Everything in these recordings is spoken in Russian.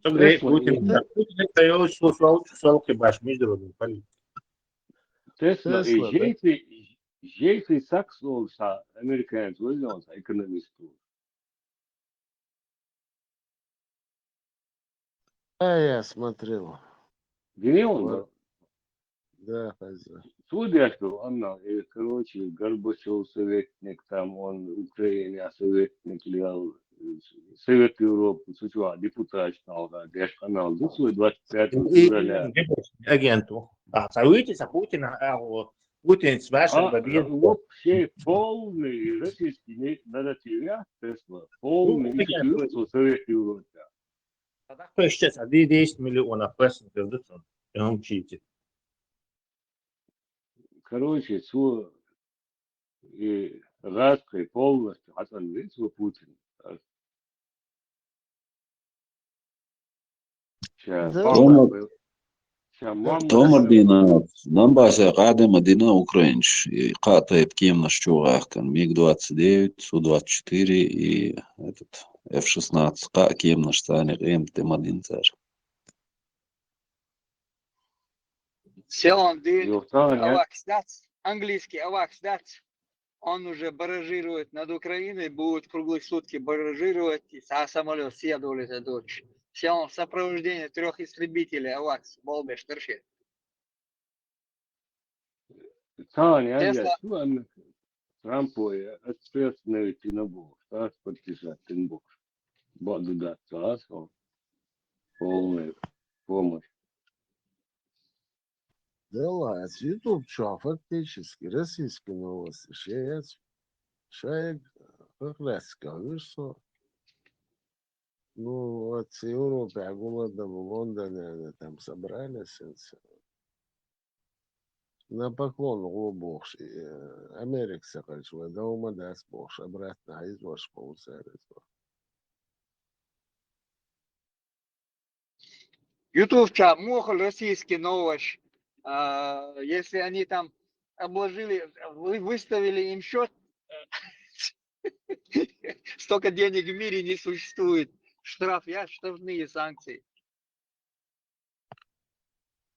Tesla Putin это soğuk başmışdır politika. Tesla Tesla, Jeffrey Sachs olsa Amerika'ya olsa ekonomist olur. я смотрел. Где он был? Да, хозяин. Судя, что он, короче, Горбачев советник, там он Украине советник, Совет Европы, депутат стал, Держканал, 25 февраля. Агенту. Союзится Путина, Путин с вашим Вообще полный российский нарратив, Тесла, полный исключительно Совет Европы. Тогда кто сейчас 10 миллионов пассажиров, он читит. Короче, все и гадкой полностью отвалился Путин. تومردينا نمباسا قادمة دينا Украинч и قاطع кем на щугахкан МиГ-29, Су-24 и этот F-16 кем на штане МТ-1 царь. Селом Авакс, английский Авакс, он уже баражирует над Украиной, будет круглые сутки баражировать, а самолет следовали за дочь. Селом в сопровождении 3 истребителей Авакс, Болбеш, торчит. Тесла. Трампу ответственный Тинобу, стас подписать Тинбу. Буду дать полную помощь. Да ладно, YouTube что, фактически, российские новости. Шея, как раз скажу, что ну, вот в Европе, а голодом в Лондоне они там собрались. На поклон глубокий. Америка, конечно, дома даст Бог, обратно, а из вашего получается. YouTube, мохоль российский новость. Если они там обложили, выставили им счет, столько денег в мире не существует. Штрафные санкции.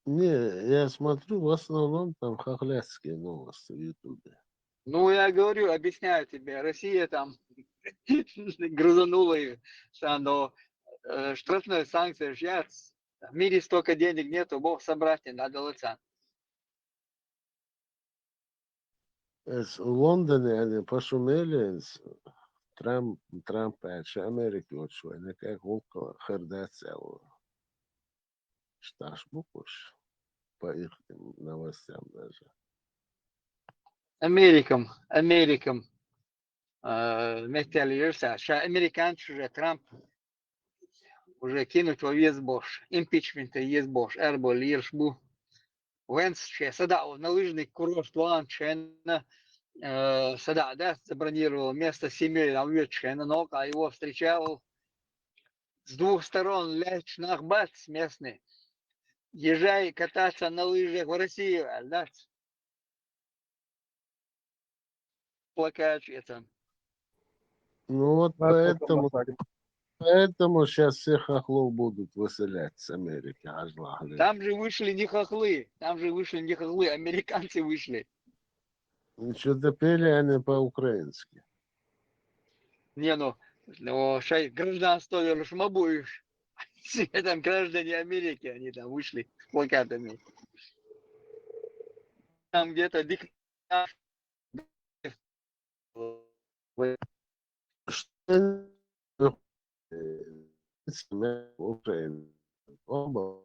Не, я смотрю, в основном там хохлядские новости в Ютубе. Ну, я говорю, объясняю тебе, Россия там грузанула их, но штрафные санкции, в мире столько денег нету, Бог собрать не надо лица. В Лондоне они пошумели, Трамп, Америки очень, они как около херда целого. Шташ букваш, по их новостям даже. Америкам, вместе алиерса, американцы уже, Трамп уже кинуть во вес бош, импичмента есть бош, эрбо лиршбу, венс, сада, на лыжный курорт ван, сада, да, забронировал место семьей на вечер, но а его встречал с 2 сторон Леч Нахбац местный. Езжай кататься на лыжах в Россию, да? Плакать это. Ну вот поэтому сейчас всех хохлов будут выселять с Америки. Там же вышли не хохлы, американцы вышли. Что-то пели они по-украински. Не, шай гражданство Лешмабуешь. Там граждане Америки, они там вышли с плакатами. Там где-то диктатор. Украина. Оба.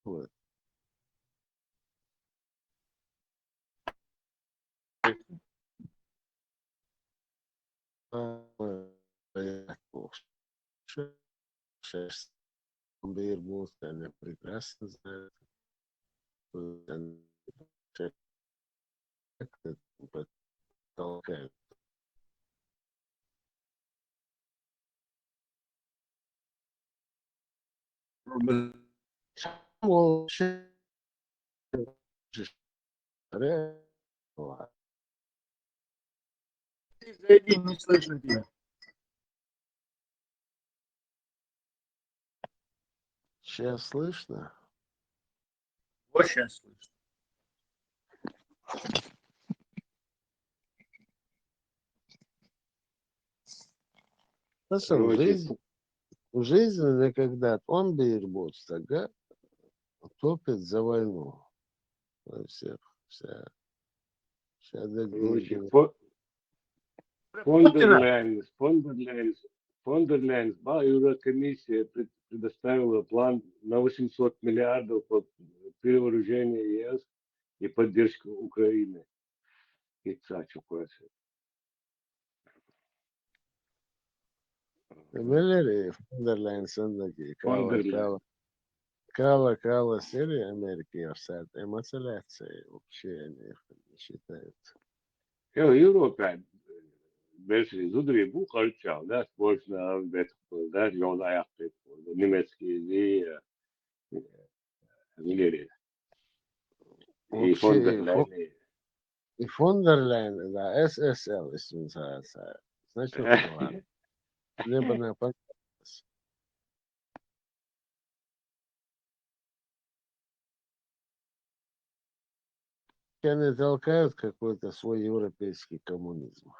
Вот. Бейр будет, они прекрасно знают. Толкают. Не слышно тебя. Сейчас слышно? Очень слышно. Слушай, Короче, в жизни никогда он бейрбот, тогда топит за войну. Во всех, вся короче, деньги. Путина. Фондерлейн, Еврокомиссия предоставила план на 800 миллиардов по перевооружению ЕС и поддержку Украины. И цачу квasi. Валерий Фондерлайн Сандaki, Фондерлейн. Кала серия Америки Арсат, эмоциляции вообще они не считают. Европа belki zudri bu kalça, da sporçla bet, da yol ayakta, Немецкий Миллери и Вообще Фондерлейн. и Фондерлайн, да, ССЛ, если называется. Значит, ладно. Либо на понравилось. Они толкают какой-то свой европейский коммунизм.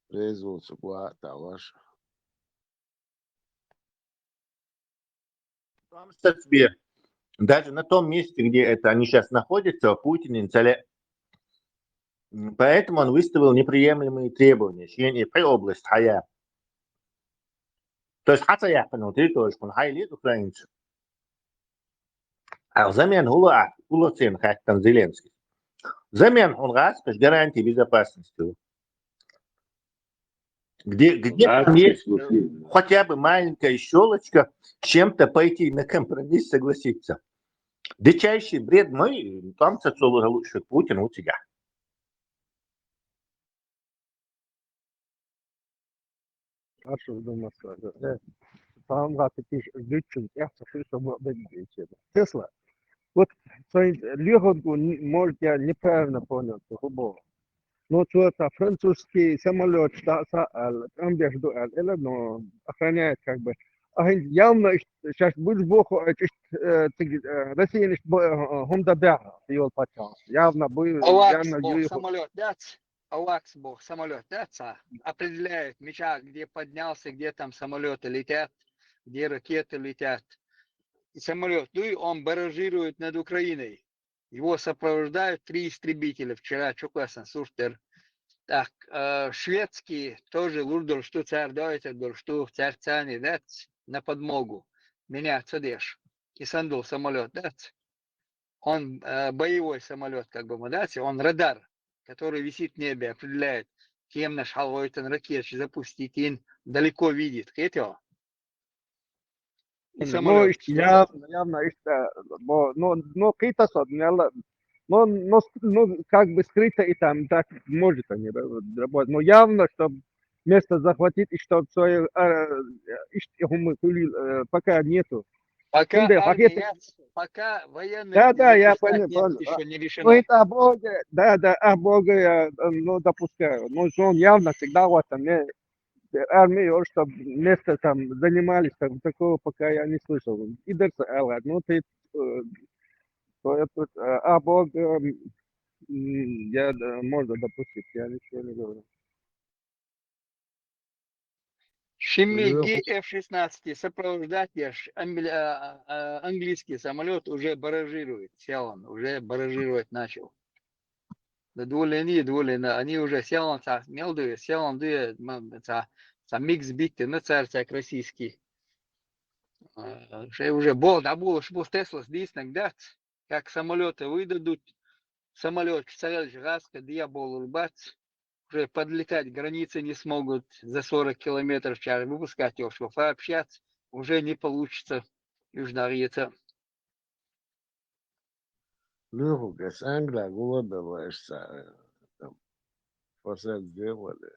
Производство гуата ваше. Тебе. Даже на том месте, где это они сейчас находятся, Путин инициали. Поэтому он выставил неприемлемые требования. Шьени при область хая. То есть хата я понял, ты тоже он хай лет украинцы. А взамен улоцен хаттан Зеленский. Взамен он раз гарантии безопасности. Где там есть хотя бы маленькая щелочка с чем-то пойти на компромисс согласиться. Дичайший бред мой, там социолога лучше Путин у тебя. Ашıl durması. Evet. Tamam gati lütfen yaxshi shu bo'ldi. Tesla. Вот Лехот может я неправильно понял, но что-то французский самолет, но охраняет как бы. А явно сейчас будет Богу, Россия не Хонда Бяга, его потянул. Явно будет, явно Бог самолет, дац. Авакс Бог самолет, даца. Определяет меча, где поднялся, где там самолеты летят, где ракеты летят. И самолет, ну и он баражирует над Украиной. Его сопровождают 3 истребителя. Вчера Чукасан, Суртер. Так, шведский тоже Лурдор, что царь Дойте, что царь Цани, да, на подмогу. Меня цадеш. И Сандул самолет, да. Он боевой самолет, как бы, да, он радар, который висит в небе, определяет, кем наш халвойтен ракет запустить, и далеко видит. Это Ну, явно, но какие-то но как бы скрыто и там так может они работать. Но явно, чтобы место захватить, и чтобы свое, пока нету. пока армия, пока военные Да, я понял. еще не Ну, решено. это Бога, да, Бога я, ну, допускаю. Но он явно всегда вот там, армию, чтобы место там занимались, там, такого пока я не слышал. И дальше, ну, ты, Бог, я, можно допустить, я ничего не говорю. Шимиги F-16 сопровождать английский самолет уже баражирует. Сел он, уже баражировать начал. Они уже сел он, сел он, микс битты, на царь российский. Уже был Тесла здесь иногда, как самолеты выдадут, самолет царь Раска, дьявол улыбаться. Уже подлетать границы не смогут за 40 километров в час, выпускать его, чтобы общаться уже не получится. Южнорьеца. Легко, с Англии голодоваешь, там, посад сделали.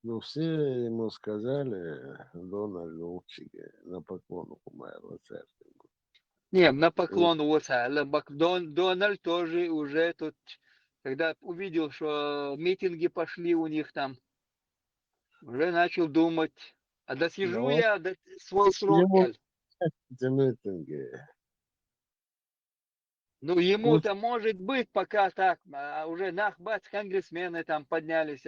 Ну, все ему сказали, Дональд Лучиге, на поклону умерла церковь. Не, на поклон вот, Дональд тоже уже тут, когда увидел, что митинги пошли у них там, уже начал думать, а досижу я свой срок. эти митинги. Ну, ему-то может быть пока так, а уже нахбац, конгрессмены там поднялись,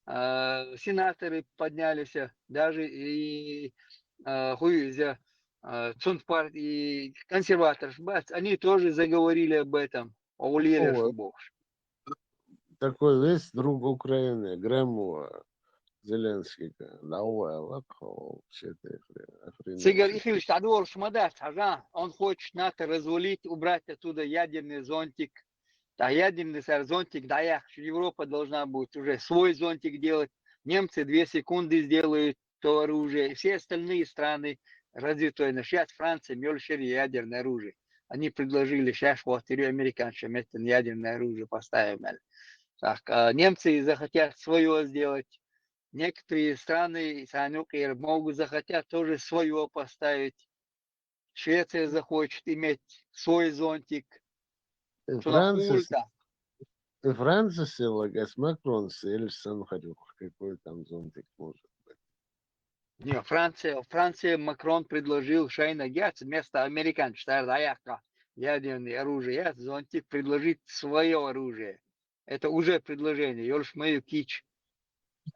сенаторы поднялись, даже и хуйзя, Цунпарт и консерваторы, бац, они тоже заговорили об этом, о Улере Ну, Шубов. такой весь друг Украины, Грэму, Зеленский, давай, вообще-то Сигар охреневший. Ихилич, Тадвор Шмадаш, он хочет НАТО развалить, убрать оттуда ядерный зонтик. Да, ядерный зонтик, да, Европа должна будет уже свой зонтик делать. Немцы 2 секунды сделают то оружие. И все остальные страны развитые. Сейчас Франция, Мельшер, ядерное оружие. Они предложили, сейчас вот американцам это ядерное оружие поставим. Так, немцы захотят свое сделать. Некоторые страны, могут захотят тоже свое поставить. Швеция захочет иметь свой зонтик. И Франция. Франция села, газ Макрон сел, сам ходил, какой там зонтик может быть. Не, Франция Макрон предложил Шайна Герц вместо американцев, ядерное оружие, зонтик предложить свое оружие. Это уже предложение, Ёлш мою кич.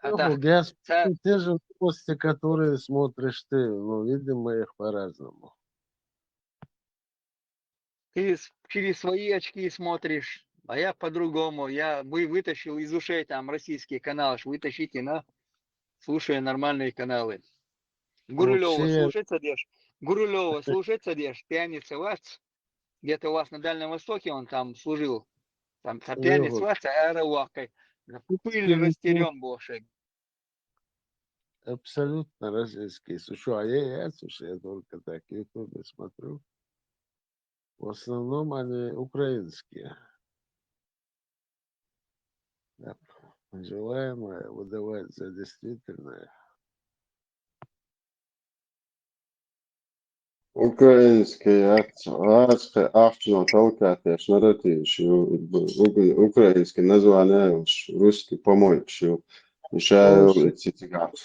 Ну, газ, те же новости, которые смотришь ты, ну, видим мы их по-разному. Ты через свои очки смотришь, а я по-другому. Я вытащил из ушей там российские каналы, вытащите на, слушая нормальные каналы. Гурулева Вообще, слушается дешь? Гурулева слушается дешь? Пьяница вас? Где-то у вас на Дальнем Востоке он там служил. Там пьяница его вас, аэровакой. Пыль растерем больше. абсолютно российские. Слушай, а я только так в Ютубе смотрю. В основном они украинские. Да. Желаемое выдавать за действительное. Ukraiņiski akciju talkāties narratīvs, ukraiņiski nazvānējuši, ruski pomojuši.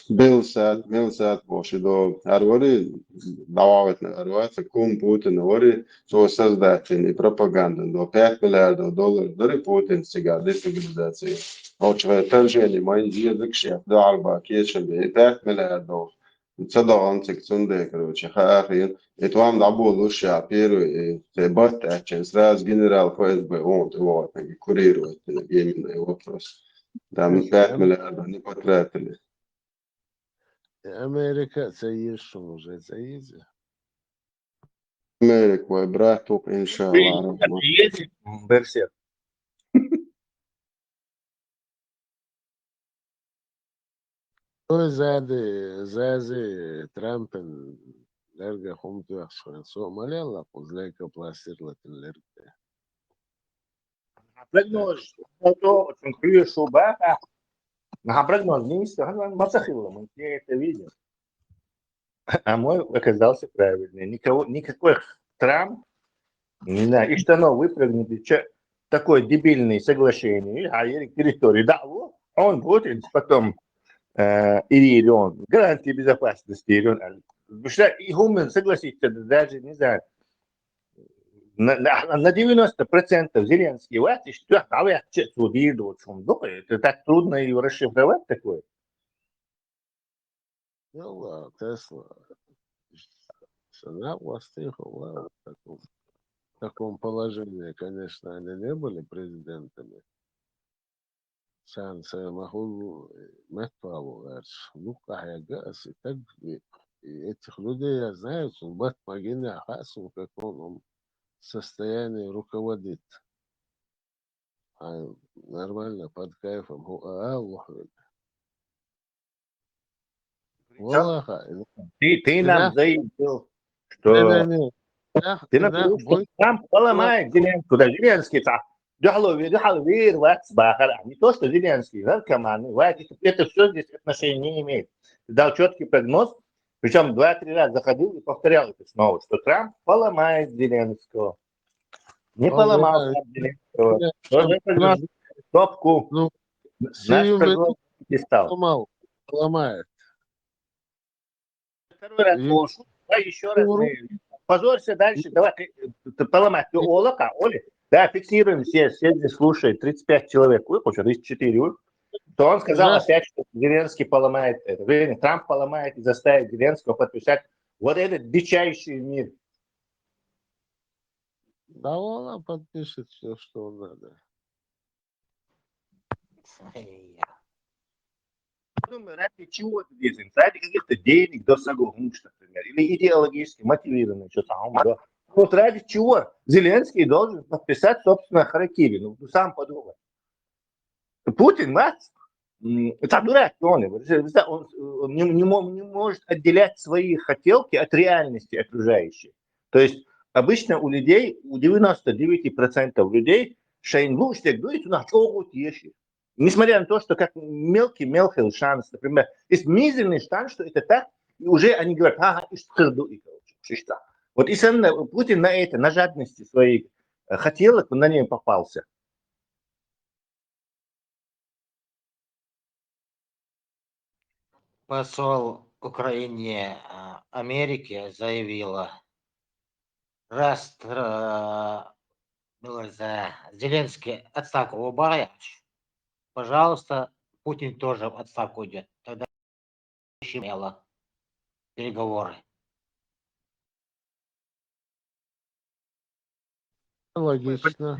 Pilsēt, boši do arvori, davāvet arvāca, kum Putina vari, so sazdētini propaganda do 5 miljārdu dolāru, dari Putins cigā destabilizācija. Oči vai tanžēni maņi dziedakšie, dārgā kiešam, 5 miljārdu. تصدق أنتك تصدق كروتش خاخين إتوام دعبو لوشيا بيرو تبات أتشنس راس جنرال فايز بيون تبات نجي كوريرو تنجيمنا يوفرس دام 5 مليار نباتراتلي Америка цаишь уже цаизи. أمريكا وإبراتوك إن شاء الله Есть версия. Той зази Трампен лерга хумту яхшхан Сомалияла кузлайка пластирлатинлерде. Прогноз, то очень шуба. Прогноз министра, мы это видим. А мой оказался правильный. Никакой Трамп, не знаю, и штанов выпрыгнет, такое дебильное соглашение, а территории. Да, вот, он будет потом Ирион, гарантии безопасности Ирион. Потому что и Гумен согласится, даже, не знаю, на 90% Зеленский власти, что я судил, это так трудно ее расшифровать такое. Ну ладно, Тесла. Она властей в таком положении, конечно, они не были президентами. Санкция могу металлу, ну какая газ и так и этих людей я знаю, что бат магина хасу, как он в состоянии руководит. А нормально, под кайфом. Ты нам заявил, что ты нам заявил, что Трамп поломает Зеленскую. Да, Зеленский так. Духловир, не то, что Зеленский, наркоман, это все здесь отношения не имеет. Ты дал четкий прогноз, причем 2-3 раза заходил и повторял это снова, что Трамп поломает Зеленского. Не поломал Зеленского. Тоже прогноз, топку. Наш прогноз не стал. Поломает. Второй раз давай еще раз. Позорься дальше. Давай ты поломай. Ты Олака, Оли. Да, фиксируем все здесь слушают. 35 человек. Ой, 34. То он сказал опять, что Зеленский поломает это. Трамп поломает и заставит Зеленского подписать вот этот дичайший мир. Да он подпишет все, что надо. Ради чего ты здесь? Ради каких-то денег, досагогунш, например, или идеологически мотивированный, что там, да. Вот ради чего Зеленский должен подписать, собственно, харакири. Ну, сам подумай. Путин, мать, это дурак, он не может отделять свои хотелки от реальности окружающей. То есть обычно у людей, у 99% людей, шейнлу, штег, дует, у нас чего теши. Несмотря на то, что как мелкий шанс, например, есть мизерный шанс, что это так, и уже они говорят, ага, и что. Вот и Путин на это, на жадности своих хотелок, он на нее попался. Посол Украине Америки заявила, раз Зеленский отставку убавит, пожалуйста, Путин тоже в отставку идет. Тогда имело переговоры. Логично.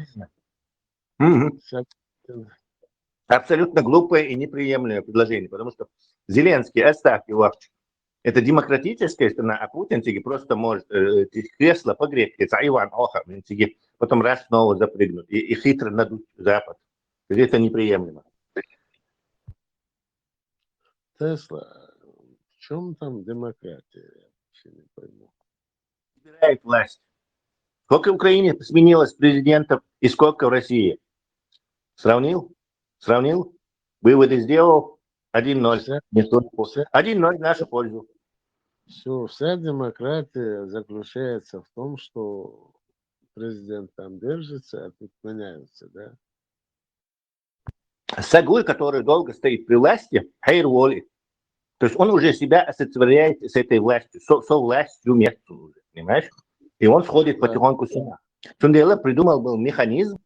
Абсолютно глупое и неприемлемое предложение, потому что Зеленский, оставь его, это демократическая страна, а Путин просто может кресло погреть, Иван Охар, потом раз снова запрыгнуть и хитро надуть Запад. Это неприемлемо. Тесла, в чем там демократия? Я вообще не пойму. Выбирает власть. Сколько в Украине сменилось президентов и сколько в России? Сравнил? Выводы сделал? 1-0. 1-0 в нашу пользу. Все, вся демократия заключается в том, что президент там держится, а тут меняются, да? Саглы, который долго стоит при власти, хайрволи. То есть он уже себя ассоциирует с этой властью, со властью места уже, понимаешь? И он сходит потихоньку сюда. Сунделла придумал был механизм,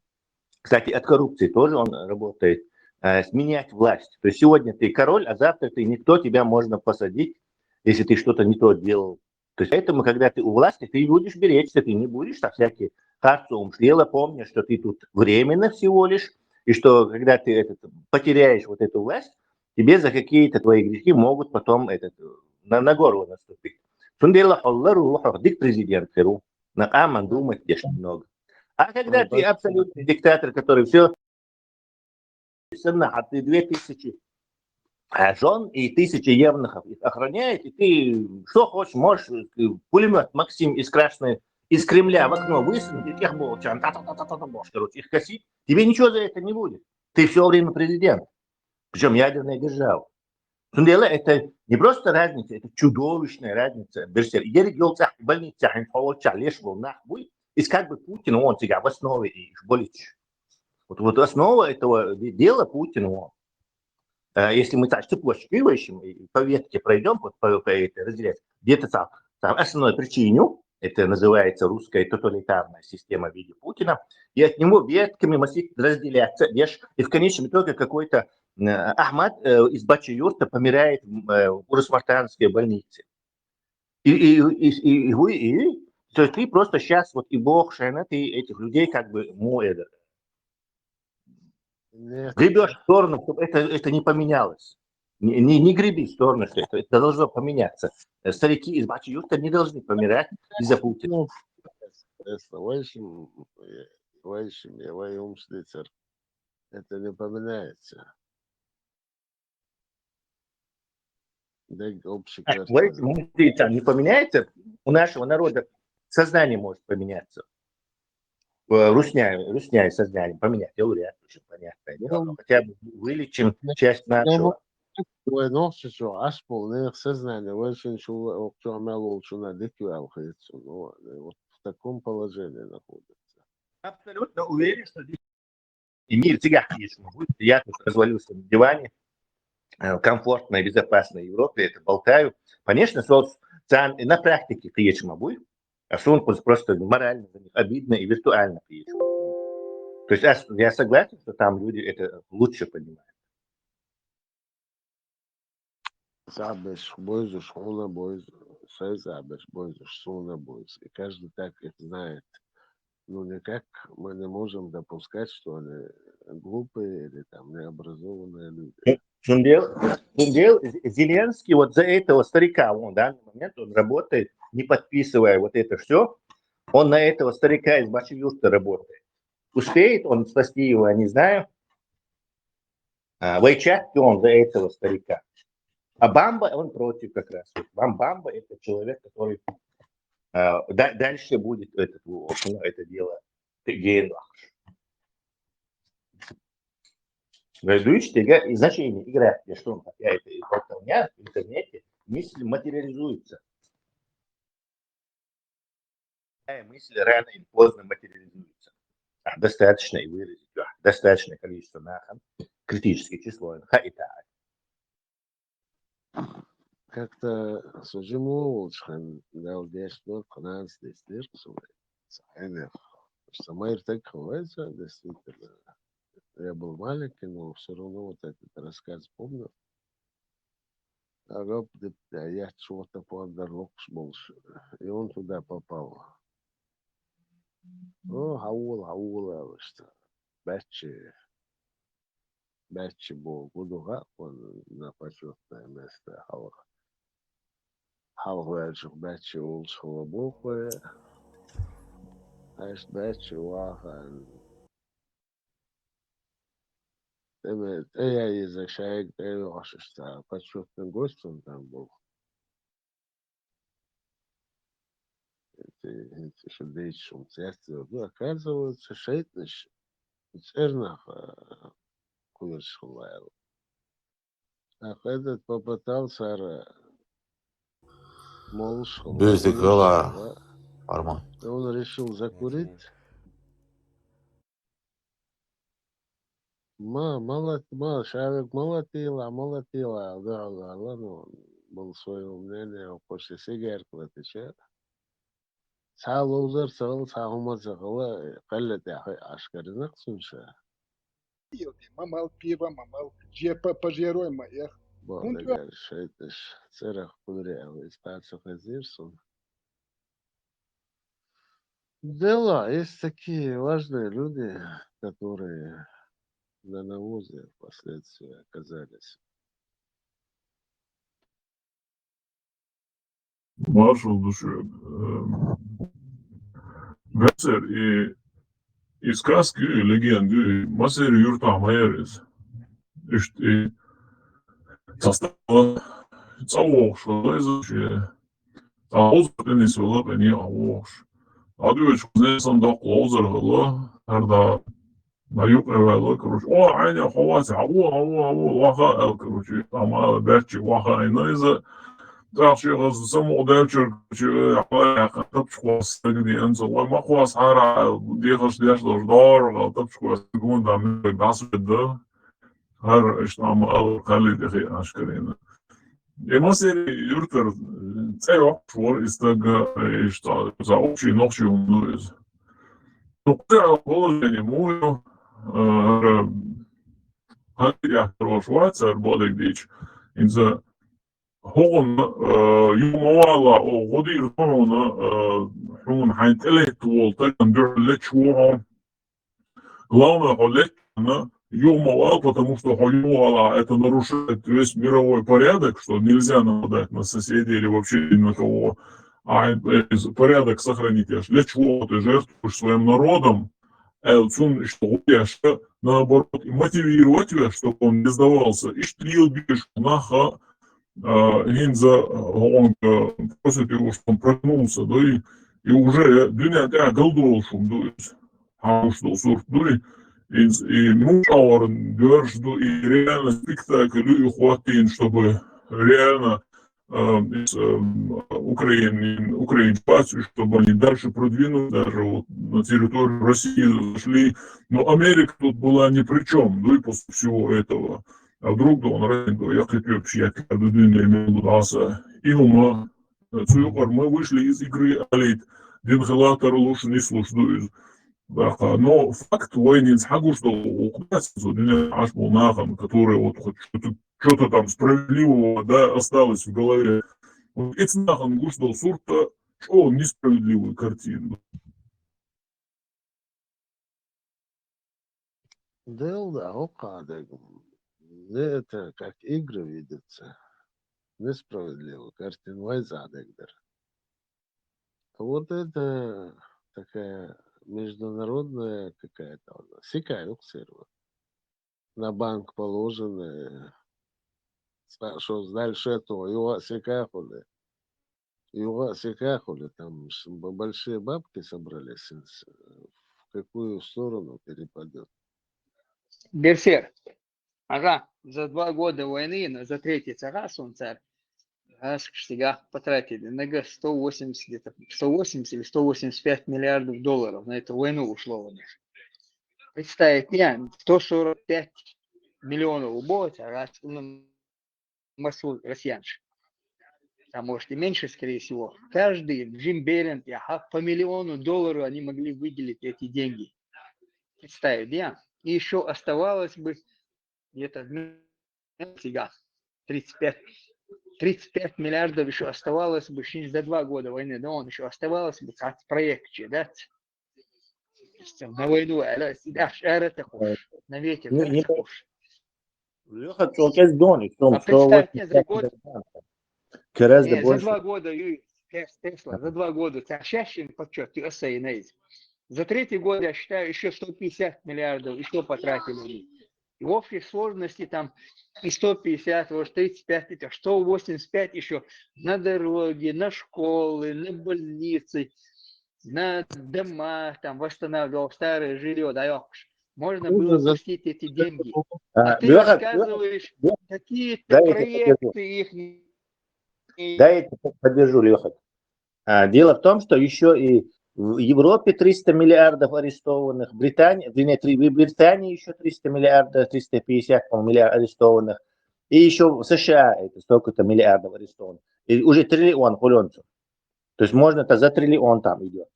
кстати, от коррупции тоже он работает, сменять власть. То есть сегодня ты король, а завтра ты никто, тебя можно посадить, если ты что-то не то делал. То есть поэтому, когда ты у власти, ты будешь беречься, ты не будешь так всякие карты умшлела, помни, что ты тут временно всего лишь, и что когда ты потеряешь вот эту власть, тебе за какие-то твои грехи могут потом на горло наступить. Сунделла холлару дик президент Перу, на аман думать здесь немного. А когда ты абсолютный диктатор, который все а ты 2000 жен и 1000 евнухов их охраняет, и ты что хочешь, можешь пулемет Максим из Кремля в окно высунуть, и тех молчан, короче, их косить, тебе ничего за это не будет. Ты все время президент, причем ядерная держава. Сундела это не просто разница, это чудовищная разница. В больницах и как бы Путин, он тебя в основе и более. Вот основа этого дела Путин, он. Если мы так цепочкиваем, по ветке пройдем, по этой разделять, где-то там основной причину, это называется русская тоталитарная система в виде Путина, и от него ветками разделяться, и в конечном итоге какой-то Ахмад из Бачи-Юрта помирает в Урус-Мартанской больнице. То есть ты просто сейчас, вот и Бог, Шайна, ты этих людей как бы гребешь в сторону, чтобы это не поменялось. Не греби в сторону, что это должно поменяться. Старики из Бачи-Юрта не должны помирать из-за Путина. Это не поменяется. Не поменяется, у нашего народа сознание может поменяться. Русня и сознание поменять, я говорю, очень понятное дело, но хотя бы вылечим часть нашего. Вот в таком положении находится. Абсолютно уверен, что и мир тебя, конечно, будет. Я тут развалился на диване, комфортной, безопасной Европе, это болтаю. Конечно, на практике приедем обои, а сон просто морально за них обидно и виртуально приедем. То есть я согласен, что там люди это лучше понимают. Забеш бойзу, шхуна бойзу, сай забеш бойзу, шхуна бойзу. И каждый так это знает. Ну, никак мы не можем допускать, что они глупые или там необразованные люди. Зеленский вот за этого старика, он в данный момент он работает, не подписывая вот это все, он на этого старика из Баши-Юрта работает. Успеет он спасти его, я не знаю. Войчатки он за этого старика. А Бамба, он против как раз. Бамба это человек, который дальше будет это дело гейнлах. Говорит, значение играть, что он хотя это выполняет в интернете, мысль материализуется. Мысль рано или поздно материализуется. Достаточно и выразить, достаточное количество нахан, критическое число, и так. Как-то сужиму, дал 10 лет, 15 лет, что мои так хватится, действительно. Я был маленький, но все равно вот этот рассказ помню. А я чего-то подорвал больше. И он туда попал. Ну, Хаула, что Бэтчи был Гудуга, он на почетное место Хауэльчик Бэтчи улшего буквы. Аж Бэтчи Вахан. Я изучаю, что почетным гостем там был. Эти шедейшие церкви. Ну, оказывается, шейтныш. Цернах курсхулайл. А этот попытался молшхул. Бюзикала. Арман. Он решил закурить. Человек молотила, да, ну, был свое мнение, после сигарет отвечает. Саулузер, саумазахала, каллет ашкаринак сунша. Мамал пиво, мамал, пожируй моих. Благодаря шейтыш, церах кудрявый, спасах азирсун. Дела, есть такие важные люди, которые на навозе впоследствии оказались. Маршал души. Мессер и сказки, и легенды, Масер Юрта Майерис. И состава цауш, изучи. Цауз принесла бени ауш. Адуеш кузнесом да клаузер гала, арда Маюк эвело, короче. О, айня хаваси, ваха, короче, там бертчи ваха айнайза. Дальше саму дальше тапчхвас где энзо махвас хара дехаш дор тапчхвас гунда насбеда хар штам ал кали дехи ашкарина. Эмасери юртер цео швор истага что за общий ночью нуиз. Ну это положение мою я Швейцар бодек дич инза هون يوم والله أو غدير هون حينتلهت والتقن دعلت شوهم главное холеть يوم والله потому что والله это нарушает весь мировой порядок, что нельзя нападать на соседей или вообще ни на кого, а порядок сохранить. Для чего ты жертвуешь своим народом, что наоборот мотивировать тебя, чтобы он не сдавался, и штрил бишь наха Гинза, он просит его, чтобы он проснулся, да, и уже dünya голдолшум, да, что сурт, да, и мушауэр дёрш, да, и реально спектакль, и хватин, чтобы реально из Украины, чтобы они дальше продвинулись, даже вот на территорию России зашли, но Америка тут была ни при чем, да, и после всего этого. А вдруг да он рейнго, я хотел общаться, когда дынный имел даса, и ума, Цюкар, мы вышли из игры Алит, Динхелатор лучше не слушают. Но факт войны с Хагуштом, аж волнахом, который вот хоть что-то там справедливого, да, осталось в голове. Вот эти нахом гуштал сурта, что он несправедливую картину. Да, окада. Это как игры видится. Несправедливо. Картин Вайзадегдер. Вот это такая международная какая-то. Сикаю ксерва. На банк положены. Что дальше этого? Его сикахули. Там большие бабки собрались. В какую сторону перепадет? Берсер. Ага, за 2 года войны, за третий раз он царь, сега потратили на 180 или 185 миллиардов долларов на эту войну ушло у них. Представить, 145 миллионов убылось, а раз массу россиян. А может и меньше, скорее всего. Каждый Джим Берент, по $1 миллион они могли выделить эти деньги. Представить, И еще оставалось бы где-то сега 35 миллиардов еще оставалось бы за 2 года войны, но он еще оставалось бы как проект, да? На войну, на ветер, Леха, только дони, а представьте, за год, гораздо за больше. 2 года, Тесла, за 2 года, чаще подсчет, за 3-й год, я считаю, еще 150 миллиардов, еще потратили. И в общей сложности там и 150, может 35, 185 еще на дороги, на школы, на больницы, на дома, там восстанавливал старое жилье, да, можно было пустить эти деньги. А ты рассказываешь какие-то проекты их. Да, я поддержу, Леха. Дело в том, что еще и в Европе 300 миллиардов арестованных, в Британии еще 300 миллиардов, 350 миллиардов арестованных, и еще в США это столько-то миллиардов арестованных. И уже триллион хуленцев. То есть можно это за триллион там идет.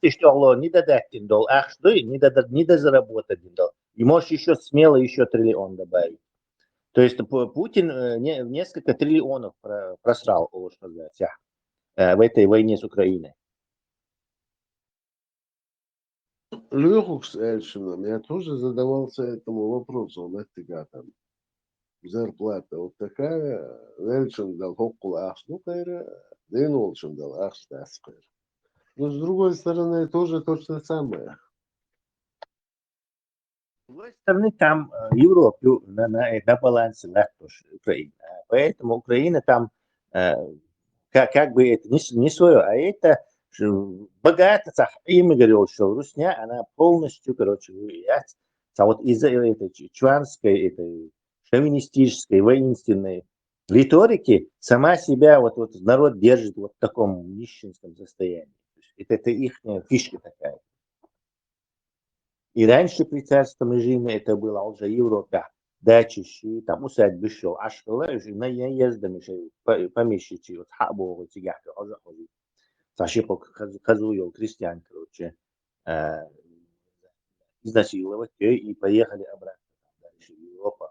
Что не додать дол, не дозаработать дол. И можешь еще смело еще триллион добавить. То есть Путин несколько триллионов просрал, что сказать, в этой войне с Украиной. Леху с Эльшином, я тоже задавался этому вопросу, нафига там зарплата вот такая, Эльшин дал хоккул ахснукайра, Дэн Олшин дал ахстаскайра. Но с другой стороны, тоже то же самое. С другой стороны, там Европу на балансе тоже Украина. Поэтому Украина там как бы это не свое, а это богато, им говорил, что Русня, она полностью, влияет. А вот из-за этой чванской, этой шовинистической, воинственной риторики сама себя вот народ держит вот в таком нищенском состоянии. Это их фишка такая. И раньше при царском режиме это было уже Европа. Дачи, там усадьбы шел, аж наездами помещичи, вот хабовы, тягаты, уже ходили. Сашипок хазуел крестьян, изнасиловать и поехали обратно дальше в Европу,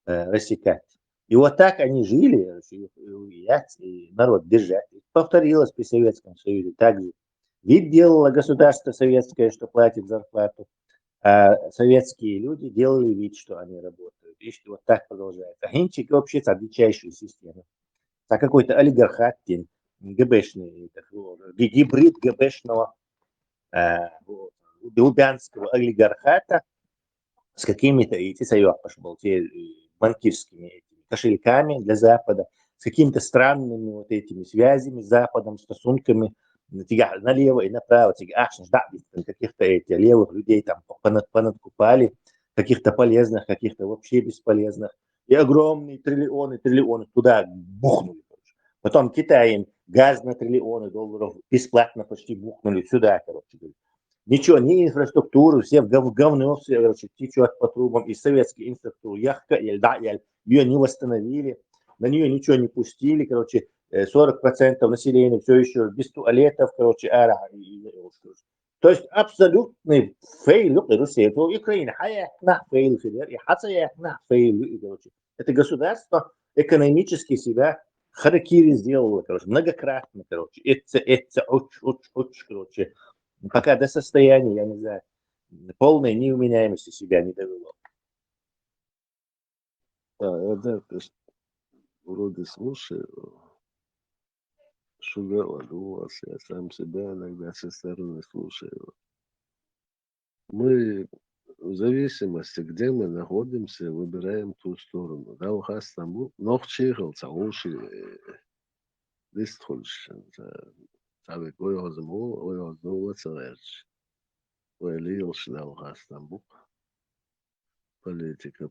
рассекать. И вот так они жили, и народ держать. Повторилось при Советском Союзе также. Вид делало государство советское, что платит зарплату, а советские люди делали вид, что они работают. И вот так продолжается. Гинчик вообще это дичайшая система. Это какой-то олигархат, ГБшный, гибрид ГБшного лубянского олигархата с какими-то, эти союз пошел, те банкирскими кошельками для Запада, с какими-то странными вот этими связями с Западом, стосунками налево и направо, каких-то этих левых людей там понадкупали, каких-то полезных, каких-то вообще бесполезных, и огромные триллионы туда бухнули. Потом Китай им газ на триллионы долларов бесплатно почти бухнули сюда, Ничего, ни инфраструктуры, все в говно, все, течет по трубам, и советские инфраструктуры, ее не восстановили, на нее ничего не пустили, короче, 40% населения все еще без туалетов, короче, то есть абсолютный фейл России. Это Украина, фейл, фейл, короче. Это государство экономически себя харакири сделало, короче, многократно, короче. Это очень, короче, пока до состояния, я не знаю, полной невменяемости себя не довело. Я вроде слушаю, что говорят у вас, я сам себя иногда со стороны слушаю. Мы в зависимости, где мы находимся, выбираем ту сторону. Да, у нас там ногчигл, цауши, листхольшен, цавик ойозму, ойозму, цаверч. Ойлилш, да, у нас там политика.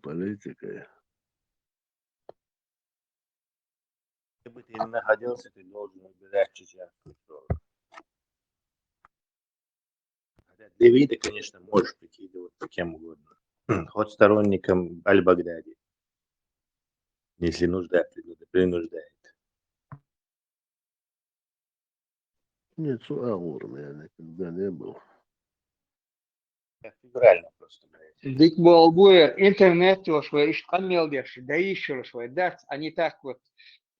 Где бы ты ни находился, ты должен выбирать сейчас. Для вида, конечно, можешь прикидывать кем угодно. Хоть сторонником Аль-Багдади, если нужда принуждает. Нет, Суамуром я никогда не был. Я фигурально просто, блядь. Дик Болбуя, интернет швы, ишкамел деш, да еще швы, да, они так вот,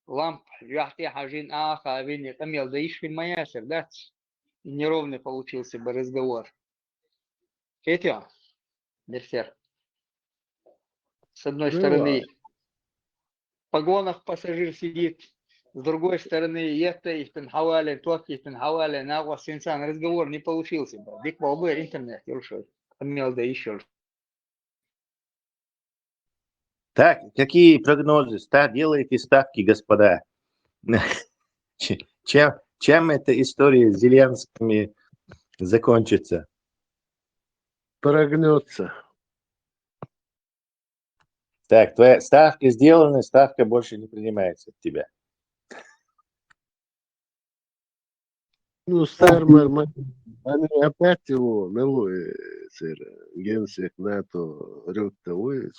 ламп, яхты хажин аха, вини, камел, да ишь фильм маясер, да, неровный получился бы разговор. Кетя, дерсер. С одной стороны, в погонах пассажир сидит, с другой стороны, это их пенхавали, тот их пенхавали, на вас инсан, разговор не получился бы. Дик Болбуя, интернет, юршой, камел, да еще. Так, какие прогнозы? Делайте ставки, господа. Чем эта история с Зеленскими закончится? Прогнется. Так, твоя ставка сделана, ставка больше не принимается от тебя. Ну, Стармер, они опять его, милует, генсек НАТО, рюктовый,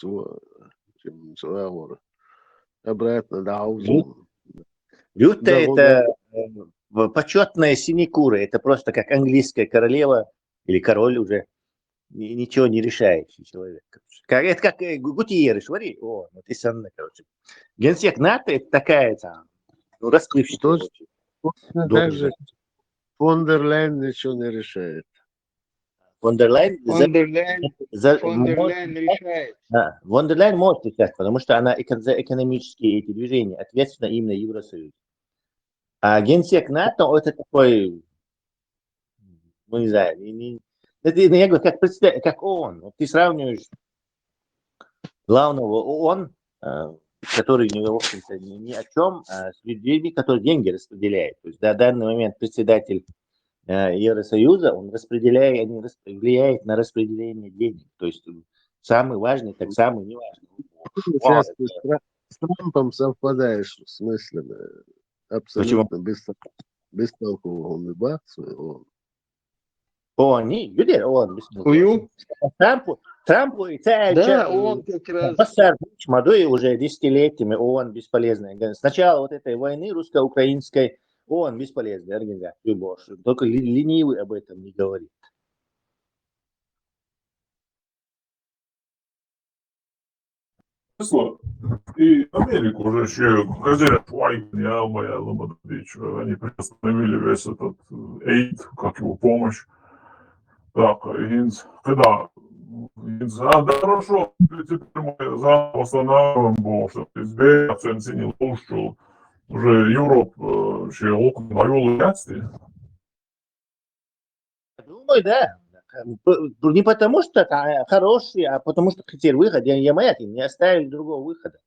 обратно до Аузу. Рютта это почетная синекура, это просто как английская королева или король уже, ничего не решающий человек. Это как Гутиерреш, смотри, ну ты сам, короче. Генсек НАТО это такая там, расплывчатая. Точно так же фон дер Лейн ничего не решает. Фон дер Лейн решает. Да, фон дер Лейн может решать, потому что она за экономические эти движения ответственна именно Евросоюз. А генсек НАТО это такой, ну не знаю, это, я говорю, как ООН. Вот ты сравниваешь главного ООН, который, в общем-то, ни о чем, с людьми, которые деньги распределяют. То есть на данный момент председатель Евросоюза, он влияет на распределение денег. То есть самый важный, так самый неважный. Сейчас ты с Трампом совпадаешь в смысле, абсолютно бестолкового улыбак своего. Они, люди, он бестолковый. Трампу и да, он как раз. Молодой уже десятилетиями ООН бесполезная. Сначала вот этой войны русско-украинской ООН бесполезная организация. Только ленивый об этом не говорит. И Америку уже еще хозяин Уайкен, моя Ломадович, они приостановили весь этот эйд, как его помощь. Так, когда да, хорошо, теперь мы заново восстанавливаем, потому что избей оценили то, что уже Европа еще около навел ясти. Думаю, да. Не потому что хороший, а потому что хотели выход. Я не оставили другого выхода.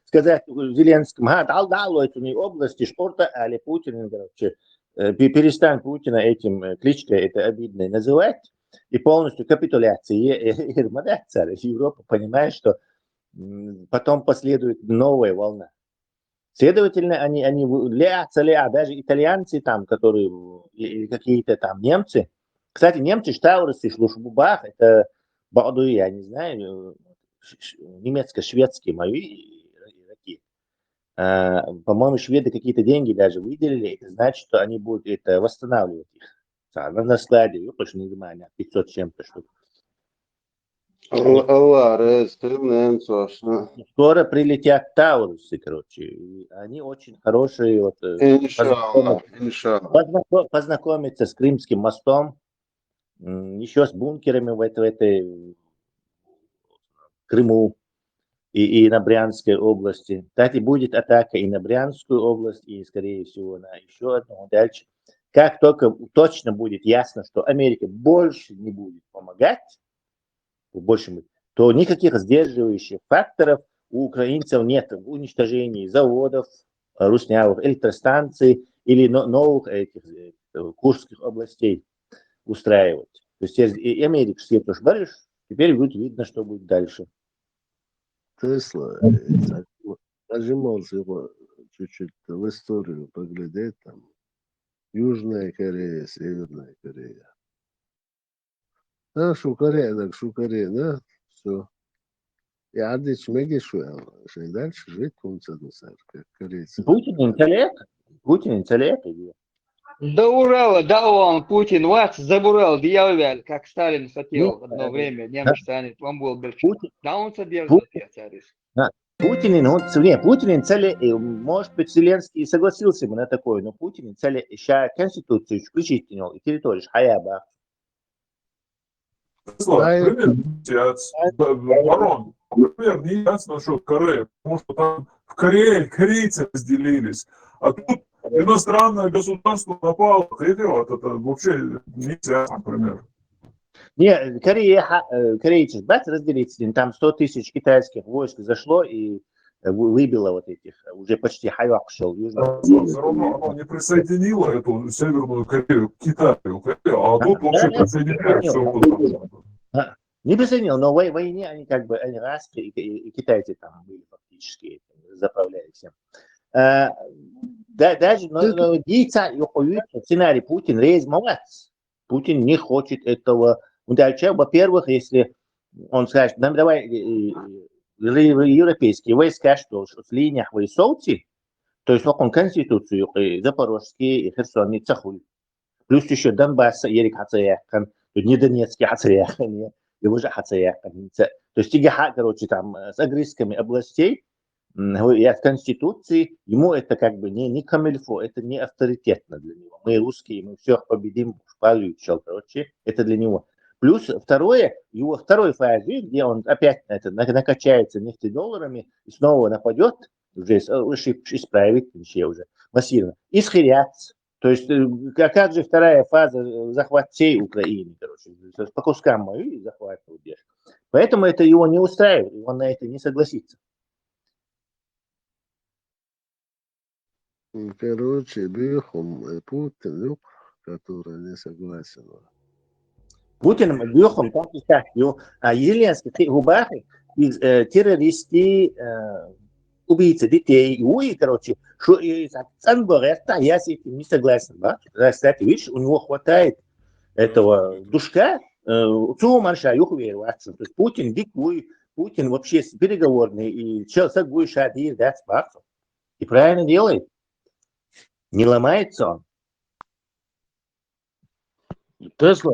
Сказать Зеленскому, дал этой области, шпорта, али Путин, короче, перестань Путина этим кличкой, это обидно называть, и полностью капитуляции. Европа понимает, что потом последует новая волна. Следовательно, они даже итальянцы там, которые, или какие-то там немцы. Кстати, немцы, штаурусы, шлушбубах, это بعض, я не знаю, немецко-шведские мои ракеты. По-моему, шведы какие-то деньги даже выделили, это значит, что они будут это восстанавливать их. На складе, точно не знаю, 500 чем-то штук. Allah rēs, neviencoši. Скоро прилетят Таурусы, короче. И они очень хорошие. Вот, Иншаллах, иншаллах. познакомиться с Крымским мостом, еще с бункерами в этой Крыму и на Брянской области. Кстати, будет атака и на Брянскую область, и, скорее всего, на еще одну дальше. Как только точно будет ясно, что Америка больше не будет помогать, то никаких сдерживающих факторов у украинцев нет в уничтожении заводов, руснявых электростанций или новых этих курских областей устраивать. То есть и Америка все тоже борешь, теперь будет видно, что будет дальше. Тесла, нажимался его чуть-чуть в историю поглядеть, там Южная Корея, Северная Корея. Да, Корея, да, все. И Адич Мегишуэл, что и дальше жить функция, как корейцы. Путин интеллект. До Урала, да он, Путин, вас забурал, дьявол, как Сталин хотел одно время, немец, он был Путин. Да он содержит царис. Путин цели, может быть, Зеленский согласился бы на такое, но Путин цели еще Конституцию включить в него, и территорию Хаяба. Барон, например, не ясно насчет Кореи, потому что там в Корее корейцы разделились, а тут иностранное государство напало, это вообще нельзя, например. Не, корейцы, разделиться, там 100 тысяч китайских войск зашло и выбило вот этих, уже почти Хайвак шел. Все равно оно не присоединило эту Северную Корею к Китаю, а тут вообще присоединяют. Не присоединил, но в войне они как бы раз и китайцы там были фактически, заправляли всем. Даже яйца сценарий Путин рейс молодец. Путин не хочет этого. Дальше, во-первых, если он скажет, нам давай европейские войска, что в линиях войсовцы, то есть он Конституцию Запорожские и Херсон не цахули. Плюс еще Донбасс, Ерик Хацаяхан, не Донецкий Хацаяхан, его же Хацаяхан. То есть тига, короче, там с агресскими областей, от Конституции, ему это как бы не камильфо, это не авторитетно для него. Мы русские, мы всех победим, шпалю, короче, это для него. Плюс второе, его второй фазе, где он опять накачается нефтедолларами и снова нападет, уже исправить уже массивно, и схиряться. То есть, как же вторая фаза захват всей Украины, короче, по кускам мою захватывают. Поэтому это его не устраивает, он на это не согласится. Короче, Бюхом Путин, который не согласен. Путин, Бюхом, так и так. Зеленский, губахи, террористы, убийцы детей, короче, что сам говорит, я с этим не согласен. Да? Кстати, видишь, у него хватает этого душка, то есть Путин диктует, Путин вообще переговорный, и человек будет шадить, да, спасибо. И правильно делает. Не ломается он. Тесла,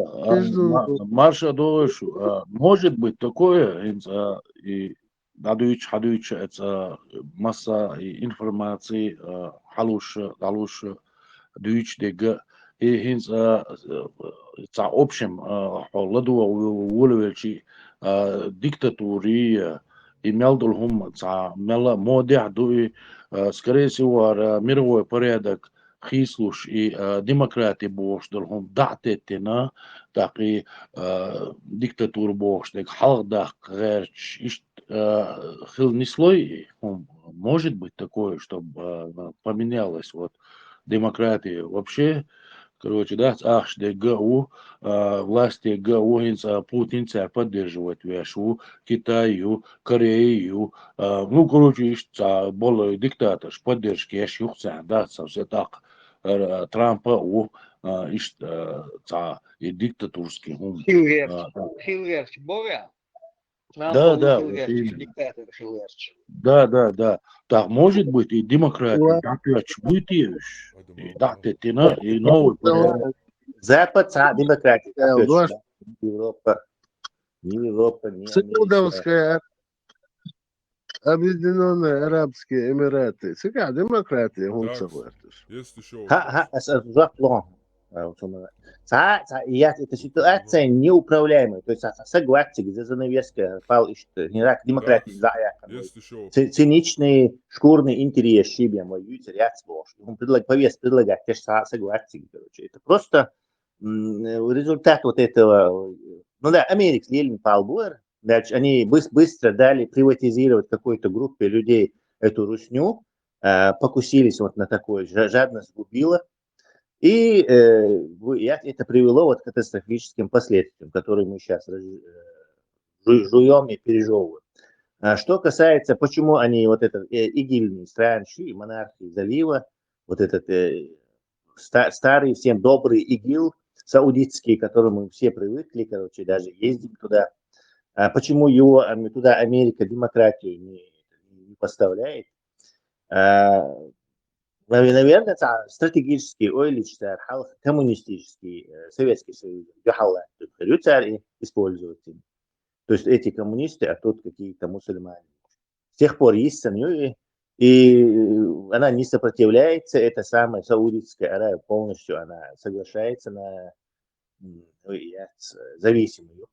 Марша Долышу, может быть такое, и Надуич, это масса информации, халуш, дуич, дега, и хинц, за общем, ладуа уловельчи, диктатури, и мелдулхум, за мела моде, дуи, скорее всего, мировой порядок, хислуш и демократия боштулхум, датетина, так и диктатура боштек, халдах, герч, хил не слой, может быть такое, чтобы поменялось вот демократия вообще, короче, да, ГУ, власти ГУ, Путин поддерживать Вешу, Китаю, Корею, ну, короче, более диктатор, поддержки, да, все так, Трампа диктатурский Хилгерч, Бога? Да, вот Хилгерч, именно. диктатор Хилгерч. Да. Так может быть и демократия, так будет и так и новый порядок. Запад, демократия, Европа, ни Америка. Саудовская Объединенные Арабские Эмираты. Сега демократия, он Так, согласен. есть еще Ха, вопрос. эта ситуация неуправляемая. То есть согласен, где занавеска пал, не так демократия, Есть еще вопрос. циничные шкурные интересы, воюют ряд слов. Он предлагает, те же согласен, короче. Это просто результат вот этого. Ну да, Америка, Ленин пал буэр. Дальше они быстро дали приватизировать какой-то группе людей эту русню, покусились вот на такое, жадность убила. И это привело вот к катастрофическим последствиям, которые мы сейчас жуем и пережевываем. Что касается, почему они вот этот игильный стран Ши, монархии залива, вот этот старый, всем добрый ИГИЛ саудитский, к которому мы все привыкли, короче, даже ездим туда. Почему его туда Америка демократию не поставляет? Наверное, это стратегический ойличтар, коммунистический Советский Союз, использовать. То есть эти коммунисты, а тут какие-то мусульмане. С тех пор есть санью, и она не сопротивляется, это самая Саудитская Аравия полностью, она соглашается на зависимую.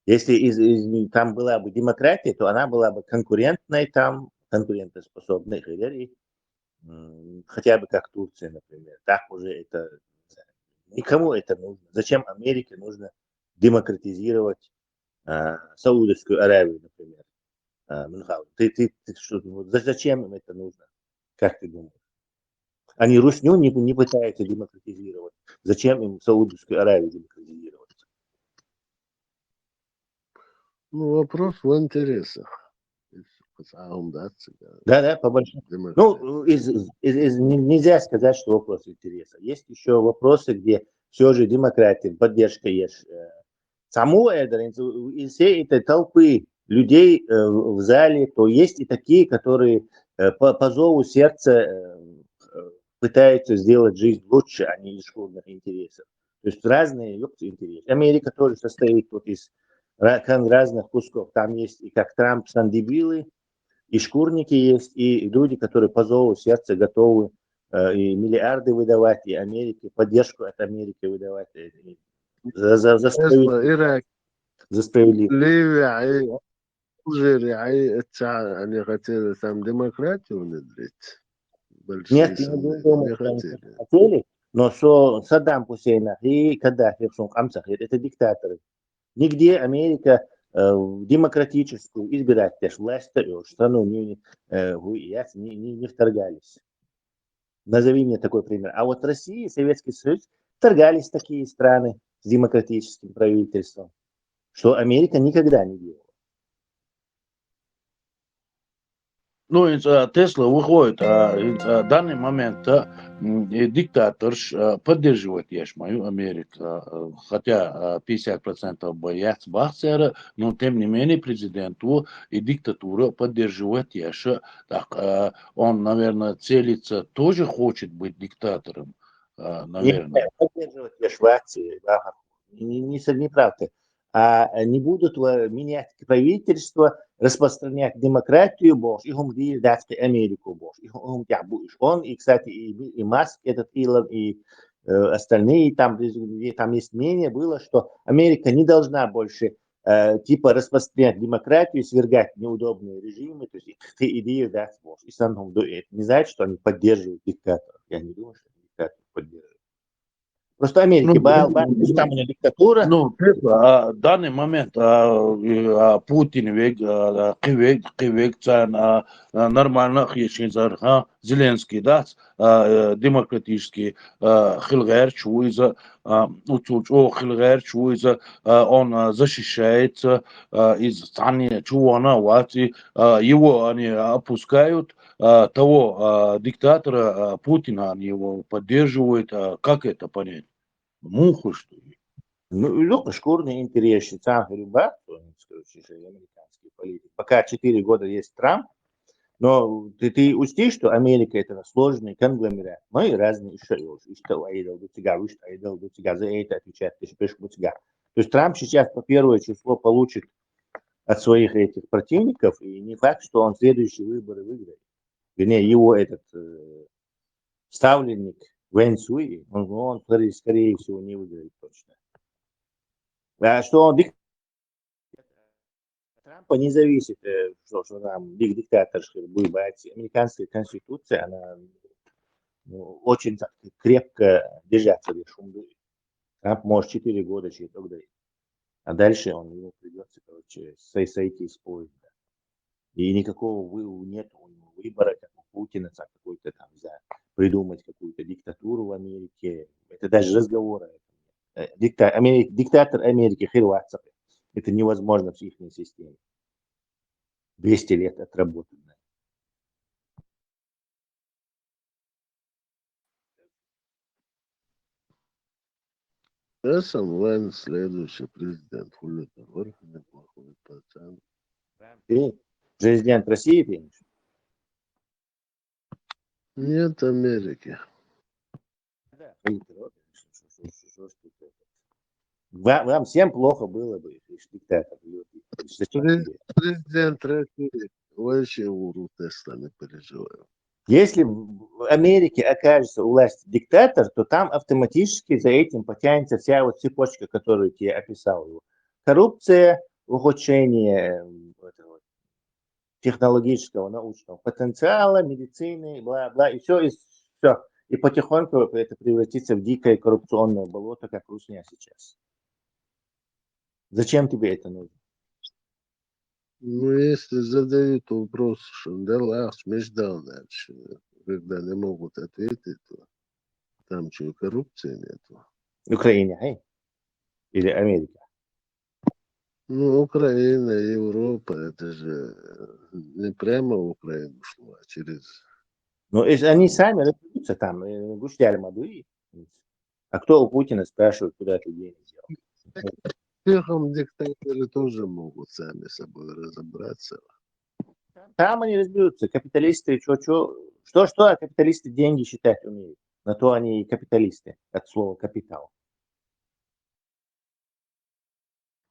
Если там была бы демократия, то она была бы конкурентной там, конкурентоспособной, хотя бы как Турция, например. Так уже это никому это нужно. Зачем Америке нужно демократизировать Саудовскую Аравию, например? Зачем им это нужно? Как ты думаешь? Они русню не пытаются демократизировать. Зачем им Саудовскую Аравию демократизировать? Ну, вопрос в интересах. Да, по большому. Ну, нельзя сказать, что вопрос интереса. Есть еще вопросы, где все же демократия, поддержка есть. Саму из всей этой толпы людей в зале, то есть и такие, которые по зову сердца пытаются сделать жизнь лучше, а не из шкурных интересов. То есть разные интересы. Америка тоже состоит вот из разных кусков. Там есть и как Трамп, сандебилы, и шкурники есть, и люди, которые по зову сердца готовы и миллиарды выдавать, и Америке, поддержку от Америки выдавать за справедливость. За справедливость. Ливия, Алжир, они хотели там демократию внедрить. Нет, я не думаю, что они хотели, но что Саддам Хусейн и Каддафи, это диктаторы. Нигде Америка в демократическую избирательную власть страну не вторгались. Назови мне такой пример. А вот Россия и Советский Союз вторгались в такие страны с демократическим правительством, что Америка никогда не делала. Ну, Тесла выходит, в данный момент диктатор поддерживает мою Америку, хотя 50% боятся Бахцера, но тем не менее президенту и диктатура поддерживает так, он, наверное, целится, тоже хочет быть диктатором, наверное. Нет, поддерживать Швеции, неправда. А не будут менять правительство, распространять демократию, их дать Америку, он, и, кстати, и Маск, этот Илон, и остальные, там есть мнение было, что Америка не должна больше типа распространять демократию, свергать неудобные режимы, то есть эти идеи дать Бог. И сам не знает, что они поддерживают диктатора. Я не думаю, что диктатор поддерживает. Просто Америка, там у нее диктатура. Ну, в данный момент Путин нормально, Зеленский, да, демократический Хилгер, Чуиза, غير شو إذا он защищается из страны чуана вати его они опускают того диктатора Путина они его поддерживают. Как это понять? Муху что ли? Ну, Люка шкурный интерес, там ребят, американский политик. Пока 4 года есть Трамп, но ты учти, что Америка это сложный конгломерат. Мы разные еще, что айдал до тебя, что айдал до тебя, за это отвечает, ты шпишь до тебя. То есть Трамп сейчас по первое число получит от своих этих противников, и не факт, что он следующие выборы выиграет. Вернее, его этот ставленник Вэн Цуй, он, скорее всего, не выиграет точно. А что он Трампа не зависит, что там диктатор будет. Американская конституция, она очень так, крепко держаться в шуму. Трамп может 4 года чьи-то ударить. А дальше ему придется, сойти с поезда. И никакого нет у него выбора, как у Путина, какой-то там, придумать какую-то диктатуру в Америке. Это даже разговора. Диктатор Америки Хирватцев. Это невозможно в их системе. 200 лет отработанная. Сам Вэн следующий президент. Хули товар, неплохой пацан. Ты президент России, ты имеешь? Нет Америки. Вам всем плохо было бы, если диктатор. Президент России вообще уру теста не переживаю. Если в Америке окажется у власти диктатор, то там автоматически за этим потянется вся вот цепочка, которую я описал. Коррупция, ухудшение технологического, научного потенциала, медицины, бла-бла, и все. И потихоньку это превратится в дикое коррупционное болото, как Русня сейчас. Зачем тебе это нужно? Ну, если задают вопрос, что да, смеждал дальше, когда не могут ответить, то там что, коррупции нету. Украина, или Америка? Ну, Украина, Европа, это же не прямо в Украину шло, а через... Ну, они сами разберутся там, гуштяли мадуи. А кто у Путина спрашивает, куда ты деньги делал? Техом диктаторы тоже могут сами с собой разобраться. Там они разберутся. Капиталисты, что капиталисты деньги считать умеют. На то они и капиталисты, от слова капитал.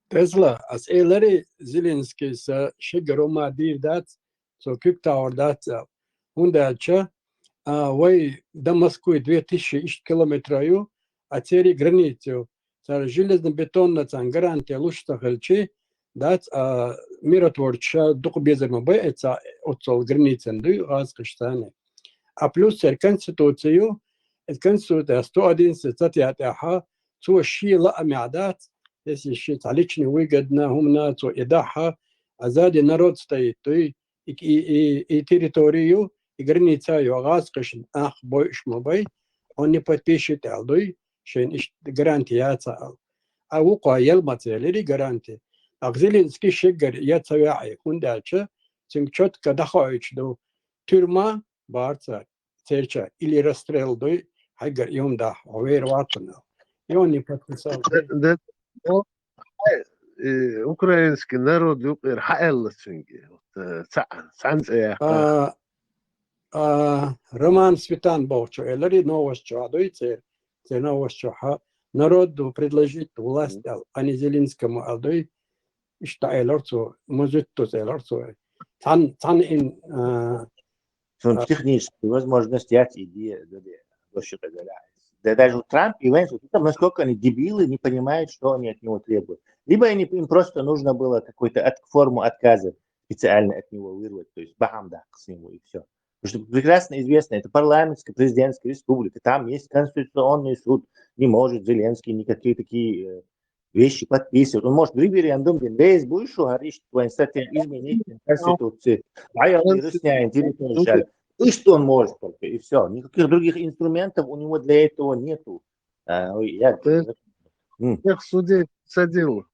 Tesla, as elleri Zelenski sa shigaroma dirdat, so küktaordat, undalcha, вой до Москвы 2000 километров, а теперь границу. Железно-бетонная гарантия лучше хальчи, дать миротворча дух безерма это от границен ду газкштане. А плюс конституцию, конституция 111 статья таха, то шила амядат, если считать личный выгодно, умна, то идаха, а сзади народ стоит, то и территорию, и граница ее газкшн, ах, бойш мобай, он не подпишет алдой, что гарантия цал. А вука елматели гарантия. А Зеленский шегар я цавяй, хундача, тем четко дахаич до тюрьма, барца, церча, или расстрел дой, хайгар им да, овер ватана. И он не подписал. Украинский народ юпер хаэлласинги. Роман Светан Бовчо, элари новость адойце, це новость народу предложить власть, а не Зеленскому адой, что элорцо, может то элорцо. Тан технические возможности идея, да даже Трамп и Венс, насколько они дебилы, не понимают, что они от него требуют. Либо им просто нужно было какую-то форму отказа специально от него вырвать, то есть бахамдак с него и все. Потому что прекрасно известно, это парламентская, президентская республика, там есть конституционный суд, не может Зеленский никакие такие вещи подписывать. Он может в референдум, без большего говорить, что изменить конституцию, а я не русняю, и что он может только, и все. Никаких других инструментов у него для этого нету. Я... Ты М. всех судей садил.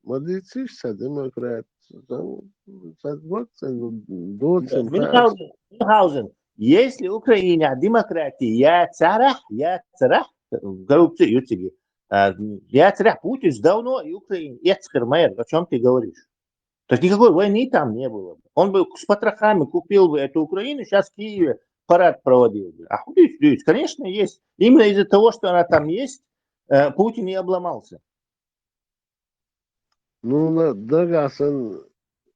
Модифицировался демократ. Там, вот, доцем, Мюнхгаузен, если Украина демократия, я царах, коррупция, ютиги. Я царах Путин давно и Украина. Эцхермайер, о чем ты говоришь? То есть никакой войны там не было. Он бы с потрохами купил бы эту Украину, сейчас в Киеве парад проводил бы. А конечно, есть. Именно из-за того, что она там есть, Путин и обломался. Ну, да,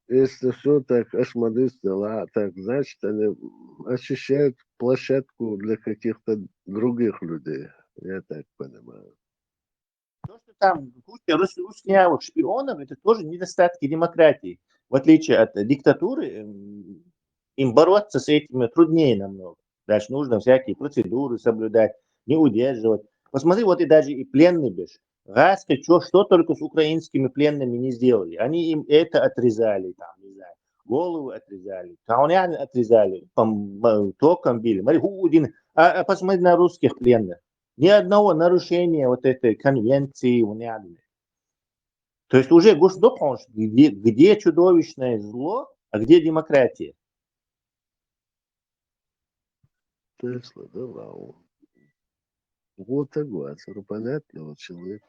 если все так осмодысь дела, так значит, они очищают площадку для каких-то других людей. Я так понимаю. То, что там куча руснявых шпионов, это тоже недостатки демократии. В отличие от диктатуры, им бороться с этим труднее намного. Дальше нужно всякие процедуры соблюдать, не удерживать. Посмотри, вот и даже и пленный бишь. Гаска, что только с украинскими пленными не сделали. Они им это отрезали, там, не знаю, голову отрезали, каунян отрезали, током били. А посмотри на русских пленных. Ни одного нарушения вот этой конвенции. То есть уже госдопомощь, где чудовищное зло, а где демократия? Тесла, да, вау. Вот такой, понятного человека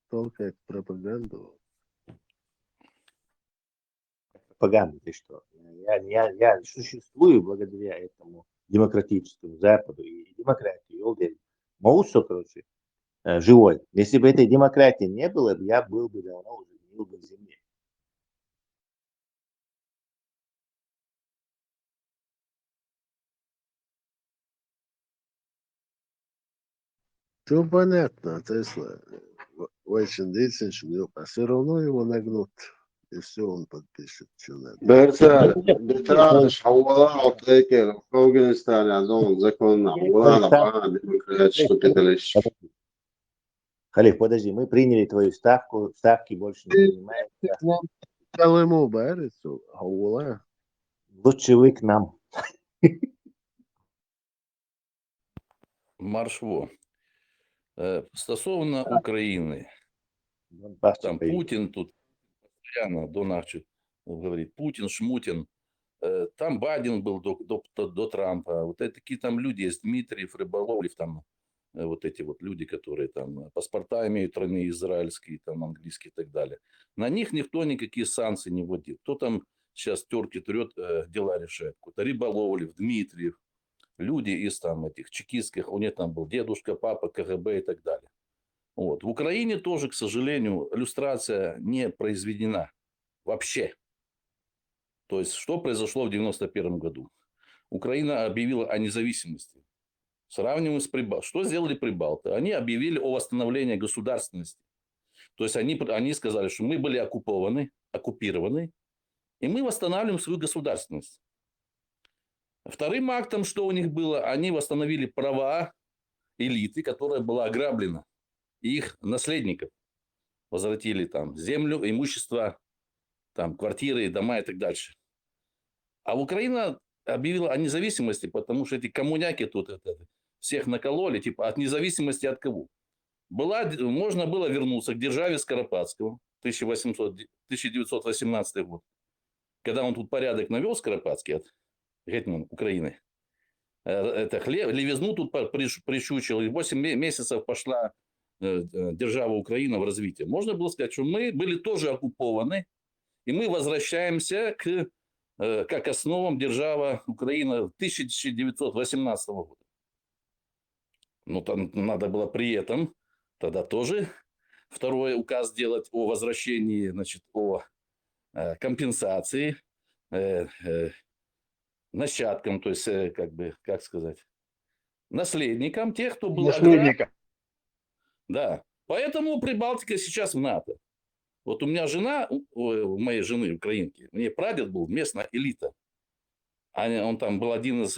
толкает пропаганду. Пропаганда, ты что? Я существую благодаря этому демократическому Западу и демократии. Моусо, короче, живой. Если бы этой демократии не было, я был бы давно уже не в земле. Все понятно, Тесла. Очень деятельный, а все равно его нагнут. И все он подпишет, что надо. Берца, бетраж, حولها وتلاقي أفغانستان عندهم закон حولها لقاعدة демократическую капиталистическую. Халиф, подожди, мы приняли твою ставку, ставки больше не принимаются. Калыму барицу, حولها. Лучше вы к нам. Маршво. Стосовно України, там Путин тут постоянно Донахчик говорит, Путин, Шмутин, там Байден был до Трампа, вот это такие там люди есть, Дмитриев, Рыболовлев, там вот эти вот люди, которые там паспорта имеют тройные, израильские, там английские и так далее. На них никто никакие санкции не вводил. Кто там сейчас терки трет, дела решает? Какой-то Рыболовлев, Дмитриев. Люди из там этих чекистских, у них там был дедушка, папа, КГБ и так далее. Вот. В Украине тоже, к сожалению, люстрация не произведена вообще. То есть, что произошло в 1991 году? Украина объявила о независимости. Сравниваем с Прибалтикой. Что сделали Прибалты? Они объявили о восстановлении государственности. То есть, они сказали, что мы были оккупированы, и мы восстанавливаем свою государственность. Вторым актом, что у них было, они восстановили права элиты, которая была ограблена, и их наследников. Возвратили там землю, имущество, там квартиры, дома и так дальше. А Украина объявила о независимости, потому что эти коммуняки тут всех накололи, типа от независимости от кого? Можно было вернуться к державе Скоропадского, 1918 год, когда он тут порядок навел, Скоропадский, гетман Украины. Это левизну тут прищучил, и 8 месяцев пошла держава Украина в развитие. Можно было сказать, что мы были тоже оккупованы, и мы возвращаемся как основам держава Украина 1918 года. Но там надо было при этом тогда тоже второй указ делать о возвращении, значит, о компенсации нащадкам, то есть, как бы, как сказать, наследникам тех, кто был ограблен. Да. Поэтому Прибалтика сейчас в НАТО. Вот у меня жена, у моей жены украинки, у нее прадед был местная элита. Он там был один из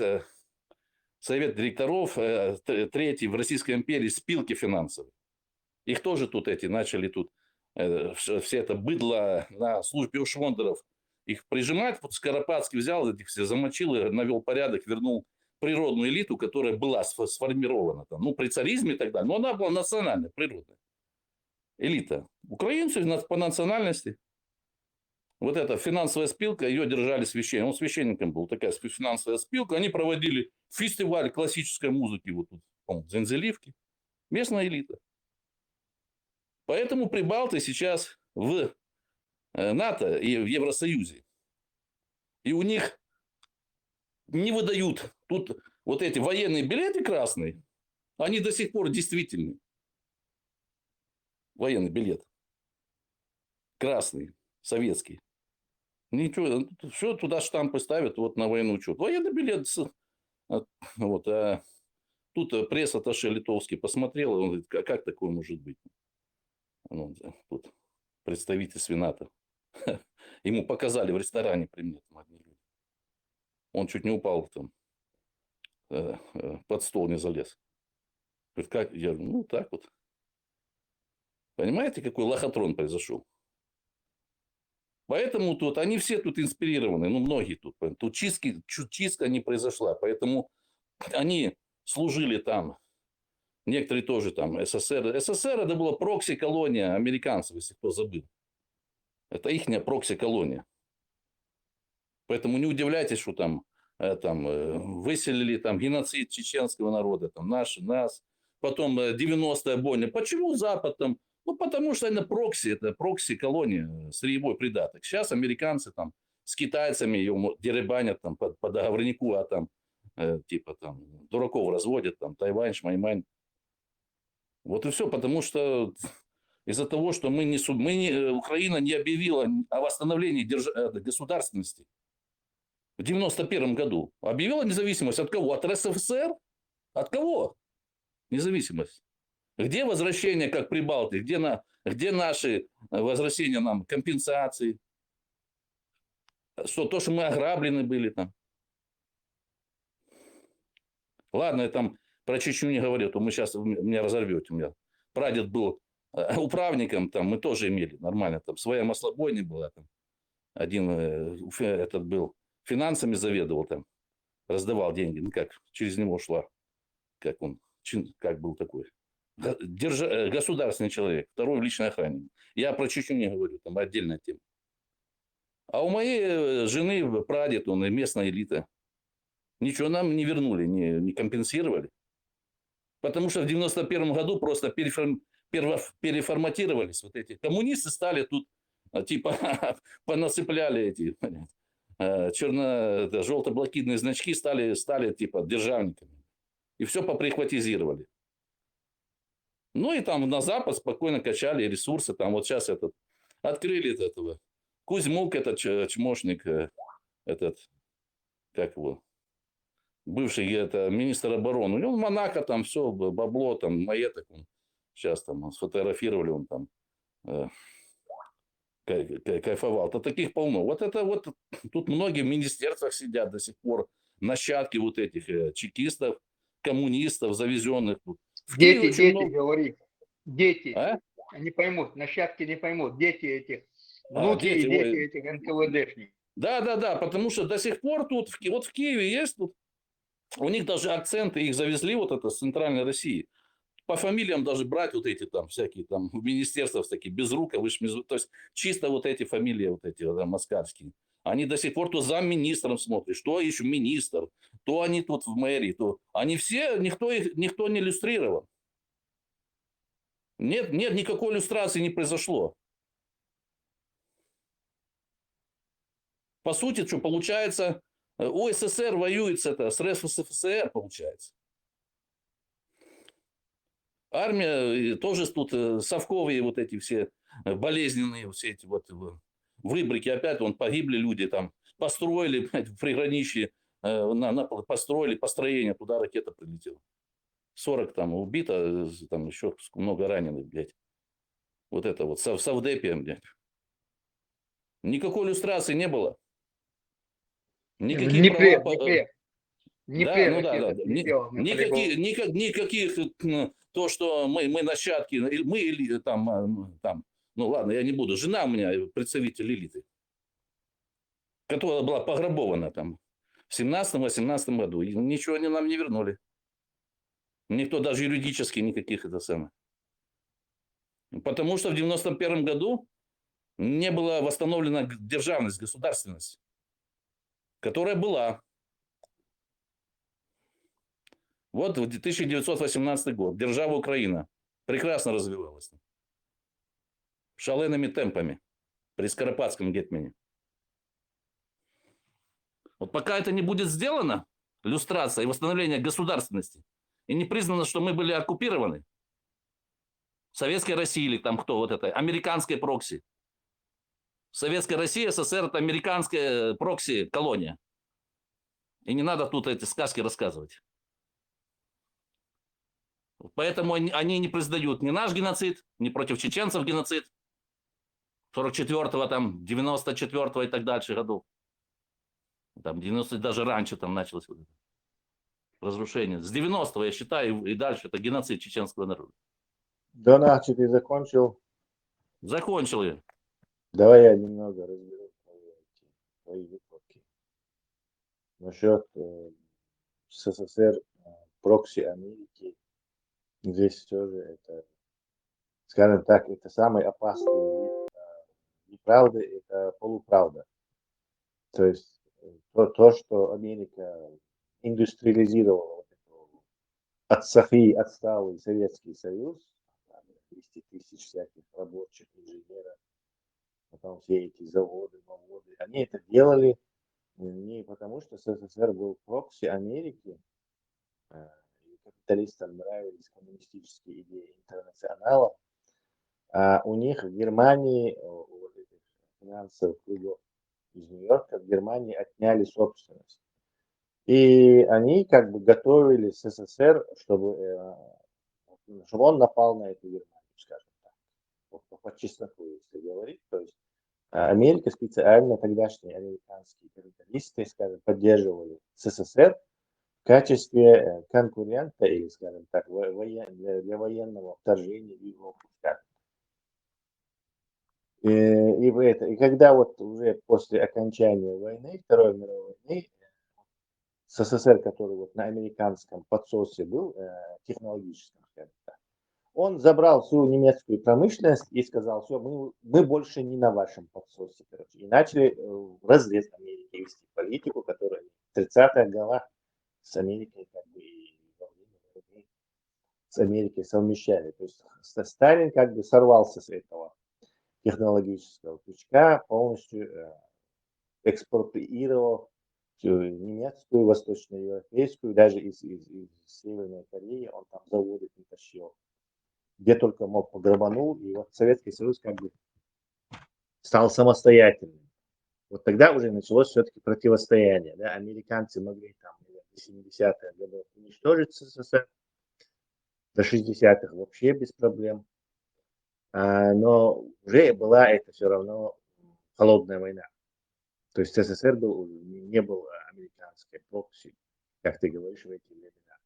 совет директоров, третий в Российской империи, спилки финансовой. Их тоже тут начали тут все это быдло на службе у Швондеров. Их прижимать, вот Скоропадский взял, этих все замочил, навел порядок, вернул природную элиту, которая была сформирована там, ну, при царизме и так далее. Но она была национальная, природная элита. Украинцы по национальности. Вот эта финансовая спилка, ее держали священником. Он священником был, такая финансовая спилка. Они проводили фестиваль классической музыки вот тут, в Зензеливке. Местная элита. Поэтому прибалты сейчас в НАТО и в Евросоюзе. И у них не выдают тут вот эти военные билеты красные. Они до сих пор действительны. Военный билет. Красный, советский. Ничего, все туда штампы ставят вот на военный учет. Военный билет. Вот, а тут пресс-атташе литовский посмотрел, он говорит, как такое может быть? Ну, тут представитель НАТО. Ему показали в ресторане при мне там одни люди. Он чуть не упал там, под стол не залез. Говорит, как? Я говорю, ну так вот. Понимаете, какой лохотрон произошел? Поэтому тут они все тут инспирированы, ну многие тут. Тут чистка не произошла. Поэтому они служили там, некоторые тоже там СССР. СССР это была прокси-колония американцев, если кто забыл. Это ихняя прокси-колония. Поэтому не удивляйтесь, что там выселили там геноцид чеченского народа, там нас, потом 90-я бойня. Почему Запад там? Ну, потому что это прокси-колония, сырьевой придаток. Сейчас американцы там с китайцами ее деребанят там по договорнику, а там типа там дураков разводят, там Тайвань, Шмаймань. Вот и все, потому что из-за того, что Украина не объявила о восстановлении государственности в 91 году. Объявила независимость от кого? От РСФСР? От кого? Независимость. Где возвращение, как Прибалты? Где наши возвращения нам? Компенсации? То, что мы ограблены были там. Ладно, я там про Чечню не говорю, то мы сейчас меня разорвете. У меня прадед был управником, там мы тоже имели нормально. Там своя маслобойня была. Там. Один этот был финансами заведовал, там раздавал деньги. Ну как, через него шла. Как был такой. Государственный человек, второй в личной охране. Я про Чечню не говорю, там отдельная тема. А у моей жены прадед, он и местная элита. Ничего нам не вернули, не компенсировали. Потому что в 91 году просто переформатировались вот эти. Коммунисты стали тут, типа, понасыпляли эти желто-блокидные значки, стали типа державниками. И все поприхватизировали. Ну и там на Запад спокойно качали ресурсы. Там вот сейчас открыли этого. Кузьмук, этот чмошник, как его, бывший министр обороны. У него в Монако там все, бабло, там маеток. Сейчас там сфотографировали, он там кайфовал. То таких полно. Вот это вот, тут многие в министерствах сидят до сих пор. Нащадки вот этих чекистов, коммунистов, завезенных. Дети, говори. Дети. А? Не поймут, нащадки не поймут. Дети этих. Внуки и дети этих НКВДшников. Да, потому что до сих пор тут, вот в Киеве есть, тут, у них даже акценты, их завезли вот это с центральной России. По фамилиям даже брать вот эти там всякие там в министерствах такие Безруков, то есть чисто вот эти фамилии вот эти москальские. Они до сих пор то замминистром смотрят, что еще министр, то они тут в мэрии, то они все, никто не иллюстрирован. Нет, никакой иллюстрации не произошло. По сути, что получается, ОССР воюет с РСФСР, получается. Армия тоже тут совковые вот эти все болезненные, все эти вот выборки. Опять погибли люди там, построили в приграничье, построили построение, туда ракета прилетела. 40 там убито, там еще много раненых, блядь. Вот это вот, в Савдепе, блядь. Никакой иллюстрации не было. Никаких никаких то, что мы нащадки, мы или там, ну ладно, я не буду. Жена у меня представитель элиты, которая была пограбована там в 17-18 году. И ничего они нам не вернули. Никто даже юридически никаких это самое. Потому что в 91 году не была восстановлена державность, государственность, которая была. Вот в 1918 год держава Украина прекрасно развивалась. Шалеными темпами при Скоропадском гетмане. Вот пока это не будет сделано, люстрация и восстановление государственности, и не признано, что мы были оккупированы, Советской России или там кто, вот это, американской прокси. Советская Россия, СССР, это американская прокси-колония. И не надо тут эти сказки рассказывать. Поэтому они не признают ни наш геноцид, ни против чеченцев геноцид 44-го, там, 94-го и так дальше годов. Там 90 даже раньше там началось вот это разрушение. С 90-го, я считаю, и дальше это геноцид чеченского народа. Доначи, ты закончил? Закончил я. Давай я немного разберу твои выкладки. Насчет СССР, прокси Америки. Здесь тоже это, скажем так, это самый опасный вид неправды, это полуправда. То есть то, что Америка индустриализировала от Софии отсталый Советский Союз, 200 тысяч всяких рабочих, инженеров, потом все эти заводы, они это делали не потому, что СССР был прокси Америки, капиталистам нравились коммунистические идеи интернационала, а у них в Германии, у этих финансовых кругов из Нью-Йорка, в Германии отняли собственность. И они как бы готовили СССР, чтобы он напал на эту Германию, скажем так. Вот, по чесноку, если говорить. То есть Америка специально, тогдашние американские капиталисты, скажем, поддерживали СССР в качестве конкурента или, скажем так, для военного вторжения в Европу. И когда вот уже после окончания войны, Второй мировой войны, СССР, который вот на американском подсосе был, технологическом, скажем так, он забрал всю немецкую промышленность и сказал, все, мы больше не на вашем подсосе, короче. И начали в разрез Америки вести политику, которая в 30-х годах с Америкой как бы и с Америкой совмещали. То есть Сталин как бы сорвался с этого технологического крючка, полностью экспроприировал всю немецкую, восточноевропейскую, даже из Северной Кореи он там заводы притащил, где только мог, пограбанул, и вот Советский Союз как бы стал самостоятельным. Вот тогда уже началось все-таки противостояние. Да? Американцы могли там в 70-х годах уничтожить СССР, до 60-х вообще без проблем. Но уже была это все равно холодная война. То есть СССР не был американской прокси, как ты говоришь, в эти времена.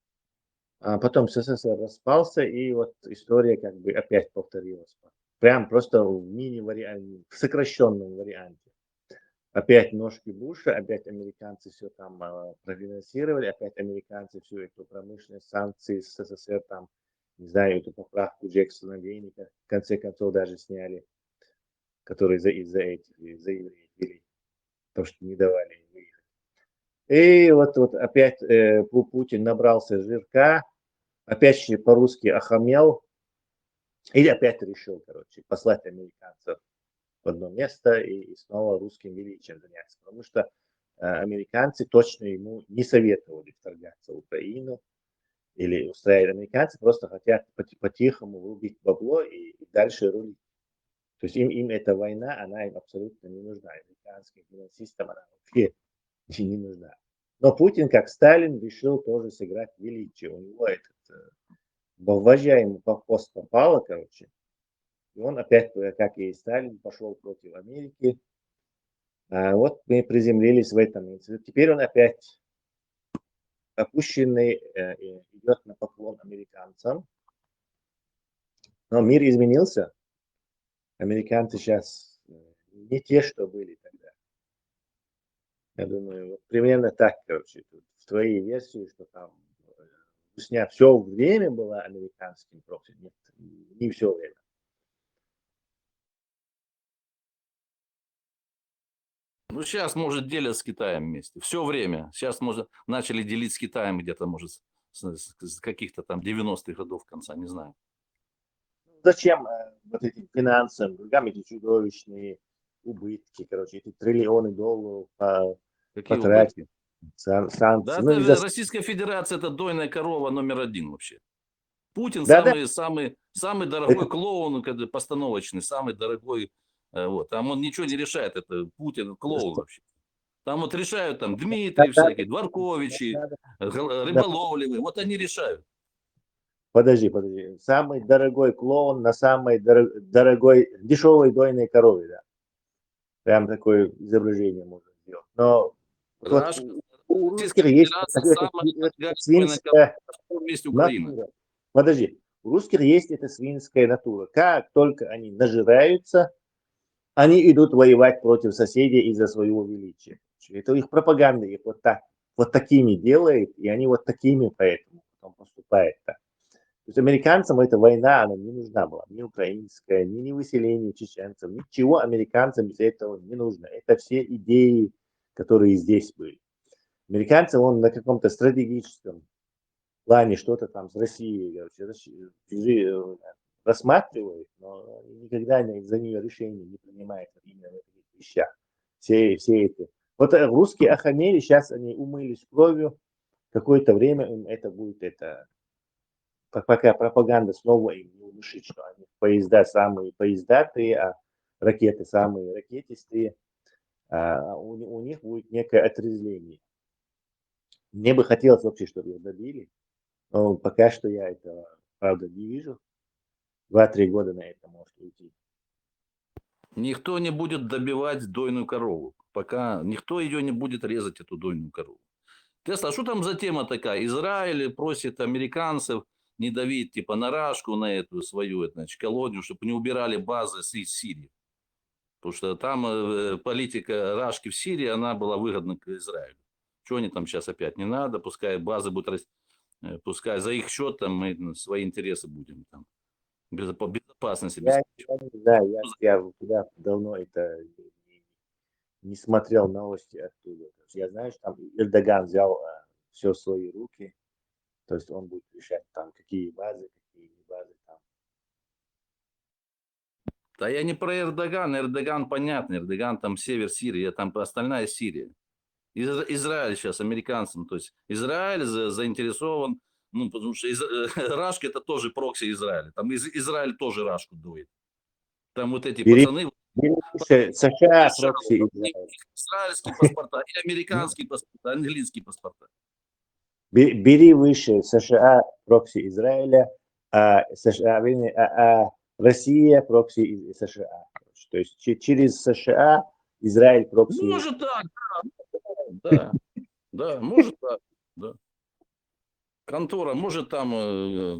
А потом СССР распался, и вот история как бы опять повторилась. Прям просто в мини-варианте, в сокращенном варианте. Опять ножки Буша, опять американцы все там профинансировали, опять американцы всю эту промышленность, санкции с СССР там, не знаю, эту поправку Джексона Вейника в конце концов даже сняли, которые за евреев вели, потому что не давали им выехать. И вот опять Путин набрался жирка, опять по-русски охамел, и опять решил, короче, послать американцев в одно место и снова русским величием заняться. Потому что американцы точно ему не советовали вторгаться в Украину или устраивать. Американцы просто хотят по-тихому врубить бабло и дальше рулить. То есть им эта война, она им абсолютно не нужна. Американским финансистам она вообще не нужна. Но Путин, как Сталин, решил тоже сыграть величие. У него вожжа ему по пост попало, короче. И он опять, как и Сталин, пошел против Америки. Вот мы приземлились в этом институте. Теперь он опять опущенный, идет на поклон американцам. Но мир изменился. Американцы сейчас не те, что были тогда. Я думаю, вот примерно так, короче, тут в твоей версии, что там Русня все время была американским прокси. Нет, не все время. Ну, сейчас, может, делят с Китаем вместе. Все время. Сейчас, может, начали делить с Китаем где-то, может, с каких-то там 90-х годов конца, не знаю. Зачем вот этим финансам, другам эти чудовищные убытки, короче, эти триллионы долларов Какие потратить, убытки? санкции. Да, Ну, это из-за... Российская Федерация – это дойная корова номер один вообще. Путин Да, самый дорогой клоун, постановочный, самый дорогой. Вот. Там он ничего не решает, это Путин клоун вообще. Там вот решают там Дмитрий всякие, Дворковичи, Рыболовлевы, вот они решают. Подожди. Самый дорогой клоун на самой дорогой, дешевой дойной корове, да. Прям такое изображение можно сделать. Но вот у русских есть свинская натура. Подожди, у русских есть эта свинская натура. Как только они нажираются, они идут воевать против соседей из-за своего величия. Это их пропаганда их вот такими делает, и они вот такими поэтому потом поступают так. То есть американцам эта война, она не нужна была, ни украинская, ни выселение чеченцев, ничего американцам без этого не нужно. Это все идеи, которые здесь были. Американцам он на каком-то стратегическом плане что-то там с Россией рассматривает, но никогда за нее решение не принимает именно в этих вещах. Все эти. Вот русские охамели, сейчас они умылись кровью, какое-то время им это будет пока пропаганда снова им не внушит, что они поезда самые поездатые, а ракеты самые ракетистые, у них будет некое отрезвление. Мне бы хотелось вообще, чтобы их добили, но пока что я это, правда, не вижу. 2-3 года на это может уйти. Никто не будет добивать дойную корову, пока никто ее не будет резать, эту дойную корову. Тесла, что там за тема такая? Израиль просит американцев не давить типа на Рашку, на эту свою колонию, чтобы не убирали базы с Сирии. Потому что там политика Рашки в Сирии, она была выгодна к Израилю. Что они там сейчас опять? Не надо, пускай базы будут расти, пускай за их счет там мы свои интересы будем там. По безопасности. Я туда давно это не смотрел новости оттуда. Я знаю, что там Эрдоган взял все в свои руки. То есть он будет решать там, какие базы там. Да я не про Эрдогана. Эрдоган понятно. Эрдоган там север Сирии, а там остальная Сирия. Израиль сейчас американцам. То есть Израиль заинтересован, ну, потому что Рашка это тоже прокси Израиля. Там Израиль тоже Рашку дует. Там вот эти пацаны... США прокси Израиля. Израильские паспорта, и американские паспорта, английские паспорта. Бери выше США прокси Израиля, Россия прокси США. То есть через США Израиль прокси. Может так, да, может так, да. Контора, может там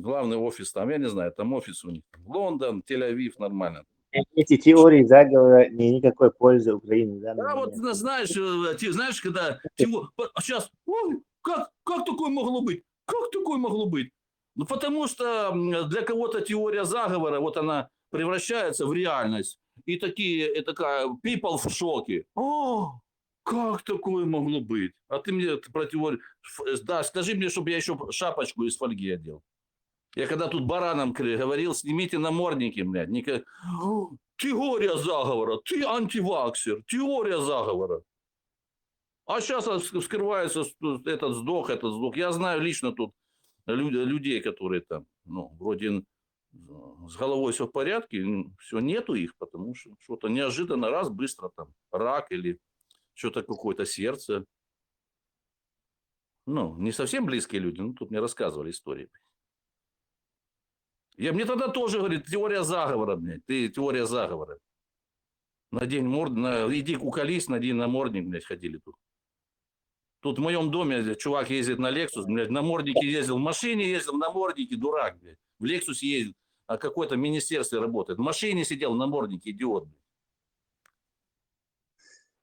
главный офис, там, я не знаю, там офис у них, Лондон, Тель-Авив, нормально. Эти теории заговора никакой пользы Украине. Да, вот знаешь, когда сейчас, как такое могло быть? Как такое могло быть? Ну, потому что для кого-то теория заговора, вот она превращается в реальность. И такая people в шоке. О, как такое могло быть? А ты мне про теорию... Да, скажи мне, чтобы я еще шапочку из фольги одел. Я когда тут баранам говорил, снимите намордники, блядь. Теория заговора, ты антиваксер, теория заговора. А сейчас вскрывается этот сдох. Я знаю лично тут людей, которые там, ну, вроде с головой все в порядке, все, нету их, потому что что-то неожиданно раз, быстро там рак или что-то какое-то сердце. Ну, не совсем близкие люди, но тут мне рассказывали истории. Мне тогда тоже говорит, теория заговора, блядь, ты теория заговора. Надень иди уколись, надень намордник, блядь, ходили тут. Тут в моем доме чувак ездит на Lexus, блядь, на наморднике ездил, в машине ездил, в наморднике, дурак, блядь. В Lexus ездит, а какое-то министерстве работает. В машине сидел, в наморднике, идиот, блядь.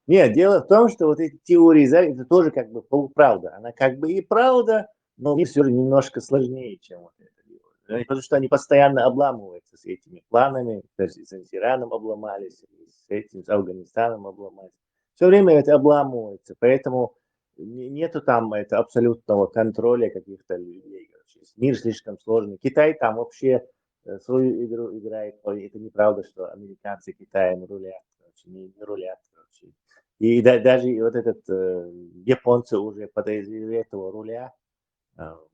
Нет, дело в том, что вот эти теории заговора, это тоже как бы полуправда. Она как бы и правда, но мир все же немножко сложнее, чем вот это дело. Потому что они постоянно обламываются с этими планами, то есть с Ираном обломались, с этим, с Афганистаном обломались. Все время это обламывается, поэтому нету там это абсолютного контроля каких-то людей. Короче. Мир слишком сложный. Китай там вообще свою игру играет. Ой, это неправда, что американцы Китаем рулят. Короче, не рулят. Короче. И даже вот этот японцы уже под этого руля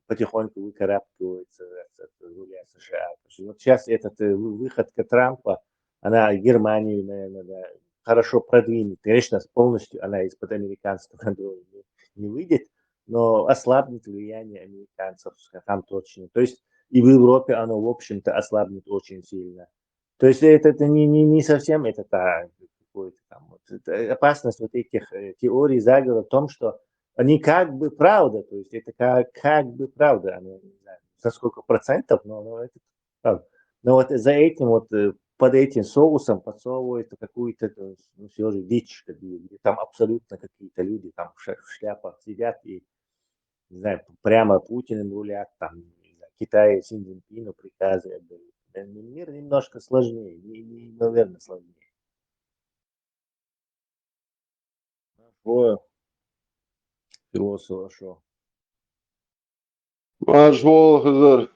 потихоньку выкарабкиваются от руля США. Вот сейчас этот выходка Трампа, она Германию, наверное, да, хорошо продвинет. Конечно, полностью она из-под американского контроля не выйдет, но ослабнет влияние американцев там точно. То есть и в Европе оно, в общем-то, ослабнет очень сильно. То есть это не совсем это какой-то там. Вот, это опасность вот этих теорий заговора в том, что они как бы правда, то есть это как бы правда, они, не знаю, за сколько процентов, но это правда. Но вот за этим вот под этим соусом подсовывают какую-то ну, все же дичь, где там абсолютно какие-то люди там в шляпах сидят и, не знаю, прямо Путиным рулят, там, не знаю, Китай Си Цзиньпину приказы отдают. Мир немножко сложнее, наверное, сложнее. Философ шо. Ажвол хызыр.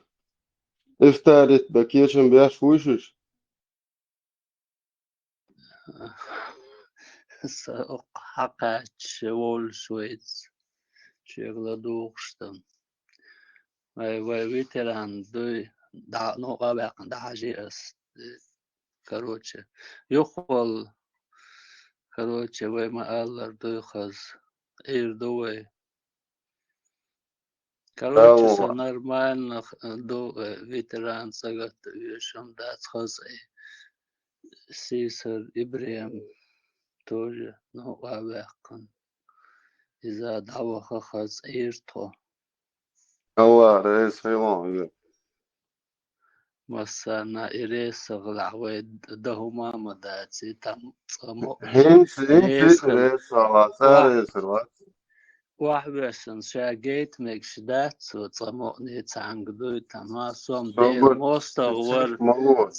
Iftarit bakiyacım beş fuşuş. حقach wol Schweiz شغلدوخشتم ويتران دوي دا نوقع باقن دا حاجي است короче يخول короче وما قالر دوي خز اير دوي короче все нормально до ветеран сагат вешам да خز سيسر إبراهيم тоже نوقع باقن إذا دعوة خز ايرتو Allah reis hayvan. مثلا إريس غلعوي دهما مداتي تم صمو Hint إريس reis Allah reis var. وحبسن شاقيت مكشدات وصمو نيت عنقدوي تما صوم دي Sobut مستغور çiçek malı.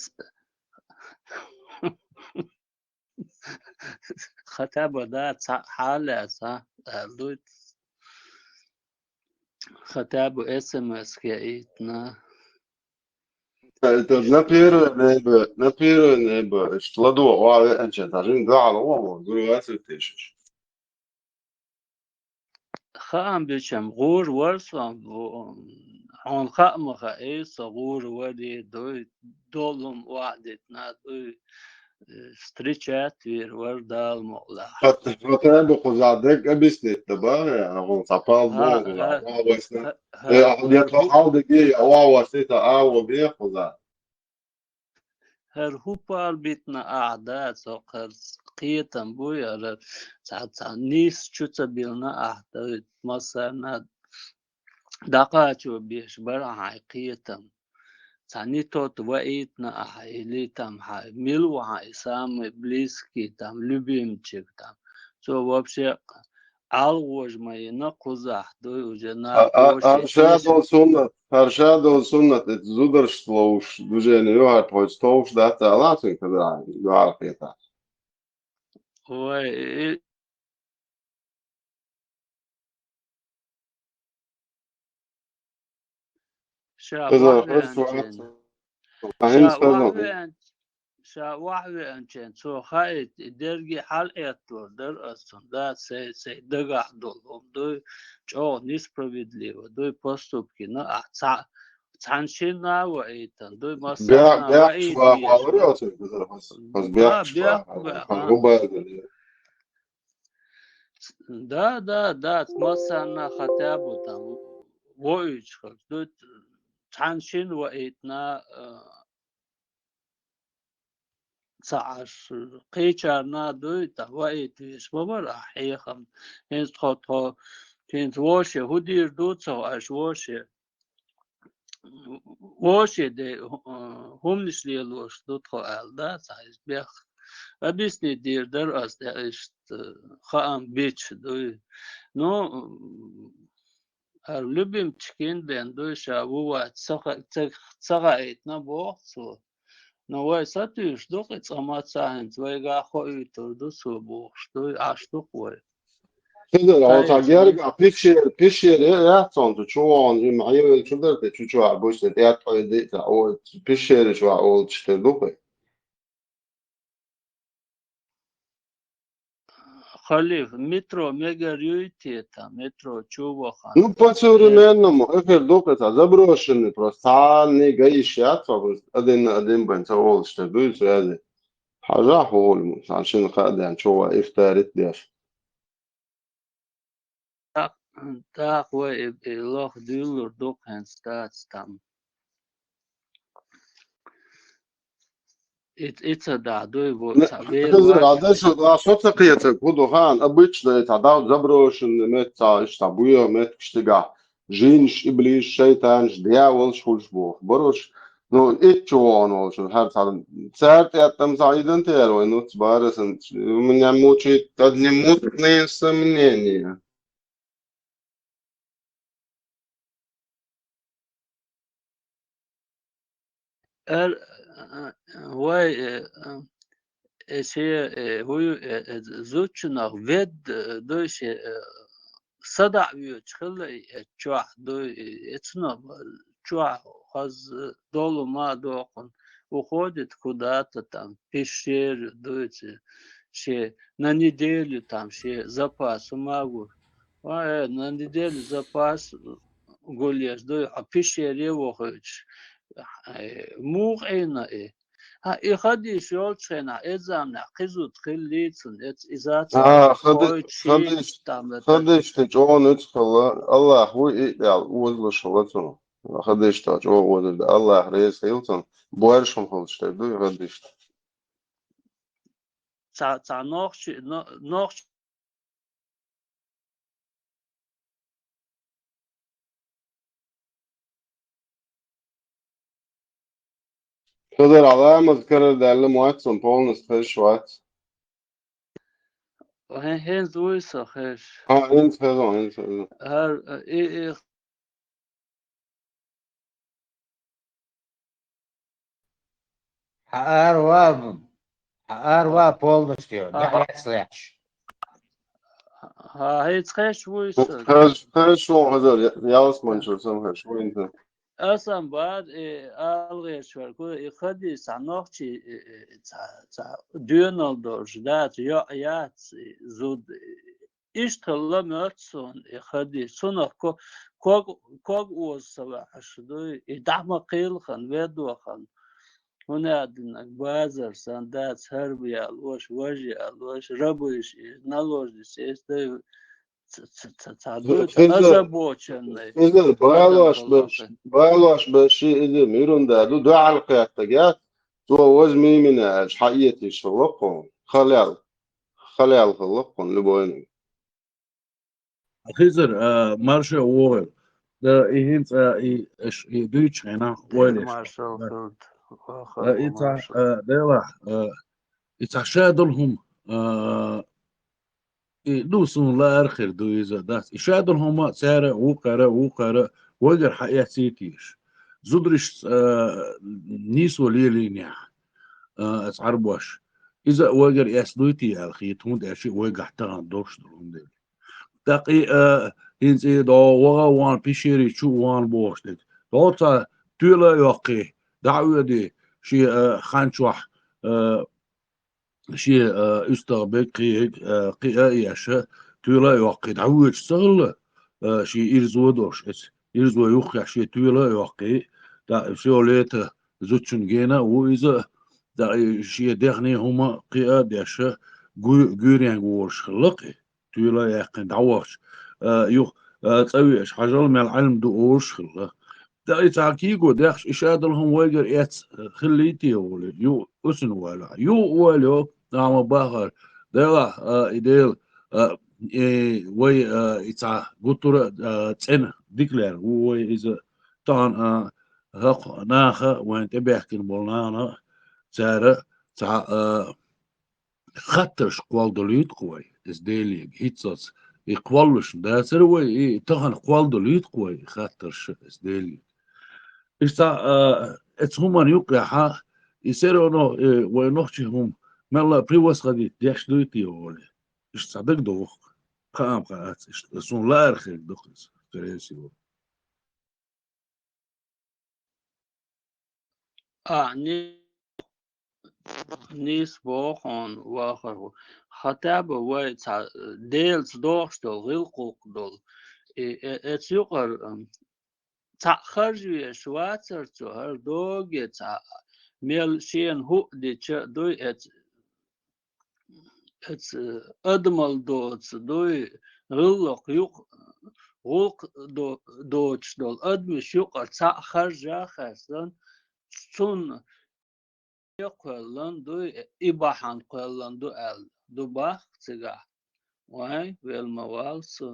ختابة دا حالة صح دويت ختابة SMS كيتنا Это на первое небо. Что до а энче тажин гал о гуляться тышич. خام بيشم غور ورسم عن خام خايس غور ودي دولم وعدتنا دوي встречать вир ورдал مولا Хотя бы хозадек объяснить, да, я он запал богу, а васна. Я то халдеги, а васита а вобе хоза. هر هو بال بيتنا أعداد سوقر قيتم بويا ساعات نيس شو تبيلنا أعداد مثلا دقاتو بيش برا هاي قيتم ساني توت وقيتنا أحيلي تم هاي ميلو هاي سام بليسكي تم لبيمчик تم سو вообще алгож мои на кузах дой уже на Arşad olsun da zudar движение юар по столш да та ласин когда юар пета. ой شاوحوي أنشان سو خايت درجي حلقة در أصلا دا سي دقع دولهم دوي جو نسبرودливо دوي поступки на цаншина وإيتن دوي مثلا وإيت да مثلا خطابو там وإيش دوي цаншин وإيتنا ساعش قيشارنا دوي تهوائي تيش ببر أحيخم هنز خطو كنت واشي هدير دوتسو أش واشي دي هم نشلي الوش دوتخو أل دا ساعش بيخ объясни дир дар ist خام بيتش دوي نو любим чкин бен دوي شابو цагаитна бохцу но вай сатуш дох цамацаен твайга хоитор дусу бохш دوي аштук вай كده لو تعجرك بيشير يا صنط شو عن معي شو ده شو عبوش ده يا طيب ده أو بيشير شو أول تشتغلوا خليف مترو ميجا ريوتيتا مترو تشوبو خان Ну, по-современному, эфир допета, заброшенный просто, не гаишь ятва, один бен تقول اشتغل شو هذا حاجة حول عشان قاعد يعني شو افتارت ديش تاق وي لوخ دولر دوكن ستاتس تام это да дой вот كذا عادش ده صوت قيتك ودوهان обычно это да заброшенный мет штабуя мет штига جينش إبليس شيطان دياول شولش بوخ بروش نو إتشوان والشو هر صار ساعات يتم صعيدا تيرو إنه تبارس من يموتشي تدني موت نيس منيني واي شيء هو زوجنا ود دوش صدع بيوتشخل تشوح دو اتنا تشوح خز دولو ما دوقن уходит куда-то там пещеру дуется ще на неделю там ще запас могу на неделю запас гуляешь да а пещере выходишь موقعنا إخدي شغل شنا إزامنا قزود خليتون إذا خدش تجون ادخل الله هو يعني وزل شغلتنا خدش تجون وزل الله رئيس هيلتون بوارشهم خلش تدو خدش تا نوخ Kadar علامة ذكر دعلم واتسون بولنس خش وات هن زويس خش انت هذا هر إيه حقار полностью не слышишь. هيت خش ويس خش شو هذا ياوس منشور سم خش وين انت أصلا بعد ألغي شوي كده يخدي سنوخشي ديونال دورش دات يات زود إشتغل مرتسون يخدي سنة كوك وصباح شدوي يدعم قيل خن ودو خن هنا عندنا بازر سندات هربي الوش وجي الوش ربوش نالوش ديس استوي إذا بالاش بشي إذا ميرون دادو دو على القيادة تو وزمي من حقيقة الشلقون خلال خلقون لبوين خيزر مارشا وول ده إهنت دويتش هنا ويلش إتا ديلا إتا شادلهم دوسون لا أرخر دويزا داس إشادلهم سارة وقرة وقر حياة سيتيش زدرش نيسو ليلينيا أتعربوش إذا وقر يسدويتي الخيط هون ده شيء وقع تغن دوش دلهم دي دقي هنز إيه دا وغا وان بيشيري شو وان بوش دي دوتا تيلا يوقي دعوة دي شي خانشوح شي استغبق قيايش تيلا يوقي دعوة سغل شي إرزو دوش إرزو يوقع شي تيلا يوقي دا سيوليت زوتشن جينا وإذا دا شي دغني هما قيادش جوريان ورش خلقي تيلا يقين دعوش يو تسويش حاجة من العلم دوش خلق دا يتعكيقو داخش إشادلهم ويقر إيت خليتي ولد يو أسن ولا يو ولو نعم باخر دالا إديل وي إتا قطر تسنة ديكلار وي إذا طان هق ناخا وين تبيحكن بولنانا سارة تع خطرش قوالدوليت قوي ازديلي هيتساس يقوالش ده سروي ايه تهن قوالدوليت قوي خطرش ازديلي إستا اتسهمان يوكا ها يسيرو نو وينوخشي هم مالا بريواس غادي ديش دويتي هولي إستا دك دوخ قام قاعد سون لا أرخيك دوخيس فريسي هو نيس بوخون واخر خطاب وي ديلز دوخشتول غيلقوقدول اتسيقر خرجوية شواتر هر دوغي ميل شين هو دي دوي ات ادمل دوي غلق يوق غلق دوتش دول ادمش يقر خرجا خرسن سون يقولن دو إباحان قولن دو دو باخ تجاه واي والموالس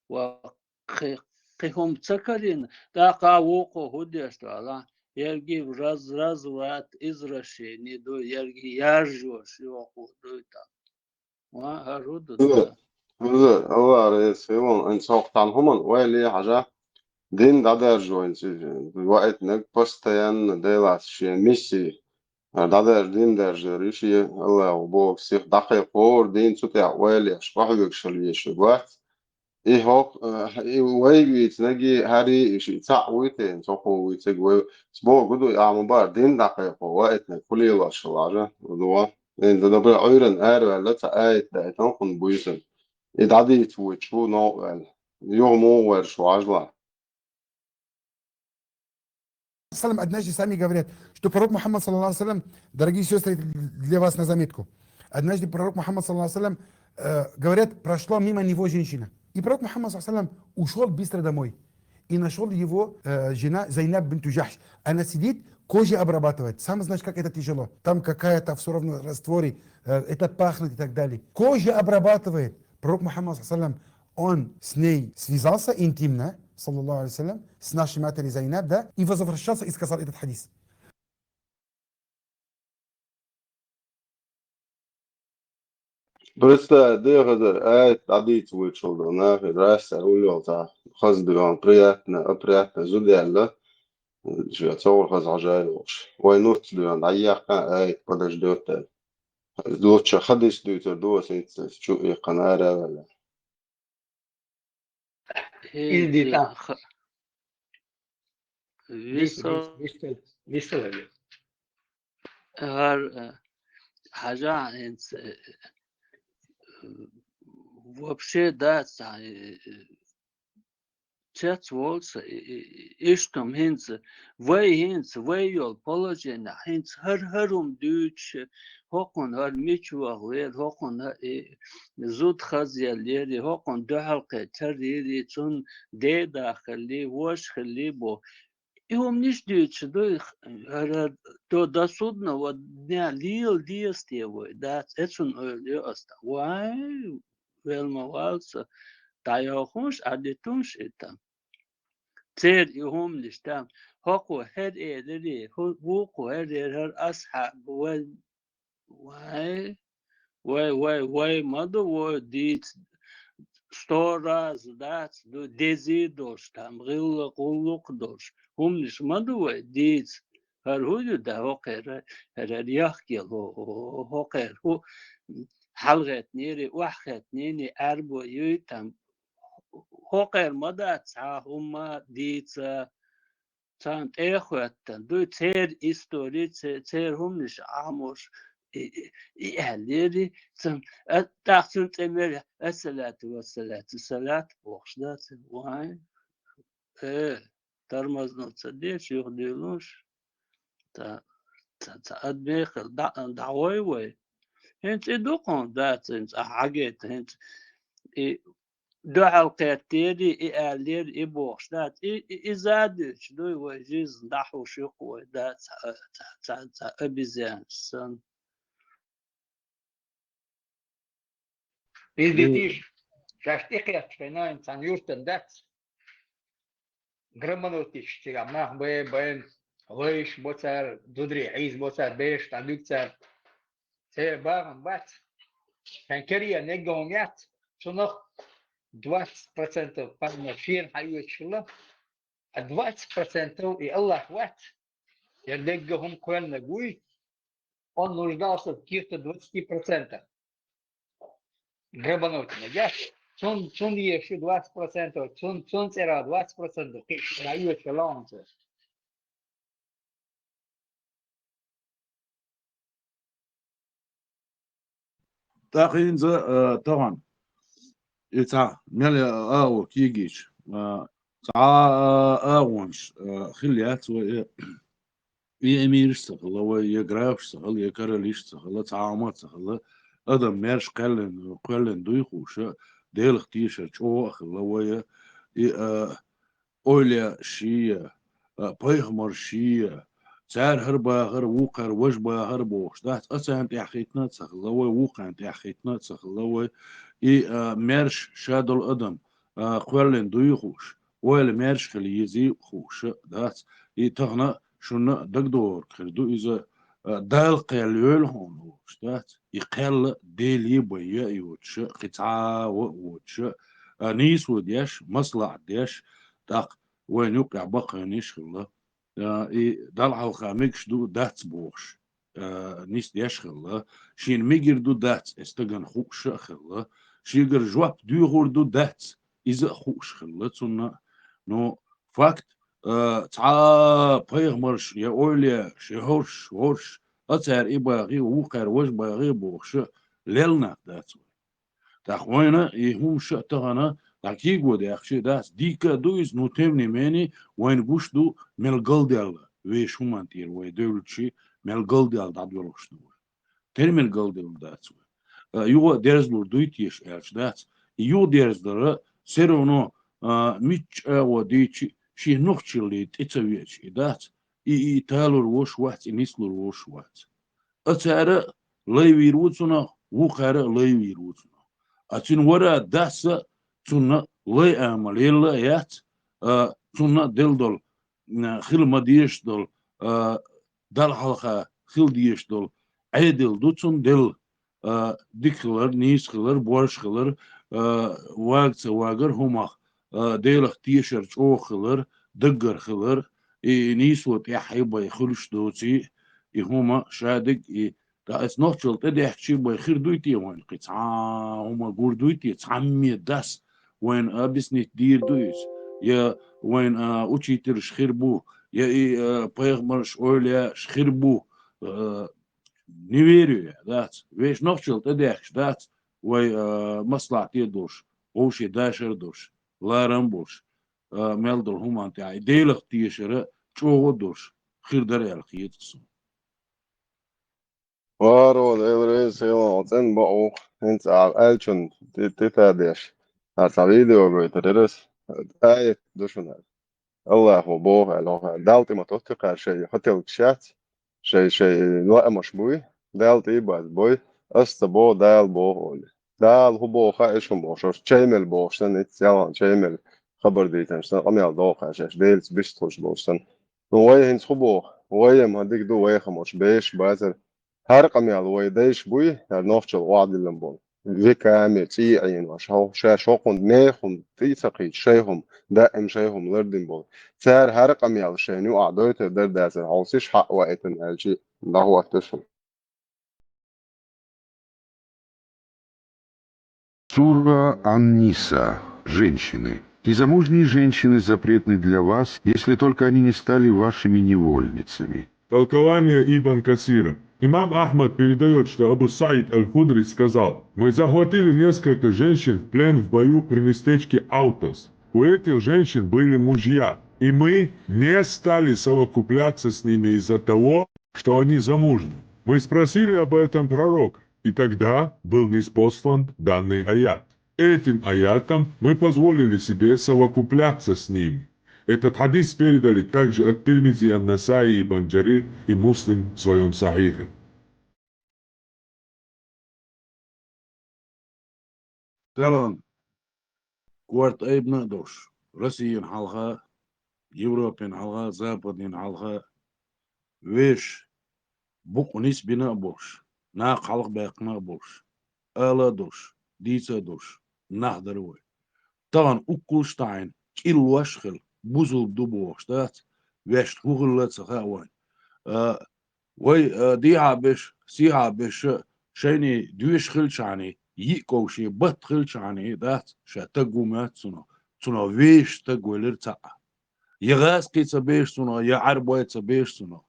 وقهم تكرين دا قاوقو هديش دالا يرجي راز وات إزرشيني دو يرجي يارجوش يوقو دو تا وهرود دا الله رئيس هون ان سوق عنهم ويلي حاجة دين دادا جوين وقت نك بوستيان ديلاس شي ميسي دادا دين درجريشي الله وبو سيخ دقيق اور دين سوتي ويلي اشباحك شلوي شبوات إيه هوك ويجي تلاقي هاري إيش تعويته سوقه ويتجوا سبوا قدو عم بار دين دقيقة وقتنا كل يلا شلارة ودوا إن ده بقى أيرن ولا تأيت ده تنقل بويسن إدعدي تويتشو نوع يوم ور شو عجلة Салам однажды сами говорят, что пророк Мухаммад, саллаллаху алейхи вассалям, дорогие сестры, для вас на заметку. Однажды пророк Мухаммад, саллаллаху алейхи вассалям, говорят, прошла мимо него женщина. И пророк Мухаммад, саллаллаху алейхи вассалям, ушел быстро домой. И нашел его жена Зайнаб бинту Джахш. Она сидит, кожу обрабатывает. Сам знаешь, как это тяжело. Там какая-то все равно растворе, это пахнет и так далее. Кожу обрабатывает. Пророк Мухаммад, саллаллаху алейхи вассалям, он с ней связался интимно, саллаллаху алейхи вассалям, с нашей матерью Зайнаб, да, и возвращался и сказал этот хадис. Просто дыры عديت ويتشلدر ناخد راس أقول تاع خز ديان برياتنا زوديلا جو تصور خز عجايوش وينوت ديان عياق بدش دوت دوتش خدش دوتر دوس انت شو قنارة ولا إيدي تا висо حاجة вообще да чец волса иштом хинц вейол положение хинц харум дюч хокон хар мичуахлер хокон зуд хазялери хокон духалка тарери чун де дахали вош хлибо يوم نشديش до судного дня лил действие, да, это он оста. Вай, велмовался, та я хунш, а де тунш это. Цер и хумниш там, хоку хер эдери, хуку хер асхаб, вай, маду, вай, дит, 100 раз, да, дези дош, там, гуллук дош. Умниш мадуэ диц хархуду да хокер рядьяхкил хокер ху حلقت نيري وحخت نيني أربو يوتام хокер мада ца хума диц цант эхуаттан ду цер истори цер хумниш амуш إهليري цан тахсун цемер الصلاة والصلاة الصلاة بوخشدات وهاي тормознуться дешь их делуш та адбех дعوي وي انت دوقون ذات انت حاجات انت دعاء القيتيري إالير إبوش ذات إزادش دوي وجيز دحو شقوة ذات أبيزان سن إيديتيش شاشتيقيا شفيناين سان يورتن ذات грамотиш сега мах бен лиш боцар дудри из боцар беш тандукцар се баган бат كان كريا نجهم يات شنو 20% فن فين حيوت شلا 20% и الله وات ينجهم كون نقول он нуждался в каких-то 20%. Гребануть, нагяш. Чун еще 20%, чун цера 20%, дают шалонцы. تاخين طبعا يتع ملي كيجيش اونش خليات و يميرش سخلا و يغرافش سخلا يكرليش سخلا تعامات سخلا ادم ميرش قلن دويخوش ديل اختيش او خلا و اوليا شي بايخمر شي سعر هربا هر وقر وجبا هربوش دات اسان تحقيتنا سخلا و وقع تحقيتنا سخلا و ميرش شادل ادم قلن دويخوش ولا ميرش خليزي خوش دات تغنا شنو دكتور خردو إذا دال قيل هون وشتات يقل ديلي بيا يوتش قطعة ووتش نيس وديش مصلع ديش تاق وين يوقع بقى نيش خلا دال على خامكش دو دات بوش نيس ديش خلا شين ميجر دو دات استغن خوش خلا شيجر جواب دو دو دات إذا خوش خلا تسونا نو فاكت تع بيغمرش يا أوليا شهورش أتعر إباغي وقر وش باغي بوخش ليلنا داتو تخوينا يهم شا تغنا تاكيغو دي أخشي داس ديكا دويز نوتمني ماني وين بوش دو ملقل ديال ويش هم انتير وي دولتشي ملقل ديال دادولوش نو تر ملقل ديال داتو يو ديرزلور دويتيش إلش دات يو ديرزلور سيرونو ميتش وديتشي شي نوخشلي تيتسويش دات تالور وش وات نيسلور وش وات أتعرى لاي ويروتنا وخارى لاي ويروتنا أتين ورا داس تنا لاي أعمل يلا يات تنا دل خيل ما ديش دل دل حلقة خيل ديش دل عدل دوتن دل ديكلر نيسكلر بورشكلر واغر هما ديلخ تيشرت او خلر دقر خلر نيسوت يحيبا يخلش دوتي هما شادق دا اس نوتشل تدحشي باي خير دويتي وين قطعا هما قور دويتي تعمي داس وين ابسني دير دويس يا وين اوتشي ترش خير بو يا بايغمرش اوليا شخير بو نيفيريو دات ويش نوتشل تدحش دات وي مصلحة يدوش وشي داشر دوش لا رامبوش ميلدل هما تاعي ديلخ تيشرة شو دوش خير دري الخيط وارو الرئيس يوم بقو انت الشن تتاديش هذا فيديو بيتدرس آية دوشنا الله هو بوه الله دالتي ما تتقى شيء حتى الشات شيء لا مش بوي دالتي بعد بوي استبو دال بوه دال هو بوه خايش هم بوش شيمل بوش نت يلا شيمل خبر ديتن شن قميال دوخ شاش ديلز بيشتوش بوشن وين خبو وين هديك دو وين خموش بيش بازر هر قميال وين ديش بوي نوفشل وعد اللمبون ذكامي تي عين وشو شاشوقون نيخم تيسقي شيهم دائم شيهم لردن بول سار هر قميال شينو أعدويت در دازر عوسيش حق وقتن الجي ده هو تشم Сура Ан-Ниса. Женщины. Незамужние женщины запретны для вас, если только они не стали вашими невольницами. Толкование Ибн Касира. Имам Ахмад передает, что Абу Саид Аль-Худри сказал: «Мы захватили несколько женщин в плен в бою при местечке Аутос. У этих женщин были мужья, и мы не стали совокупляться с ними из-за того, что они замужни. Мы спросили об этом пророка, и тогда был ниспослан данный аят. Этим аятом мы позволили себе совокупляться с ними». Этот хадис передали также от Тирмизи, Ан-Насаи, Ибн Джарир и Муслим в своем сахихе. ترى كوارت أيب نقدوش روسيين حلقة يوروبين حلقة زابدين حلقة ويش بوق نيس بنا بوش نا خلق باق ما بوش ألا دوش ديسا دوش نهدروي طبعا أكلشتاين كيل وشخل بوزل دبوش دات ويش هوغل سخاوين وي ديها بش سيها بش شيني دوش خلشاني يكو شي بط خلشاني دات شا تقومات سنو ويش تقويلر تاقا يغاس قيتsa بيش سنو يعربويتsa بيش سنو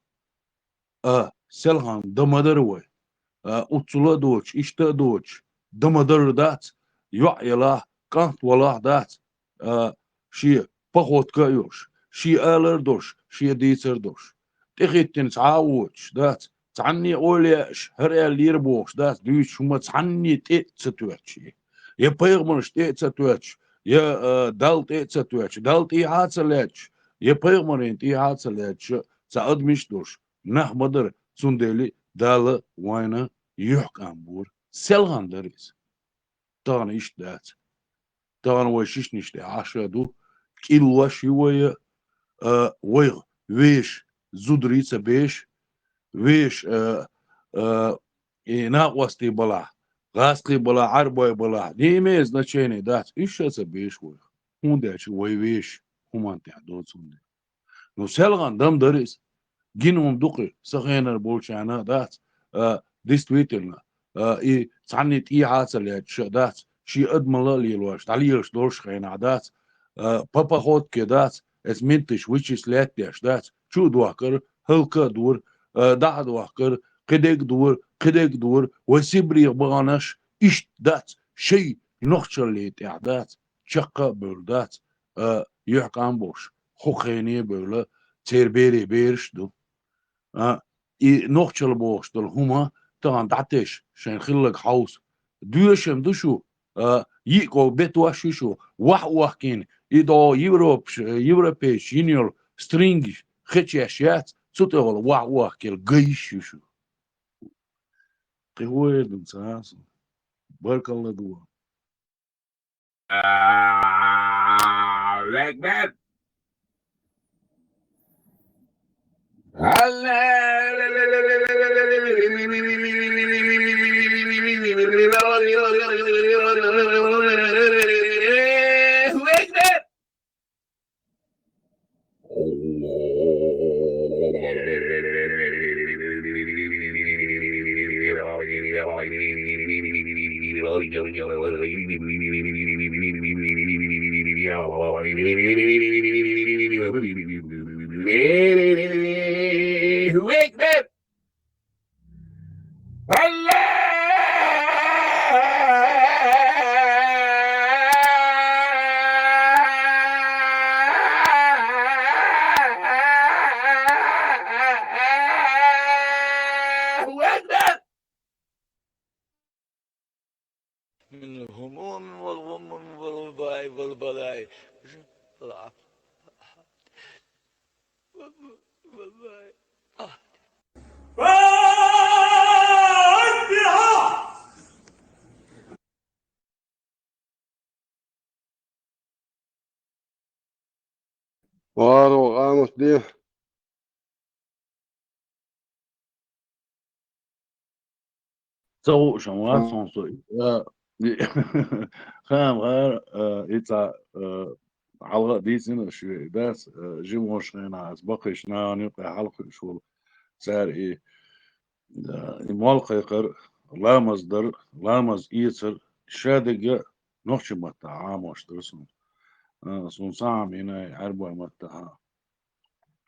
سلهان دمدروي utsula doç, işte doç, damadır dat, yu'yala, kant wala dat, şi pahotka yoş, şi alır doş, şi diser doş. Tehittin تعاوش dat, تعني أولياش هر اللير بوش dat, دوش شما تعني تتوتشي. يا بيغمرش تتوتش، يا دال تتوتش، دال تيهاتسلتش، يا بيغمرين تيهاتسلتش، تعد مش دوش، نحمدر سندلي دال وينا يحكم بور سلغان دريس طان إيش دات طان وشيش نشتي عشادو كيل وشي ويا ويغ ويش زودريتsa بيش ويش ناقوستي بلا غاسقي بلا عربوي بلا دي ما значение дат ищется беш вой хундяч вой веш хуманте доцунде но селган дам дарис гинум дукы сахенер болчана дат действительно и цанит и хацалет дат شي ادملا ليلواش تعليش دورش خينا دات بابا خود كدات اس منتش ويتش لاتيش دات شو دوكر هلكا دور دا دوكر قدك دور وسيبري بغانش ايش دات شي نخشليت اعدات شقة بردات يحكم بوش خو خيني بولا تيربيري بيرش دو اي نخشل بوش دل هما طبعا دعتش شين خلق حوس دوشم دوشو يكو بتواشيشو وحكين إذا يوروبيش ينيل سترينج خشيشات ستقول وحكيل جيشيشو قهوة دنساس بارك الله دوا like that من الهموم والغم والبلاء وارو قاموس دي تو شما سانسوي خام غير يطلع حلقة دي سنة شوي بس جيبوش هنا أسبقش ناني حلقة شو سعر إيه مالقيقر لا مصدر لا مز إيسر شادقة نوش متى عاموش ترسم سون سام هنا عربوا متى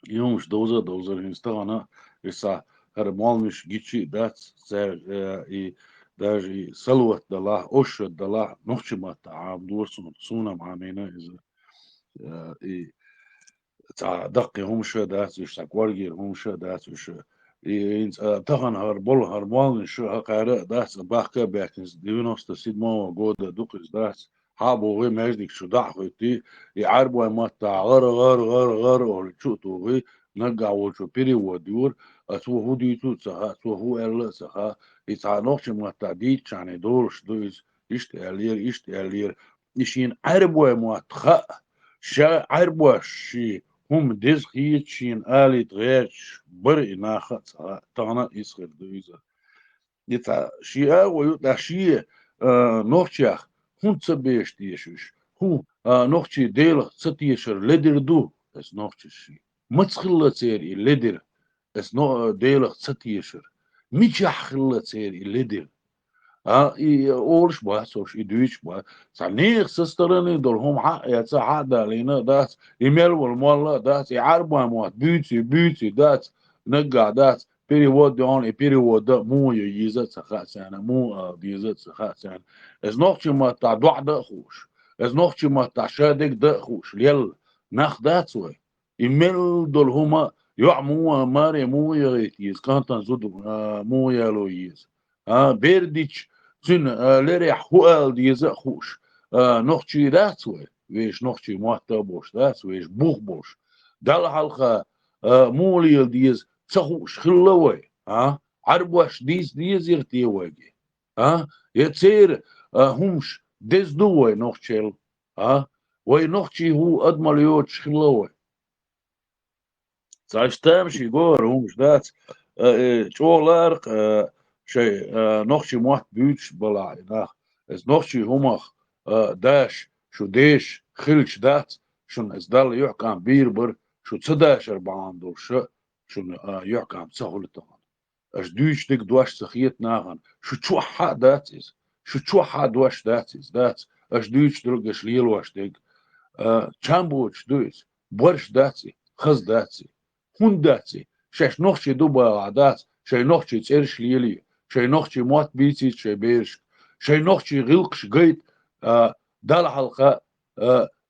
يومش دوزر هنستغنا إسا هرمال مش جيتشي دات سعر إيه даже салват дала, ошат дала, нохчимата عام دورسون سونا معامينا إذا إيه دقي هم شو دات وش تقورجير هم شو دات وش إيه تهان هربول هرمال شو هقارة دات باقي بيكنز دينوست سيد ما جودة دقيس دات حابو غي مجدك شو دعوتي يعربوا ما غر أو شو توغي نرجع وشو بيري وديور أسوه هو ديتو سها أسوه هو إلا سها يتعنوش ما تعديد يعني دورش دويز إشتغلير إشين عربوا ما تخا شا عربوا شي هم دز هيت شين آلي تغيرش بري ناخت سها تانا إسخر دويزا يتع شيء ويتع شيء نوخشيخ هون تسبيش تيشوش هو نوخشي ديل ستيشر لدر دو اس نوخشي متخلة سيري لدر اس نو ديل ستيشر ميشح خلة سيري لدر اولش با سوش ادويش با سانيخ سسترني دولهم حق يا حق دا لينا داس ايميل والمولا داس يعربوا موت بيوتي داس نقع داس بيري وود دون بيري وود مو يزت سخاس يعني مو ديزت سخاس يعني از نوخش ما تاع دوع دخوش از نوخش ما تاع شادك دخوش ليل ناخ داتسوي ايميل دولهما يعمو ماري مو يغيتيز كانتن زود مو يلويز بيرديتش زين لري حوال ديزا خوش نوخشي داتسوي ويش نوخشي موتا بوش داتس ويش بوخ بوش دال حلقة مولي ديز تخوش خلوي عربوش ديز يرتي واجي يتصير همش ديز دوي نوخشيل وي نوخشي هو ادماليوتش خلوي تمشي جور همش داتس شولارق شيء نوخشي موت بيوتش بلاي ناخ از نوخشي همخ داش شو ديش خلش دات شون از دال يحكم بيربر شو تصداش 4 دول شون يحكم سهولتان اش دوش ديك دوش سخيت ناغن شو تشوح دات از شو تشوح دوش دات از دات اش دوش درجش ليل واش ديك تشامبوش دوش برش داتي خز داتي هون داتي شاش نوخشي دوبا عادات شي نوخشي تسيرش ليلي شي نوخشي موت بيتي شي بيرش شي نوخشي غلقش قيت دال حلقة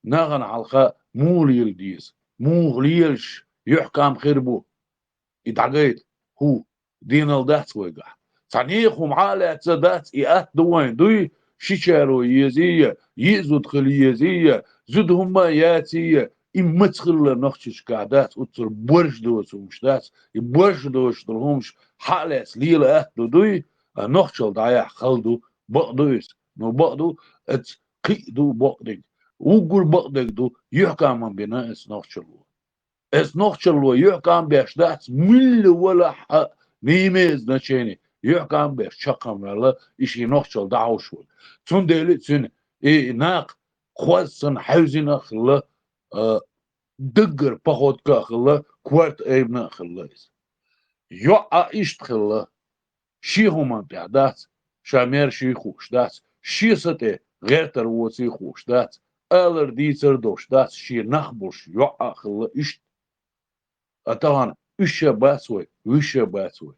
ناغن حلقة مو ليل ديز مو غليلش يحكم خربو يدعقيت هو دين الدات ويقع صنيخ ومعالة تسدات إيات دوين دوي شيشارو يزية يزود خليزية زود هما ياتية إمتخل نخشش قعدات وتصر برش دوس ومشدات برش دوش درهمش حالس ليلة أهدو دوي نخشل دايح خلدو بقدويس نو بقدو ات قيدو بقدك وقول بقدك دو يحكم من بناء اس نخشلو اس نخشلو يحكم باشدات مل ولا حق نيميز نشيني يحكم باش شقم ولا إشي نخشل دعوشول تون ديلي تون ناق خوصن حوزنا خلا دقر بخود كخلا كوارت ايبنا خلايس اشت خلا شي هما تعدات شامير شي خوش دات شي ستي غير تروسي خوش دات الر ديتر دوش دات شي نخبوش خلا اشت اتوان وش باسوي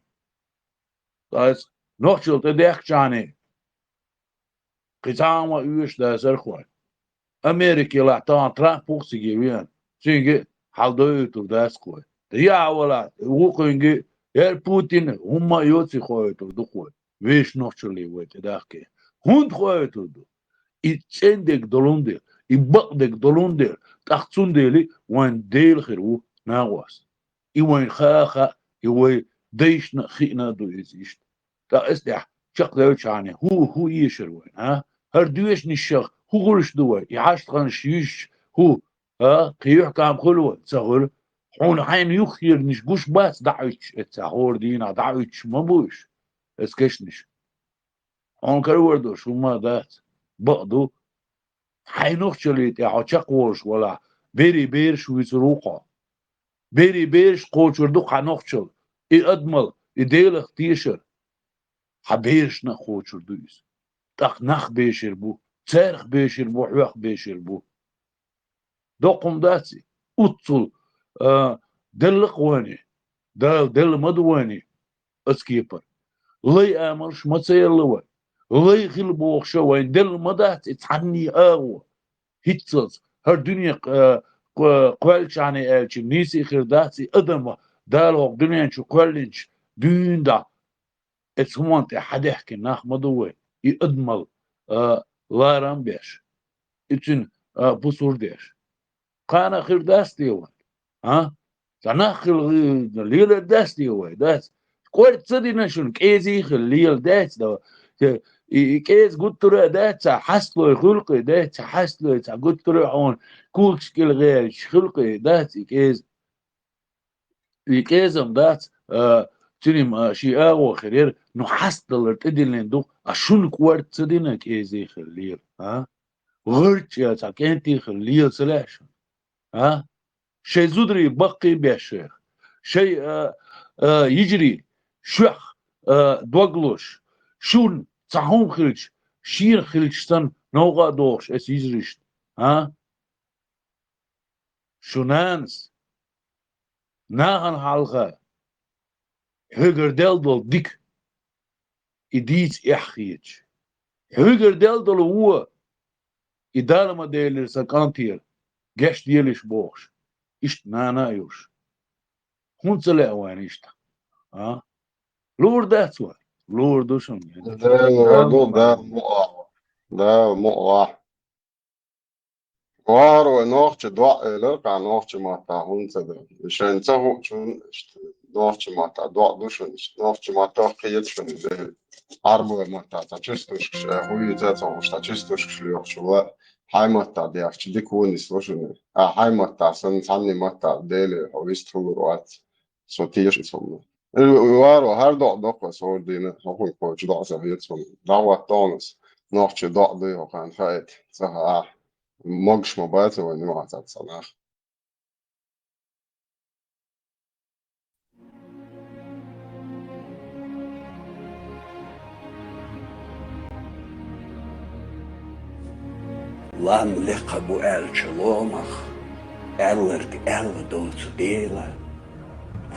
داس نوخشل تديك جاني قطعان ويش داسر خوي امريكا لا تان ترامب بوكسي وين سيجي حالدوي تو داس خوي يا ولا وقنجي يا بوتين هما يوتي خوي تو دو خوي ويش نوخشلي ويت داكي هوند خوي تو دو اتسندك دولوندر يبقدك دولوندر تحتسوندلي وين ديل خيرو ناواس وين خاخا وين ديش خينا دو يزيشت تا استح شقلوش يعني هو يشر وين هردوش نشخ هو غلش دوي يعاش تغنش يش هو قيوح كام خلوة تسهل حون حين يخير نشقوش بس دعوش تسهل دينا دعوش مبوش اسكشنش حون كروردو شو ما دات بقدو حينوخش اللي تعشقوش ولا بيرش ويزروقا بيرش قوشر دو حنوخشل ادمل يديلخ تيشر حبيرش نخوشر دويس تخ نخ بيشر بو تارخ بيشر بو حوخ بيشر بو دوقم داتي اتصل دل قواني دل مدواني اسكيبر لي امرش ما تسيرلوه لي خلبوخ شوين دل مدات تعني هيتسز هر دنيا قوالش عني الچ نيسي خرداتي ادم دالوغ دنيا شو قوالش دون دا اتسمونت حدحكي ناخ مدوه يقدمل لارم بيش اتن بصور ديش قانا خير داستي وين تناخل ليلة داستي وين داس قوالت تصدي نشون كيزي خليل داس دا كيز قلت ترى داس حسلو خلقي داس حسلو قلت ترى عون كل شكل غير خلقي داس كيزم داس تنم شيء اغو خير نحصل تدلين دو أشون كوارت صدينك إيزي خليل ها غرت يا تاكنتي خليل سلاش ها شيء زدري بقي بيشيخ شيء يجري شخ دوغلوش شون تعهم خلج شير خلجتن نوغا دوش اس يجريشت ها شونانس ناغن حالغا هجر دل ديك إديت إحخيج هجر دل هو إدارة ما ديل سكانتير جاش ديلش بوش إشت نانا يوش هون سلا وين إشت ها لور داتوا لور دوشن يعني ده الموضوع ده مقع ده مقع وارو نوخش دوا لك عن نوخش ماتا هون سده شن سهو شون نوخش ماتا دوا دوشن نوخش ماتا قيد شن ده عربو ماتا تشستوش هو يزاتو مش تشستوش شليوخ شو هاي ماتا دي أخش دي كونس وشن هاي ماتا سني ماتا ديلي هو يستهور وات سوتيش يسمى وارو هر دوا دوا صور دينا هو يكوش دوا سهيت سمى دوا تونس نوخش دوا دي هو كان فايت سها mogš mobace u njima sad sanah. Lan liqabu elçilomach, ellerg dotu dela,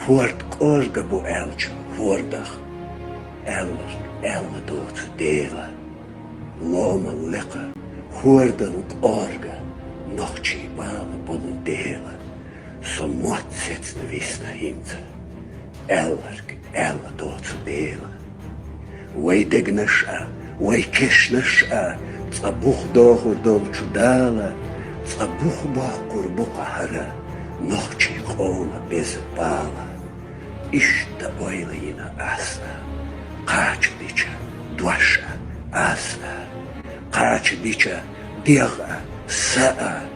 fuort orga bu elçi, fuordach, ellerg dotu dela, loma liqa, fuordanut orga, nochi bala bun dela, som mot setsna visna himta, ellerg dotu dela, way degnasha, way kishnasha, صبوخ داخل دل چودالا صبوخ با قربو قهرة نخچي قونا بيز بالا إشتا اويلينا أسا قاچ ديچا دوشا أسا قاچ ديچا ديغا ساء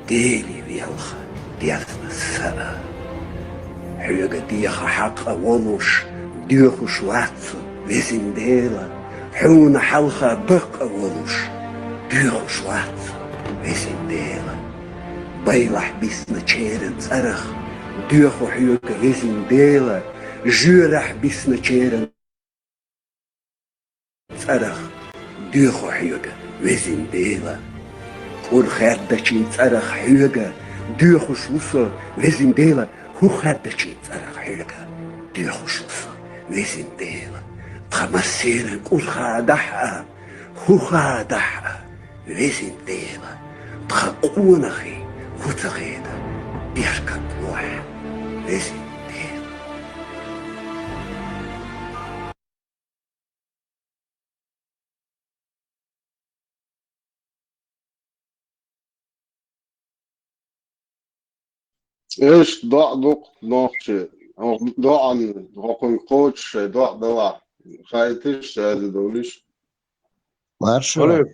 ديلي ويلخا ديغنا ساء حيوغا ديغا حقا ونوش ديغو شواتسو ويزين ديلا حونا حلخا بقى ونوش ديغو شوات ويسين ديلا بيلح بيسنا تشيرن صرخ ديغو حيوكا ويسين ديلا جورح بيسنا تشيرن صرخ ديغو حيوكا ويسين ديلا ورخادتشي صرخ حيوكا ديغو شوصا ويسين ديلا هو خادتشي صرخ حيوكا ديغو شوصا ويسين ديلا خمسيرن ورخادحها هو خادحها ويزين ديلا تخقونخي وتغيدا بيركب روح ويزين ديلا ايش ضاع دوق نوخش ضاع عن هوكن كوتش ضاع ضاع خايتش هذا دوليش مارشو ولك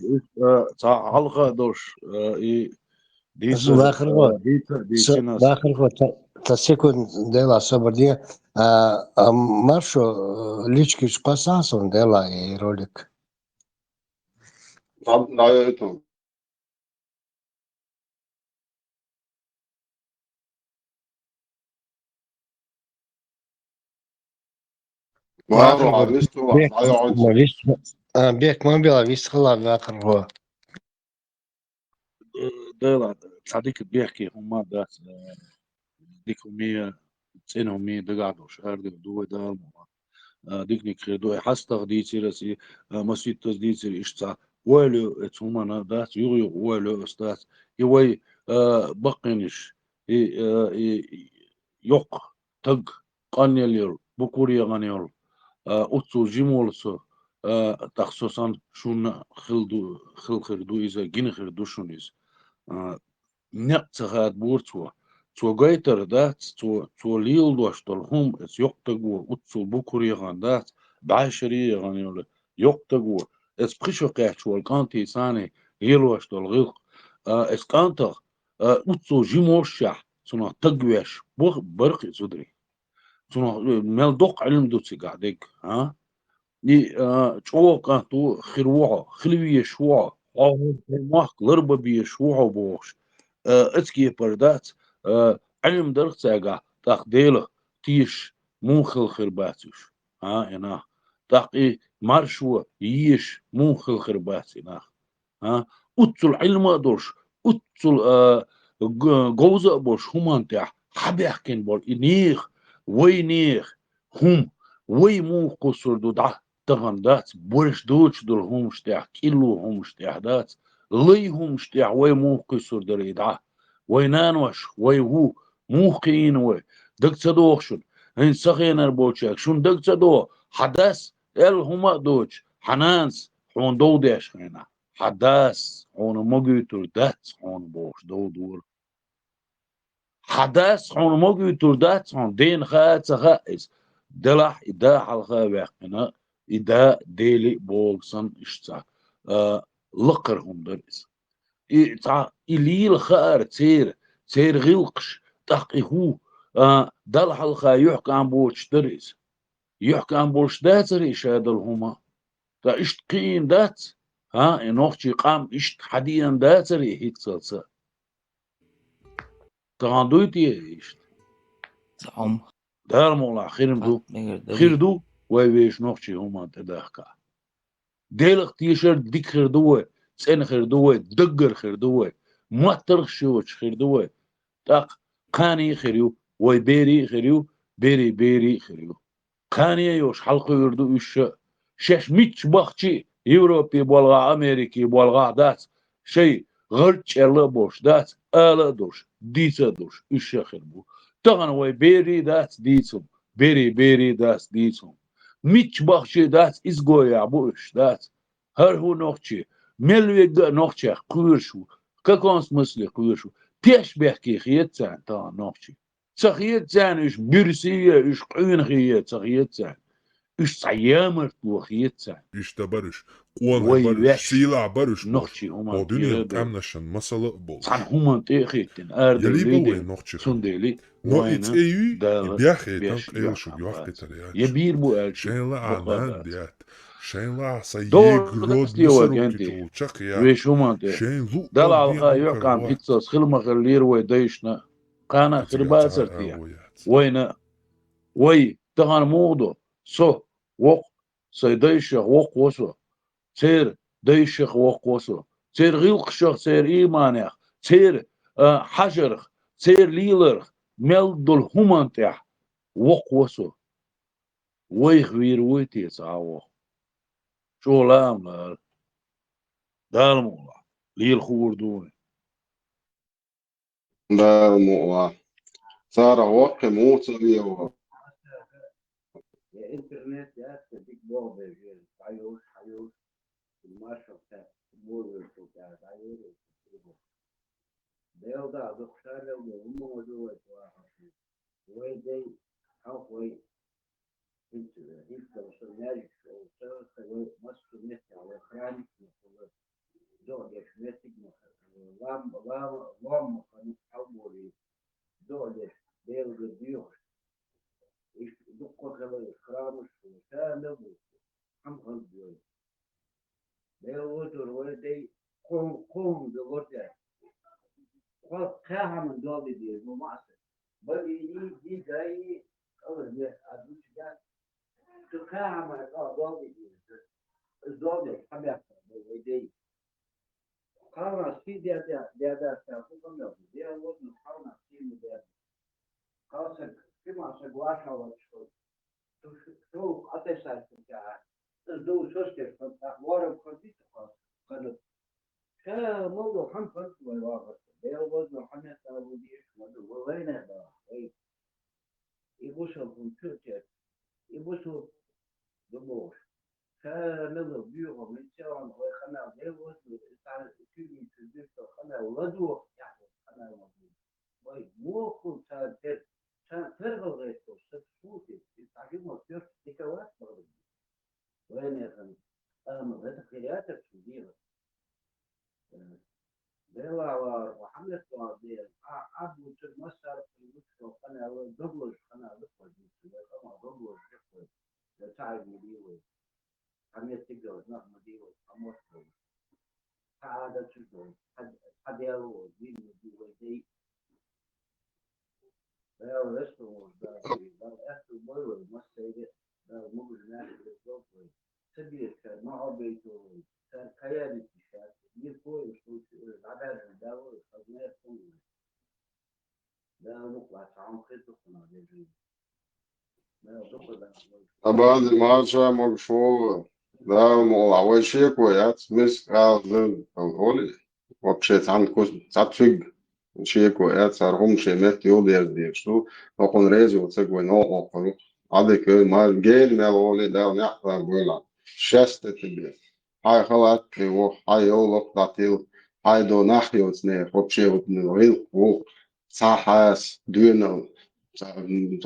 حلقة دوش إي ديسر باخر ديسيناس باخر تسيكون ديلا صبردية مارشو ليشكيش قصاصون ديلا يرولك ضايعتهم وارو عمستو ضايعت بيك ما بيلا بيستخلا باخر هو ديلا صديق بيحكي هما دات ديك همية تسين همية دقعدوش أردو دو دال ديك نكردو حستغ ديتيرسي مسيد تزديتير إشتا ولو اتهما دات يغيو ولو استات يوي بقينش يوق تق قانيلير بكوريا غانيول أتسو جيمولسو تخصوصا شون خلدو إذا جين خردو شونيز نقطة بورتوا تو غيتر دات تو ليل دوشتل هم اس يقتقو أتسو بكوريا غان دات بعشرية غانيول يقتقو اس بخشو قيحشو الكانتي ساني يلوشتل غلق اس كانتر أتسو جيموشح سنة تقويش برقي صدري سنة مال دوق علم دوتسي قاعدك ها چوق تو خروعه خلوية شوعه ماك لربة بيه شوعه بوش اتكي بردات علم درخ تاقع تاقديله تيش موخل خرباتوش ها انا تاقي مارشوه ييش موخل خرباتي ها اتل علم دوش اتل جوزة بوش همان تاع حبيحكن بول نيخ وينيخ هم وي مو قصر دودع تغن دات برش دوش دول هم شتاع كيلو هم شتاع دات لي هم شتاع وي مو قصر دريدع وي نانوش وي هو مو قين وي دك تدوخشن هين سخين البوشاك شون دك تدو حدث ال هما دوش حنانس حون دو ديش هنا حدث حون مجيتر دات حون بوش دو دور حدث حون مجيتر دات حون دين خات خائز دلح إدا حلقة بيحقنا إدا ديلي بولسن إشتا لقرهم درس إليل خار تير غلقش تحقي هو دل حلقة يحكى عن بوش درس يحكى عن بوش داتر إشادل هما تا إشت قين دات إنوخشي قام إشت حديان داتر هيك تلسا تغندويتي إشت زعم دار مولا خيردو ويش نوخشي هما تداخكا ديلق تيشر ديك خيردوه سن خيردوه دقر خيردوه مطرخ شوش خيردوه تاق قاني خيريو وي بيري خيريو بيري خيريو قاني يوش حلقو يردو إش شش ميتش بخشي يوروبي بولغا أمريكي بولغا دات شي غرش ألا بوش دات ألا دوش ديتا دوش إش خيربو تغن وي بيري دات ديتم بيري دات ديتم ميتش بخشي دات إزغويا بوش دات هر هو نوخشي ملويق نوخشي قويرشو كاكون سمسلي قويرشو بيش بيحكي خيات سان تا نوخشي تخيات سان إش بيرسية إش قوين خيات تخيات سان إش صيامر تو خيات سان İşte barış. Kuanay وي barış. وش Sila barış boş. نوخشي هما O dünyanın تيربي amnaşan masalı boş. صان هما تيخيتن أردر Yali bu ليدي ve nokçı. سندلي No it's وين EU داغ بياخي بيش تنق ايل شو يحكم يوح بات قتل يبير بو ألشي شين لا عنان بقادات ديات شين لا سيي دور جرود دستي مصر وجنتي وكجول شقيا ويش هما تي شين ذو دل قد على بين الخا أوكر يحكم وات حتى خلما خلير ويديشنا قانا قتيات خربات عا سرتيا أويات وين وي تغان مودو سو وق سيديش وق وسو سير ديشخ وق وسو سير غيلقشخ سير إيمانيخ سير حجرخ سير ليلرخ مل دول همان تيح وق وسو ويخ وير ويتي ساوو شو لام دالمولا ليل خور دوني ده مو صار وقت موت صبيه الانترنت يا تديك بوغ حيوش المارشة بتاع مور بتاع عيوش ده وده دكتور وهم موجود واحد ويدي حقوي انت لو سمعت او سوى مصر نت على اخران دول يشمتك لام كانوا حولي دول ديل ديوش دقوا خلال اخران وكامل هم غلبوا ديل وتر ويدي قوم دلوقتي خاها من دول دي مو معسل بل دي جاي اول ما ادوش جات تخاها من دول دي الزوجة حبيبتها ويدي قارنا في دي تاخذهم له دي وزن قارنا في دي قاسك كما سجواها وشو شو أتسال كذا الدو شوشتر فأخبار بخطيط قال كان موضوع هم خلص والواقع دي وزن حنا تاوديش وين هذا يبوسوا كمبيوتر يبوسوا دموش كانوا بيوهم من سواء وخنا دي وزن تعال كل كبير خنا ولدوا يعني خنا موجود وين مو كل تاجر كان فرغ غير صوتي تعجب مصير تكوات مغرب وين يا خنا أنا غير خيارات كبيرة بيلا وحملة وعدية عبد المسار في المسار خنا دبلج خنا دبلج خنا دبلج تعب مليوي Abad mača mogu šovu, da ovaj šeku ja smis razum oli. Вообще цат фиг шеку ja sarhum şemet yol derdi şu. Okun rezi olsa güven o okunu. Adı ki mal gel mel oli da ne yapar böyle. Şeste tibi. Hay halat ki o hay yoluk datil. Hay do nahyot ne вообще вот ну o sahas düğünü. Sarhum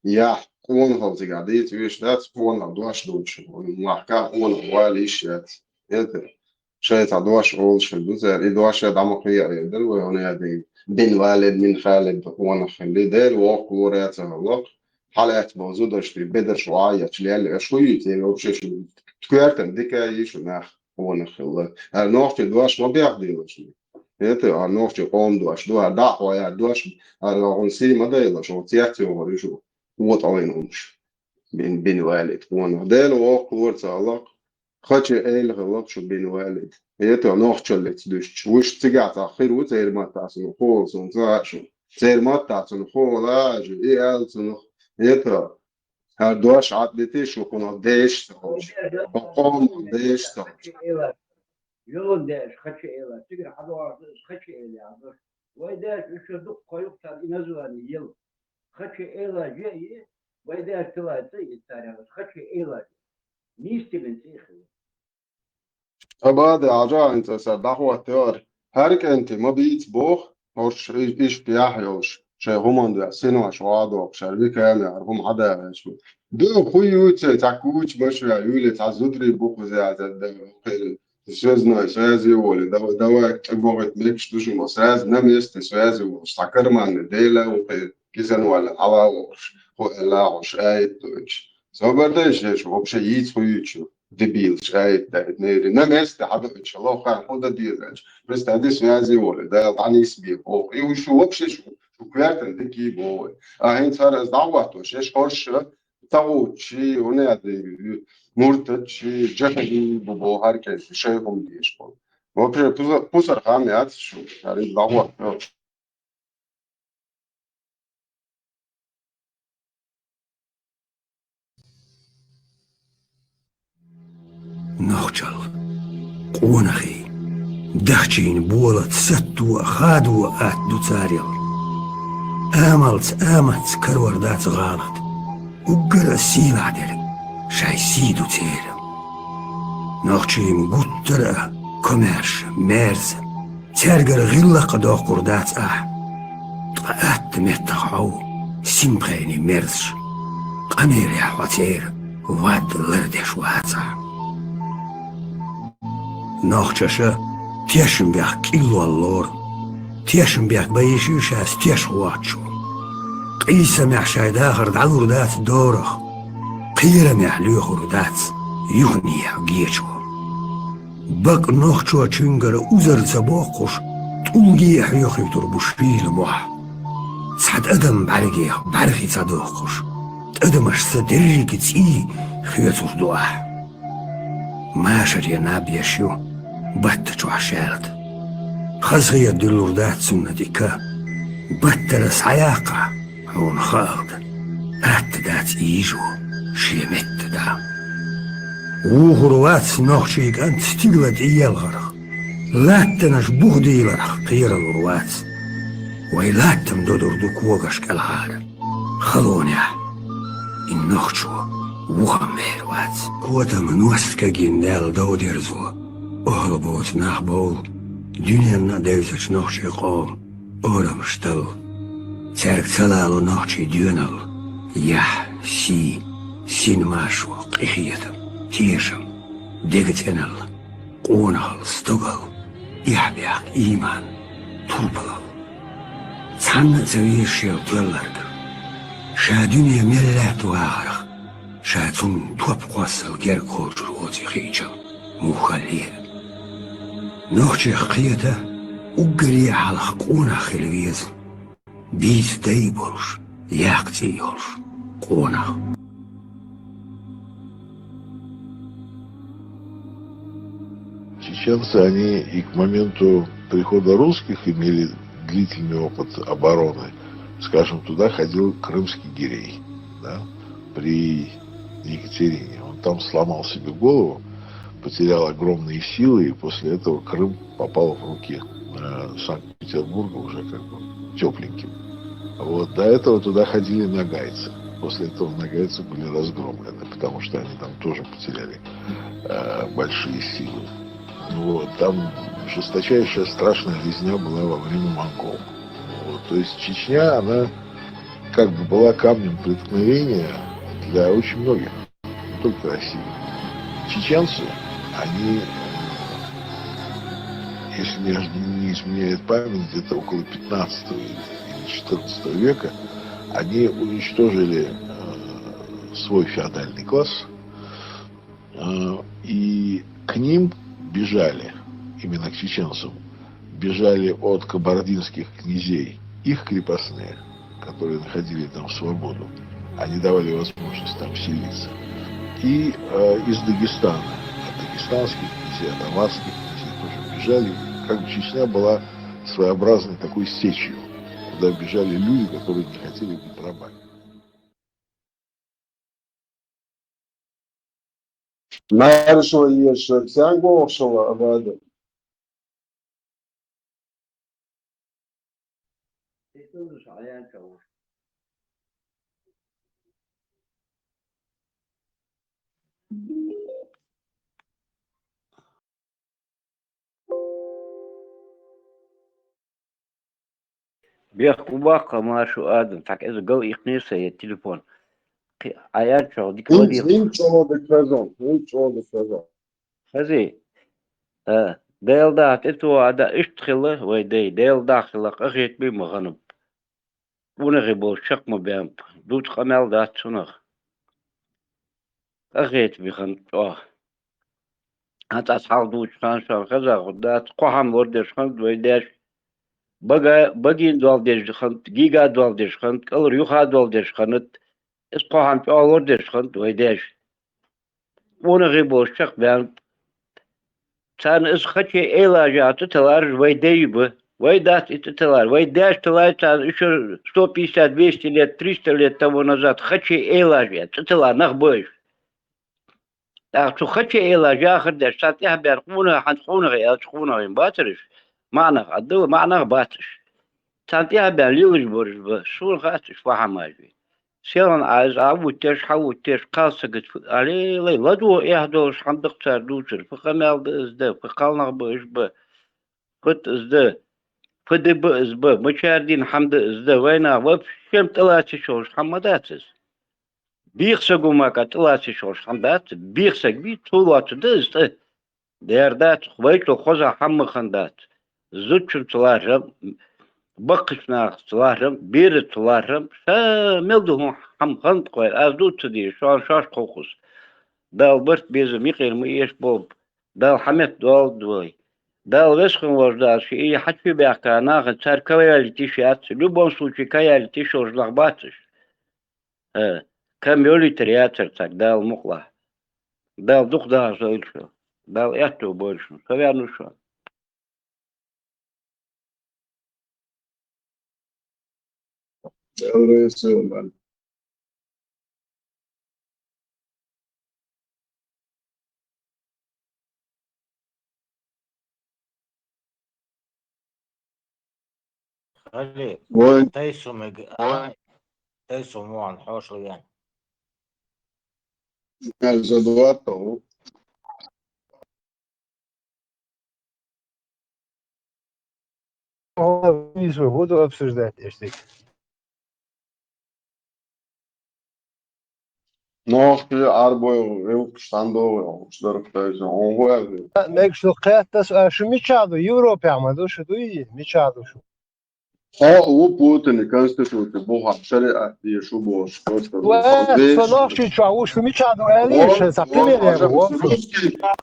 ja он загадит, видишь, да, он дош лучше, он легка, он валишет, это, شيء دوش أول شيء دوزر إدوش دام خيار يدل وهنا يدي بين والد من خالد وانا خلي دل وقورات الله حالات موجودة شتي بدر شوية شليل شوية يعني وبشيء تكرتن ديك يشو نخ وانا خلا النوع دوش ما بياخدي وش это النوع قوم دوش دو دعوة يا دوش العنسي ما ده شو تياتي وريشو вот алайнумш бин валид он дел ок ворца аллах хоче эл галак шо бин валид это нохчолет душ чуш цигат ахир у церматасу хол сон зашу церматасу хола ж и алцу это дош атлети шо коно деш قوم دеш يلون داش خشي إله تقدر حضور خشي إله عبر ويداش يشدق قيوق تال إنزواني يل خشي إله جاي ويداش تلا سيد تاريخ خشي إله نيستي من سيخي أبدا عجا أنت سدحوا تيار هرك أنت ما بيت بوخ هوش إيش بيحيوش شيء هم ده سنوا شوادو شربي كامل هم عدا شو دو خويوت تاكوش مش يقول تعزدري بوخ زي связной связи воли давай говорит мне что же мы связь на месте связи стакарман дела кизан вала алауш алауш айт собердеш вообще есть хуючу дебил айт на месте хаб иншаллах хан хода дираж представьте связи воли да они себе о и еще вообще что квартен такие бой а инсар давато шеш хош تاوتشي ونادي مرتدشي جهدي ببو هركز شيءهم ديش بول وبشي بوسر خاميات شو يعني دعوة نخجل قونخي دخشين بولت ستو خادو آت دو تاريل آمت كروردات غانت وقرا سيل عدل شاي سيدو تيرم ناخشيم قطرة كوميرش ميرز ترقر غلا قدا قردات طقات متقعو سيمبغيني ميرزش قمير يا حواتير واد لردش واتسع ناخشاشا تيشم بيخ كيلو اللور تيشم بيخ بيشيشاس تيش واتشو قيسة مع شايد آخر دعو ردات دورخ قيرة مع ليوخ ردات يغني جيشو بق نوخشو تشنجر أوزر تباقش تولجي حيوخي تربوشبيل موح سعد أدم بعرقيه بعرقي تدوخش أدمش صدري كتي خيوتر دوح ما شري نابي شو بتشو عشالت خزغي الدلور ردات سنة ديكا بتلس عياقة هون خالد أتدات إيجو شيمت دا وغروات نوخشيك أنت تقلد إيا الغرق لا تنش بغدي لرخ قير الغروات ويلا تمدودر دوك وقش كالعادة خلونيا إن نوخشو وغمير وات كوتا من وسكا جندال دو ديرزو أهربوت نحبول دنيا ديوزش نوخشي قوم أورا مشتل ترك تلالو نوخشي ديونل يح سي سين ماشو قيخيتم تيشم ديغتنل قونهل ستوغل يحبيق إيمان طولبلل تحن زوير شيل تولرك شا دنيا ملات واغرق شاتون توب قواسل جر كوجر وزي خيجا مخليه نوحجي قيادة وقري على قونا خلويز بيت دايبرش ياقتي يورش قونا. Чеченцы, они и к моменту прихода русских имели длительный опыт обороны. Скажем, туда ходил крымский гирей, да, при Екатерине. Он там сломал себе голову, потерял огромные силы, и после этого Крым попал в руки Санкт-Петербурга уже как бы тепленьким. Вот, до этого туда ходили нагайцы. После этого нагайцы были разгромлены, потому что они там тоже потеряли большие силы. Вот, там жесточайшая страшная резня была во время монгол. Вот, то есть Чечня, она как бы была камнем преткновения для очень многих, не только России. Чеченцы, они, если не изменяет память, где-то около 15 или 14 века, они уничтожили свой феодальный класс, и к ним бежали, именно к чеченцам, бежали от кабардинских князей их крепостные, которые находили там свободу. Они давали возможность там селиться. И из Дагестана, от дагестанских князей, от аварских князей тоже бежали. Как бы Чечня была своеобразной такой сечью, куда бежали люди, которые не хотели быть рабами. Нарушила ешь тянгу ошла вода. بيخ وباقة ما شو آدم تاك إذا قل يقنيسة التليفون عيال شو ديك ودي Hiç olmadık sezon. Hiç olmadık sezon. هذي ديل دات إتو عدا اشتخله ويدي ديل داخلك أغيت بي مغنب ونغيبو شق مبيان دوت خمال دات سنغ أغيت بي خنب هات أصحاب دوت خان شان غزا غدات قوهم وردش خند ويداش بقين دوال ديش خند جيجا دوال ديش خند كالر يوخا دوال ديش خند اس قوهم بي أول وردش خند ويداش ونغيبو شق بيان كان اس خطي علاجات تلار ويديبه ويدات تلار ويداش تلار كان еще 150 200 лет 300 лет тому назад خطي علاجات تلار نخبوش так что خطي علاجات خدش ساتيها بيرقونه حنقونه غير تقونه باترش معنى عدو معنى باتش ساتيها بيرليوش برج شو غاتش فهماجي سيرن عايز عودتش حودتش قاصقت علي لي لدو يهدوش حندق تردوشر فقمال بإزده فقالنا بإزبه فت إزده فدي بإزبه مشاردين حمد إزده وينا وفشم تلاتي شوش حمداتس بيخسقو ماكا تلاتي شوش حمدات بيخسق بي طولات دزده ديردات خويتو خوزا حم خندات زوتشن تلاشم بقشنا تلاشم بير تلاشم ملدهم حم خند قوي أزدو تدي شان شاش قوقس دال برت بيزا ميقير ميش بوب دال حمد دول دوي دال وسخن وجدال شيء حد في بيحكا ناخد صار كويالي تيشيات любом случае كويالي تيشوش لغباتش كم يولي ترياتر تاك دال مقلا دال دوخ دال زويلشو دال اتو بولشو كويانو شو Öyle خلي وين تيسو مو عن حوش يعني задувато. Не свободу обсуждать, если. No, arboju standoju, šdarktais, un vēl. ماكش لقيت تسأل شو ميتشادو يوروبي عمدو شو دوي ميتشادو شو و Putin Конституция Бога шариат и шубош просто Слонохчи чауш, фумичаду элиш, за пример его.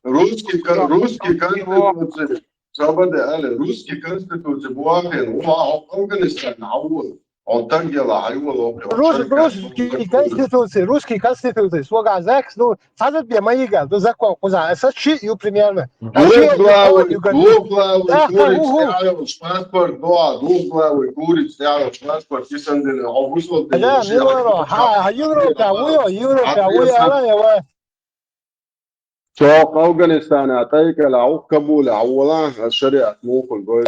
русский Конституция русский Конституция Бога Афганистан он так делал, русский конституции, слуга зак, ну, садят бе мои гал, до закон, куза, сачи ю примерно. Двухглавый куриц, паспорт, двухглавый куриц, паспорт, кисандели, а выслал. Да, мило, Европа, уё, سوق أفغانستان أعطيك العو كابول عوضان الشريعة موكل قوي.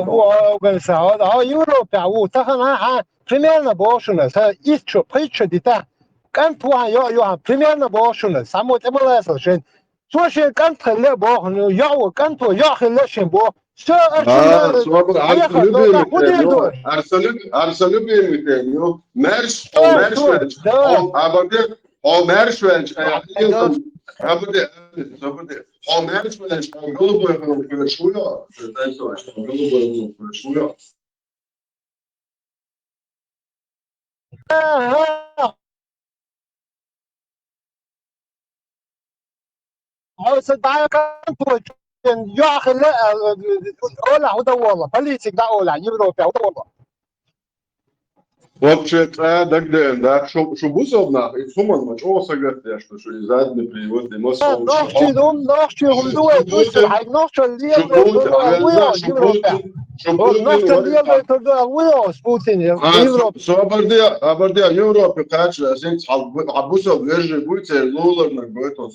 Афганистан, Европа, тахана, примерно бошуна, ичо, причо дита, кантуа ё, примерно бошуна, само темалеса, шен, слушай, кантреле бохну, ё, канту, ё, хелешен бо, всё, Арсалюбим, Мерш, вообще, да, чтобы удобно, и сумма ничего согласия, что задний привод, и Абардия Европе, кача, сенс, абусов, вежи, будьте, лулар, на гойтон,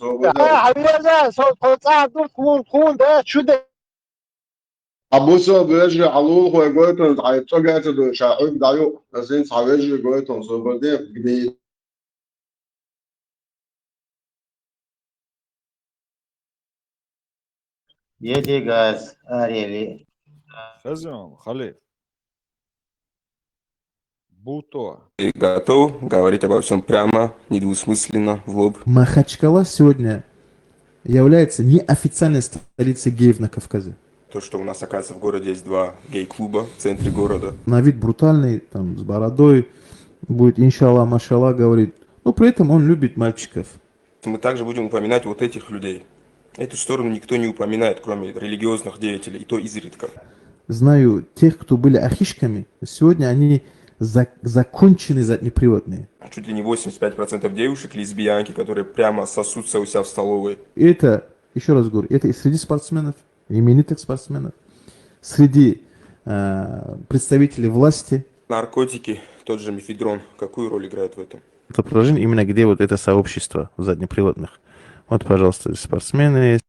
Абусов, вежи, алул, хуй, гойтон, а это гайта, до шаук, даю, сенс, вежи, гойтон, собардия, где Еди газ, арели. Хазан, Халиф. Буто. Ты готов говорить обо всем прямо, недвусмысленно, в лоб? Махачкала сегодня является неофициальной столицей геев на Кавказе. То, что у нас, оказывается, в городе есть 2 гей-клуба в центре города. На вид брутальный, там, с бородой, будет иншалла, машалла говорить. Но при этом он любит мальчиков. Мы также будем упоминать вот этих людей. Эту сторону никто не упоминает, кроме религиозных деятелей, и то изредка. Знаю тех, кто были ахишками, сегодня они законченные заднеприводные. Чуть ли не 85% девушек лесбиянки, которые прямо сосутся у себя в столовой. И это, еще раз говорю, это и среди спортсменов, именитых спортсменов, среди представителей власти. Наркотики, тот же мефедрон, какую роль играет в этом? Это положение именно где вот это сообщество заднеприводных. Вот, пожалуйста, спортсмены.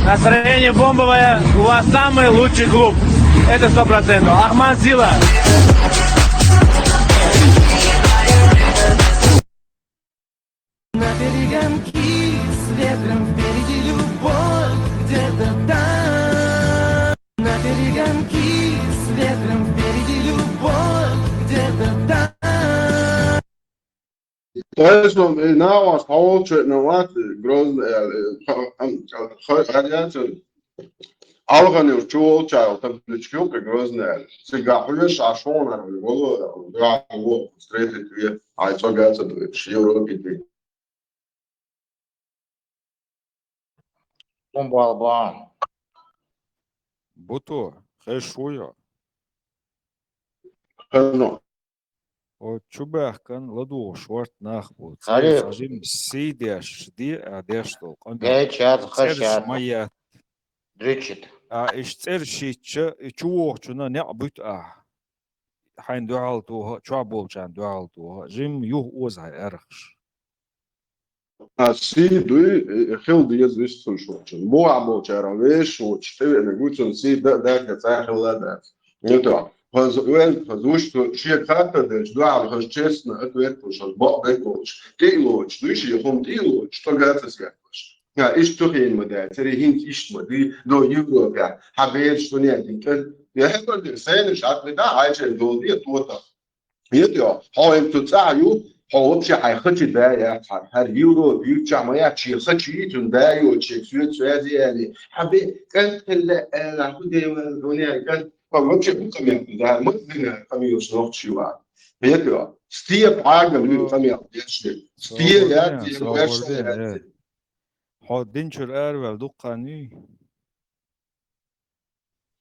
Настроение бомбовое, у вас самый лучший клуб. Это 100%. Ахмад Сила. На перегонки с ветром впереди любовь где-то там. На перегонки с ветром впереди любовь где-то там. Точно, на вас получше, на вас грозно, алганы чуолчал, там личкилка грозная. Сега хуешь, а шо на голову, да, вот, встретить две, а это гаться, Европе. Бомба. Буто, хэшуя. Хано. O чубахкан ладу шварт нахбу. Халиф. Сажим сидяш ди адештол. Гайчат, хашат. Моя. Дричит. اشتر شيء شو شنو نعبت حين دعالتوها شعبول كان دعالتوها جيم يوه وزع أرخش Si du heel die is zo soort. Boa bocha wees soort stel en goed zo si dat het eigenlijk dat. Nu toch. Versuchst du schier Karte des du hast chestna het werk zo bot bekoos. Kiloch, dus je komt kiloch, что gaat het Ja, is toch een model. Er hint is model do Europa. Hebben ze niet denken. Je hebt er zijn schat met daar hij zijn doel die tot. Weet je, hou hem tot zeggen, هو بشي حيخشي بايع هر يورو بيوتشا ما ياتشي خشي تون بايو تشيك سويت سوازي يعني حبي كان لا كنت هنا كان فمبشي بكم ده مدنا كميو سنوت شوا بيتوا ستيب حاجه من كميو يشتي ستيب يا صابردين حدين شر أرول دقاني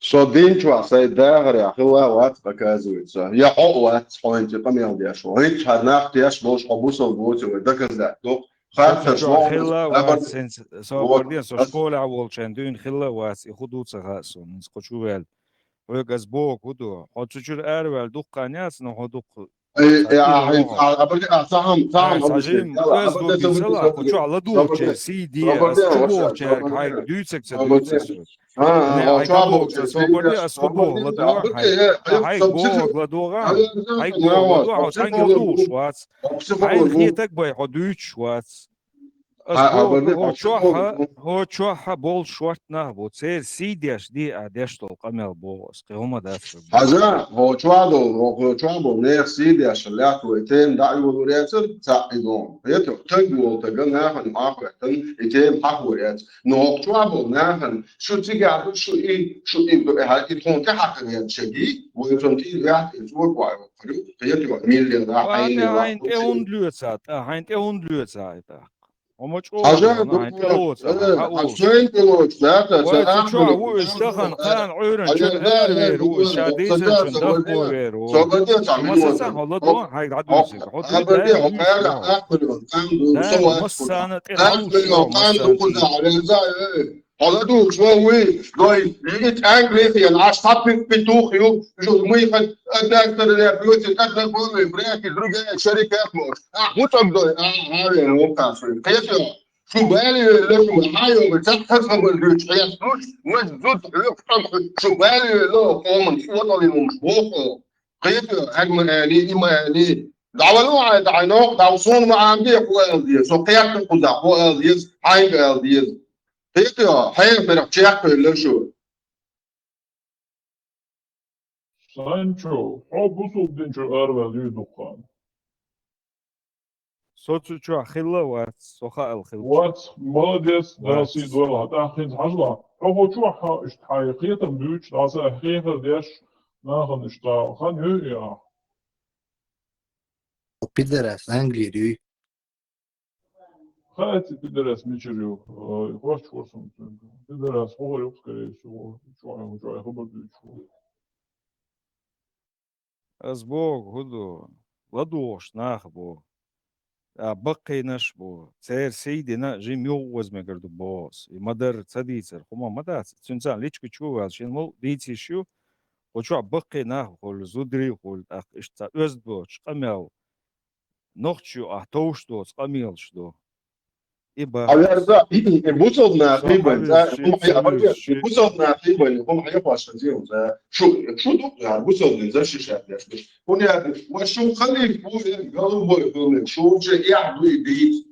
Så dentro sai där ja hua wat показывается. Я вот поинте помел я что. Ведь одна я что обусол вот доказать. То خمسة صوت خلا أبد واسنس صابردين سو شكولا والشان دون خلا واس يخدو تسغاسون نسقشو بال ويقز بوك ودو حدشر أرول دقانياس نو هدوق أبد صاحم ساجيم أز دو دي سلا خشوا على دوغ سي دي أس شبوغ شارك هاي دوتسك سدوتسك هاي كابوغ صابردين أس خبوغ لدوغ هاي بوغ لدوغ هاي بوغ لدوغ هاي تانجي لدوغ واس هاي خيتك باي حدوش واس هو تشوحها بول شورتنا بوتسير سيديش دي اديشتو قمل بوس قيوما داس حاجة هو تشوادو نيرسي دي عشلات ويتين داعي ولورياتر تاعيدون يتو تنقو تقل ناهن معاقو يتين حقو ريات نو تشوادو ناهن شو تيجي عدو شو هاي يتون تحق ريات شدي ويتون تيجي ريات يتوك وايو يتو ميليون دا حيني هاين تيهون لوتسات حاجة هاين تلوتس حسين تلوش لا وشو استخن قان عورن شن ارير وشاديزن شن دخوير ومسسا والله دو هاي عدوسك حط ده مسانة حالا دو شوي دوي يجي انجلي في العاش طابق بتوخ يوم جو ميخد اداكتر اللي بيوت تاكل بول بريك دروجه شركات مو تقدر هذا هو كافر كيف شو بالي لو حاجه بتحصل بالجيش مش زود شو بالي لو قوم شو وطني مش بوخو كيف هجم يعني دعوة دعينوك دعوصون مع عندي قوة دي سو قيادة قوة دي حاجة دي هيك حين برجع لشو سانشو حبوسو دينشو أربع دقان صوت شو خلا وات سخاء الخل وات молодец داسي دول هتا خين حجلا هو شو حقيقية بيوش داسا حقيقة ديش ناخن اشتا خان هو يا Пидорас, Англия, خاتي пидорас мечерю хош чорсом пидорас говорил скорее всего чё хобар бيوش أسبوع هدو لدوش ناخبو بقي نشبو سير سيدنا جيم يوز مقردو بوس مدر تسديسر خما مداس تنسان ليش كتشو عشان مو ديتي شو وشو بقي ناخ خول زودري خول أخ إشتا أزدوش قميل نوختشو أحتوش دوس قميل شدو Aliás, busovna Tribun, busovna Tribun, هم حيقواش نزيهم شو دوك busovna زشيشات هنا وشو خلي قلبه شو جاي يعمل يديت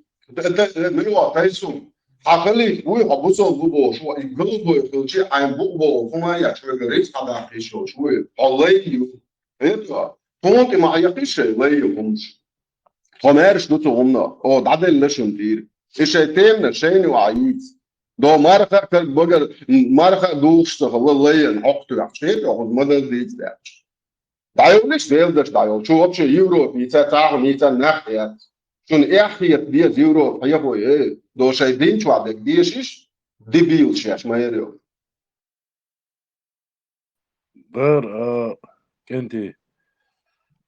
من وقتهم حخلي هو busov بو شو قلبه شو عم بو هما يشتغلت هذا في شو الله يو هيدا كنت ما يقيش لا يهمش خمارش دوتهم او عدل لشون دير الشيطان شيني وعيد دو مرخة بقر مرخة دوش والله الحقت عشان ياخد مدى ديت ده دايو ليش فيلدش دايو شو أبشر يورو بيتا تاعه ميتا ناحية شون إحية دي يورو هيبو إيه دو شيطان شو عندك ديشش ديبيل شاش ما يريو بر كنتي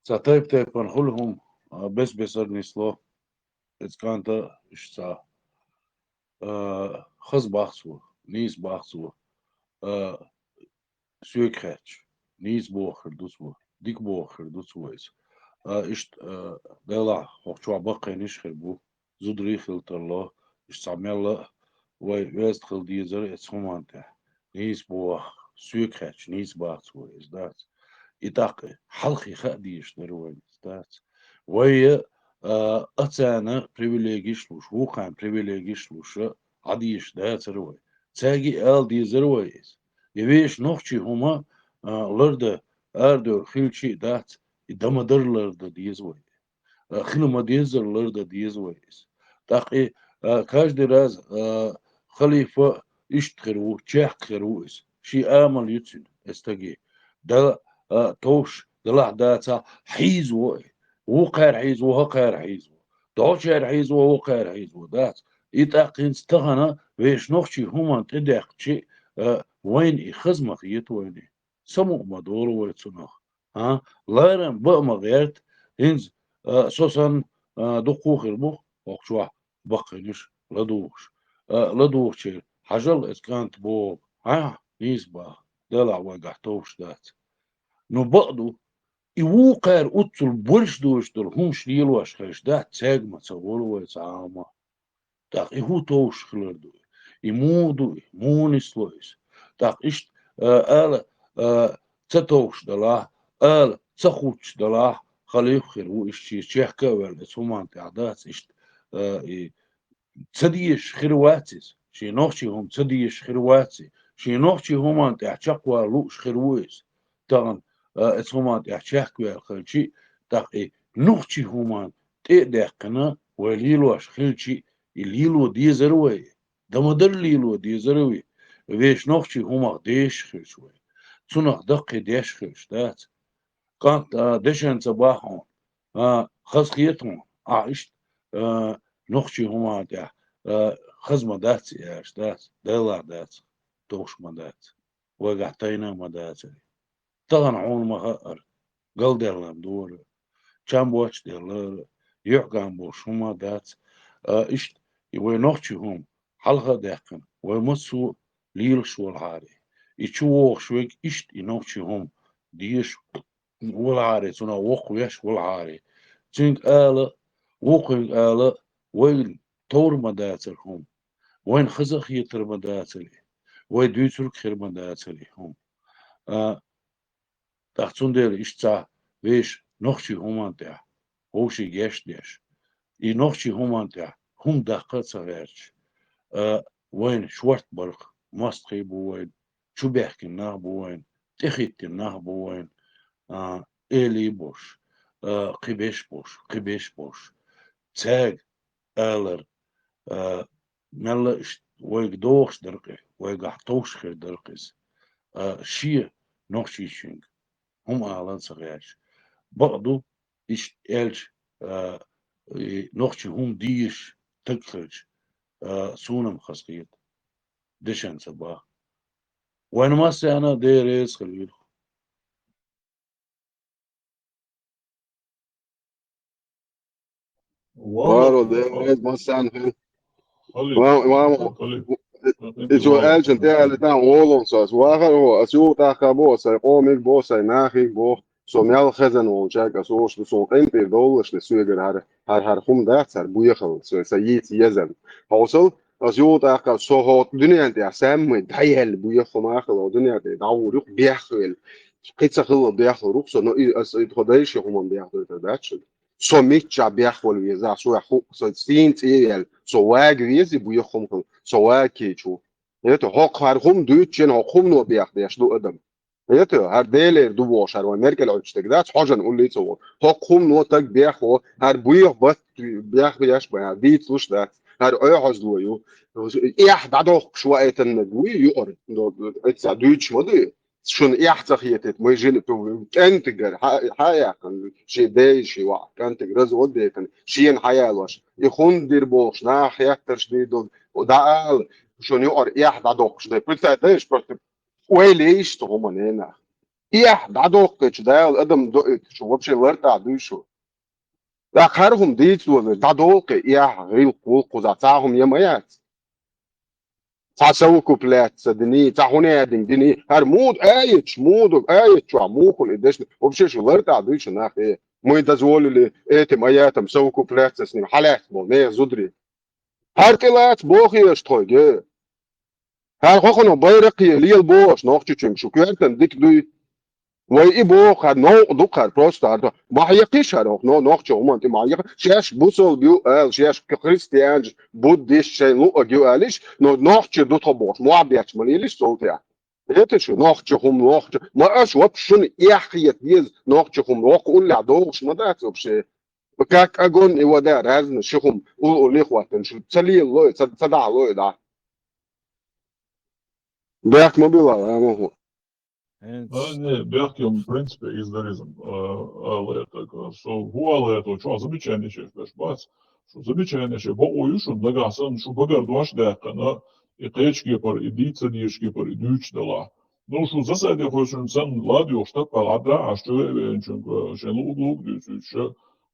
ساتيب تيب نقولهم بس بسر نسلو إتكانتا إشتا خز باخسو نيس باخسو سويكراتش نيس بوخر دوسو ديك بوخر دوسو إيش إشت دلا وقتوا بقى نشخر بو زودري خلتر لا إشتعمل ويست خل ديزر إتسومانته نيس بوخ سويكراتش نيس باخسو إيش دات إتاقي حلقي خديش نروين دات وهي أتانا بريفيليجيش لوش هو كان بريفيليجيش لوش عديش ده تروي تاجي دي زرويس يبيش نوخشي هما لرد أردور خيلشي دات دمدر لرد دي زوي خلما ديزر لردا ديزويس تاقي каждый раз خليفة اشتخرو تشخرويس شي آمل يتسن استجي دا توش دلع داتا حيزو وقار حيزو وقار حيزو دوشر حيزو وقار حيزو دات يتاقين استغنا ويش نوخشي هما تدقشي وين خزمة يتويني سمو مدور ويتسنخ ها لارن بقى غيرت إنز سوسن دقوخ المخ وقشوا بقينش لدوش لدوش حجل اسكانت بوب ها نيسبا دلع وقحتوش دات نو بقدو يوقر أتل برش دوش دل هم شليلو أشخاش دات تاج ما تصوروا ويتعاما داق يهو توش خلردو يمودو مونسلويس داق إشت آل تتوش دلاه آل تخوش دلاه خليف خير وإشتي شيخكا ولا سومان تعدات إشت تديش خيرواتيز شي نوخشي هم تديش خيرواتي شي نوخشي هما تعشقوا لوش خيرويس تغن اسهما تعشقوا خلشي تاقي نوخشي هما تقدقنا وليلو أشخلشي الليلو دي زروي دمدر ليلو دي زروي ويش نوخشي هما ديش خلشوي تنخ دقي ديش خلش دات كانت دشن صباحهم خزخيتهم عايشت نوخشي هما تاع خزمة دات ياش دات دلع دات توش مدات وقعتينا مدات طغن عون مغار قلدر لندور كان بوش دير يحكم بوش هما دات اشت وينوخشي هم حلقة داقن ويمسو ليل شو العاري يشوخ شويك اشت ينوخشي هم ديش والعاري تنا وق ويش والعاري تنك وقين وين طور مداتهم وين خزخ يتر مداتلي وين دوترك خير مداتلي هم تحتون دير إشتا ويش نوخشي همان تاع هوشي جيش ديش نوخشي همان تاع هم دقات صغيرش وين شورت برق مستخي بوين شو بيحكي ناه بوين تخيت ناه بوين إلي بوش قبيش بوش تاج آلر ملا ويق دوخش درقي ويق احتوش خير درقيس شيء نوخشي شنك هم آلان صغيرش بقدو إش إلش نوخشي هم ديش تكخرج سونم خسقيت دشن صباح وين ما سانا ديريز خليل Waarom de was zijn itu elchen te ale tan olon sos waga o asu ta khabo sa qomik bo sa nakhik bo somyal khazan o chak asu so qimpi dollars le suger har khum da sar bu yakhal so sayit yazan hawsal asu ta ka so hot dunya te sam dayel bu yakhum akhal o dunya te dawur biyakhil qitsa khil biyakhil ruqsa no as khadaish khum biyakhil tadach so mitja biyakhil yaza so yakhu so stint el so wag wizi bu yakhum so wakichu يته هوق هرخم دوتشين هوقهم نو بياخد يشدو أدم يته هر ديلر دو واشر ومركل عشتك ده حاجة نقول لي تو هوقهم نو تك بياخو هر بيخ بس بياخد يش بيا ديت لوش ده هر أيهاز لويو إيح بعده شوية النجوي يقر إتسا دوتش مدي شون إيح تخيتت ما يجين كأنت جر حياة كان شيء ده شيء واحد كأنت جرز ودي كان شيء حياة لوش يخون دير بوش ناحية ترشديد وده شون يقر إيح بعده شده بتاعتش بس ويليش تهم هنا إيح بعده كده الأدم دقت شو بمشي ورطة عدوشو آخرهم ديت بعده إيح غير قوزاتهم يميات تسوي كوبلات صدني تهوني دني هر مود مود شو عموكل إدش وبشي شو ورطة عدوشو ناخي مو يتزول اللي إتم آيات مسوي كوبلات سنين حالات بولني زودري هر كلات بوخي اشتوي هر خوخنو بايرقي ليل بوش نوختي تشم شو كيرتن ديك دوي واي بو خد نو دوكار بروستار ما يقيش هر نو نوختي هم انت ما يق شاش بوسول بيو شاش كريستيان بوديش شي لو اجيو اليش نو نوختي دو طبوش مو عبيات مليليش صوتيا هيتش نوختي هم نوختي ما اش وبشن يحيت ديز نوختي هم وقول لا دوش ما دات وبشي Как огонь его да разно шихум у лихватен что цели лой цада лой да. Бях мобила я могу. Не, Бяхкин, в принципе, издаризм, так, что гуалы это, что замечание, что бац, что замечание, что бою, что дагасан, что багар дуаш дакана, и течки пар, и дица дишки пар, и дюч дала. Ну, что засади хочешь сан ладью, что палада, а что луг,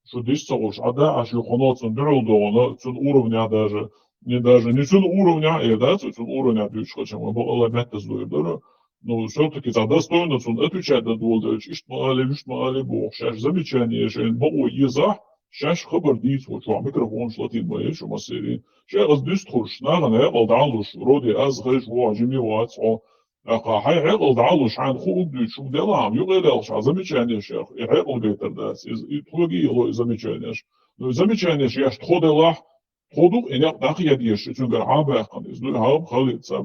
что дисца уж, а что хонотсон дрелдона, цун уровня даже, не цун уровня, да, цун уровня дюч, хотя мы было метас дуем, но все-таки за достойность он отвечает на долдович, ишмали бог, сейчас замечание, что он бог еза, сейчас хабар дит, вот что микрофон шлатит моей, что массери, сейчас раздистхуш, наган هيقل دعلوش رودي أزغش واجمي واتسو هيقل دعلوش عن خوب دي شو دلام يقلش замечание شيخ هيقل بيتر داس يتخلقي يلو замечание замечание شيخ تخدلح خودو إن يقدر يديش تنقل عابه قنيز لو هاب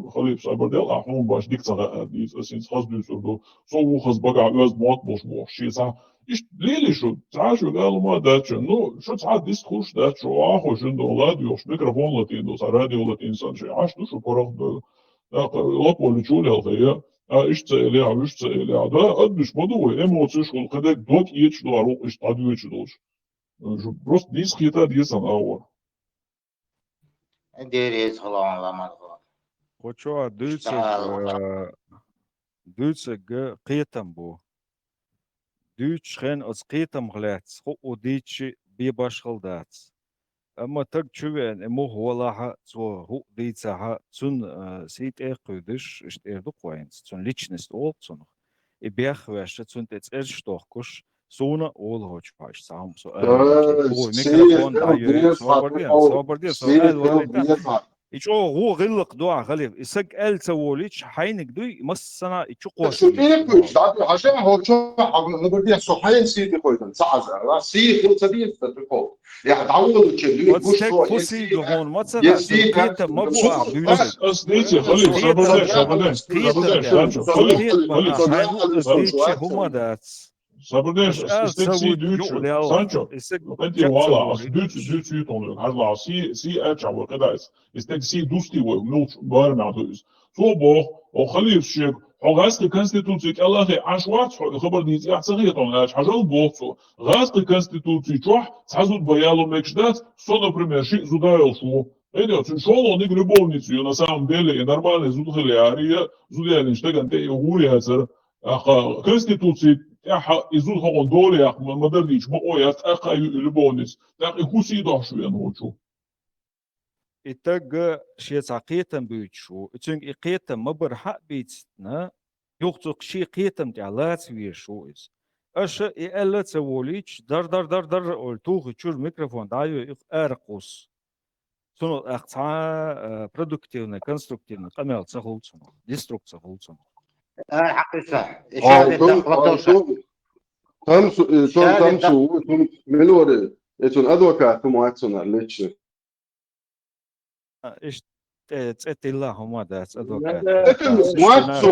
خليب صبر دل أحوم باش ديك صغا ديز أسين خاص بيسردو صو خاص بقى عوز موت مش شيء صح إيش ليلي شو تعاشوا قالوا ما داتش نو شو تعاد ديس خوش داتش وآخو شندو أولاد يوش ميكروفون لاتين دوس راديو لاتين سان شيء عاشتو شو فرق دل لقوا اللي شو لهالخيا إيش تسألي عوش تسألي عدا قدش بدوه إموتش شو الخدك دوت يتش دو عروق إيش تعدو يتش دوش شو بروست ديس خيتا ديسان أول Дерез хлоңламады. Хоча дүйцэг қийтам бу. Дүйч хэн аз қийтам глац. Хо одичи би башхалдац. Amma tag чувен ему хуалаха цо ху дийцаха цун сит эқүйдиш ишт эрду қойнц. Цун личность ол цун. И бях вэшэ цун тэц эрштохкуш Sona all hoç baş sağım so mikrofon dayı صوبردين إيش هو غلق دعاء غليف إسق أل سووليش حينك دوي مصنع يشقوا شو تيجي دعوة عشان هو شو نقول صحيح سيدي خويتن صعز سي خل سديد تقول يعني تعودوا تشيلوا وش هو سيد هون ما تصير كيت ما بوع بيوز أصديتي خلي صبردين هما دات صبرديش استكسي دوتشو سانشو انتي والا دوتشو يطول هلا سي اتشا وكداس استكسي دوستي وملوش بارنا دوز صوبو وخليف شيك غاسق الكونستيتوسي الله عشوات خبر ديز احصريتون اش حاجه بوصو غاسق الكونستيتوسي تروح تحزود بيالو مكشدات سو например شيء زودايل شو идет шел он и любовницу на самом деле и нормально зудхали ария зудяни штеган те угуряцер конституции изут хогон доле ах модернич моят аха любовниц так и хуси дошу я ночу إتجا شيء عقيتم بيتشو إتجا إقيتم مبر حق بيتنا يخطق شيء قيتم تعلات في شو إس أشياء إلا تسوليش در قلتوه تشور ميكروفون دايو أرقص سنو أقطع برودكتيفنا كونستركتيفنا قمل تسخلصنا ديستروك تسخلصنا حقيقة تمسو ملوري إتون أدوكا ثماتنا ليش إيش تأتي الله هما داس أدوكا ماتسو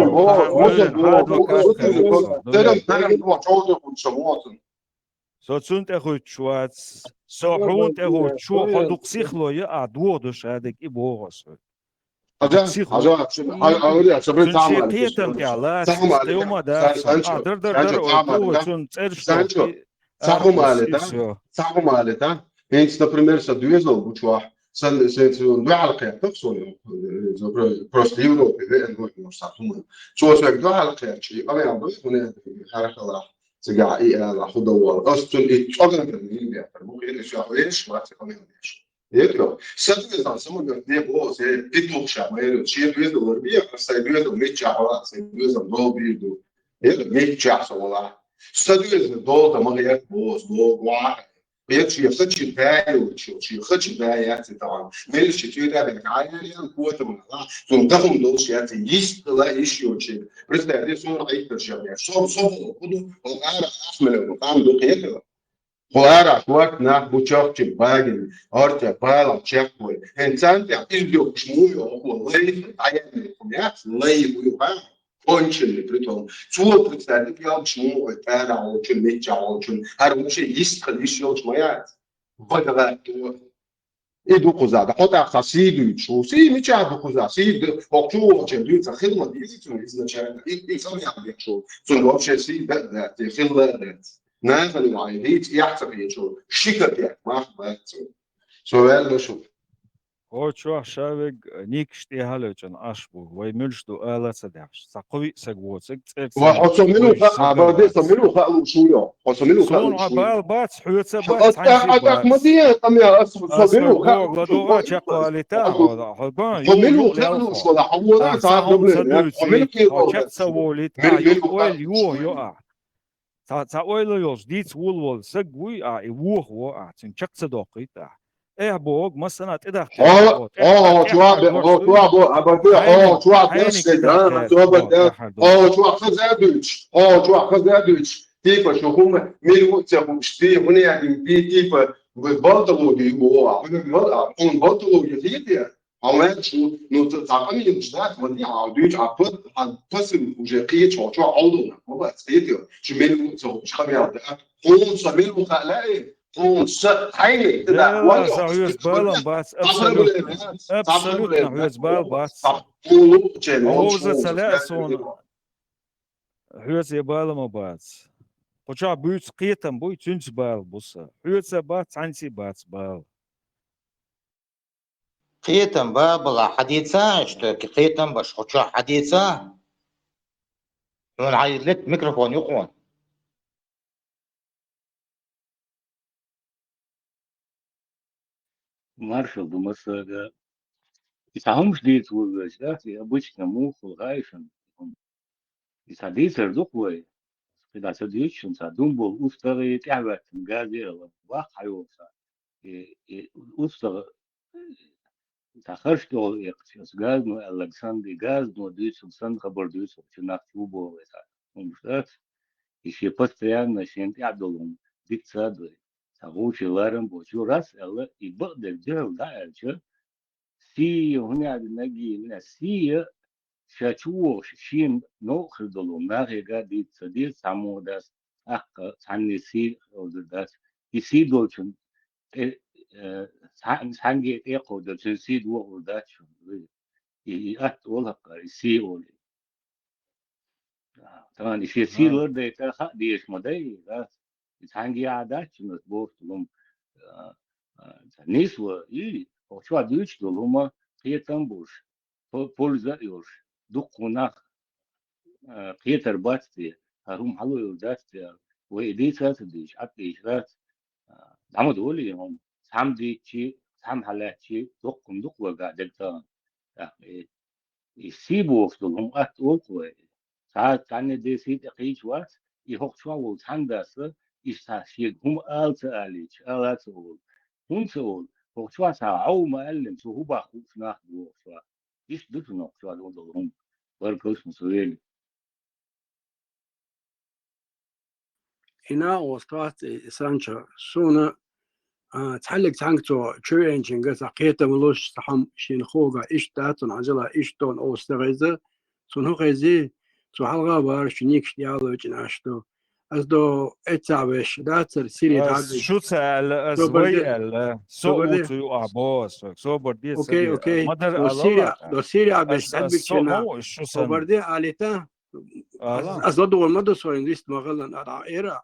سو تسنت أخوي شوات سو حونت أخوي شو حدوق سيخلو يا دوودش هذاك إبوغس Hence, например, садвезал бучуах, сен два алкая, так соли, просто Европе, да, ну сатуман. Чего два алкая, чи, а я бы, мне харахала, сига и ала худовар. Остун и чоган не бия, мухи еще ахвеш, мать комендеш. Ето, садвезал, само не было, се питуша, мы чьевезал рбия, садвезал мечава, садвезал долбиду. Ето мечаса вала. Садвезал долда магия боз, долгва. بيتش يخدش الباي وتش يخدش البايات طبعا ملش تيدا بالعالم قوه من الله تنتهم دوش ياتي يست لا يشيو شيء بس ده دي صور اي ترجمه صوب كده وقارا احمل المقام دو كده وقارا وقتنا بوشوك باغن اورتا بالا تشكوي انسان ده يديو شمويو هو ليه عيان يا ليه ويبقى кончили притом чего представить я почему это очень меча очень хороший есть количество моя بدر إيدو قزاد حتى خسيد شو سي مش عارف قزاد سيد وقتو جديد خدمة دي تون إذا شاء إنسان يعمل شو سنوات شيء سيد ده خدمة نافل معينيت يحتفي شو شكل يعني ما سؤال نشوف هو شو شابق نيكشتي هالوجن أشبه ويملشتو آلا سدعش سقوي سقوت سقت وحصملو عبادي صملو خالو شوية حصملو صون خالو شوية عبال بات حوت بات عنسي أتاك بات مدية أم يا صملو أسرقوق خالو لدوغا شقواليتا هذا حبان يو صملو يو خالو للفا شو لا حولا ساعات ساهم قبل سدوتي حمل كي شق سووليتا يو ويل يو يو تا ويل يوز ديت وول سقوي يوه وقع تنشق صدوقيتا بوغ مثلا تدخل tipo شوفهم ميلو تهم شتي هنا يعني في tipo بطلوا يبوا عم بطلوا يفيد عمال شو نتعامل مش ده ودي عاوديش عبد تصل وجاقيه شو عوضنا ما بقى تفيد شو ميلو تهم مش خمير ده هون صميل وخلاقي هون حي ده لا سعيوز بالم بس ابسولوت نحوز بال بس هو سلاء سون حوز بالم بس Hoca büyük kıyıtan bu üçüncü bal busa. Hüyetse bat ansi bat bal. قيتم بابلا حديثة اشتكي قيتم باش خشوع حديثة من عايز لك ميكروفون يقون Маршал Думасага. И самым ждет выиграть, да, и обычно муху, гайшен. И садится рдуквой, когда садится, он садумбол, устарый, тябят, газел, вахаюса. И устар, сахарштол, я сейчас газну, Александр газну, дышал, сан хабар дышал, чинах чубо, это, он ждет. И все постоянно, всем тябдолом, дикцадой. Сагучи ларем, бочу раз, и багдер дел, да, سي هنا نجي من سي شاتو شين نوخ دلو ناغي قادي تصدير سامو داس أق ثاني سي أو داس يسي دولشن ثاني إيقو دولشن سي دو أو داشن يأت ولا سي أولي طبعا يشي سي لورد كا ديش مداي داس ثاني عاداتشن بورت لهم نسوة او شو ادوش دولما قيتن بوش بولزا يوش دقوناخ قيتر باتي هروم حلو يوداتي ويدي ساتديش عطيش رات دعمو دولي هم سام ديتشي سام حلاتشي دقم دق وقع دكتان يسيبو دولهم اتوكوي ساعات كان دي سيت قيش وات يحق شو وتحندس يستاشيك هم آلت آليش آلات أول هم سؤول وشوا ساعو ما علم شو هو باخو سناخ دو شوا إيش دتنا شوا دولهم وركوش مسؤولين هنا وسطات سانشا سونا تحلق تانكتو تشوين جنجز قيتا ملوش تحم شين خوغا إيش تاتون عجلا إيش تون أو استغيزة سون هو غيزي سو حلقا بارش نيكش ديالو جناشتو از دو اتعبش داتر سيري دعبش شو سأل أزوي سوء تو أبوس سو بردي اوكي مدر دو سيريا بش تحبك شنا وبردي آليتا از دو مدو سوين ليست مغلن أرع إيرا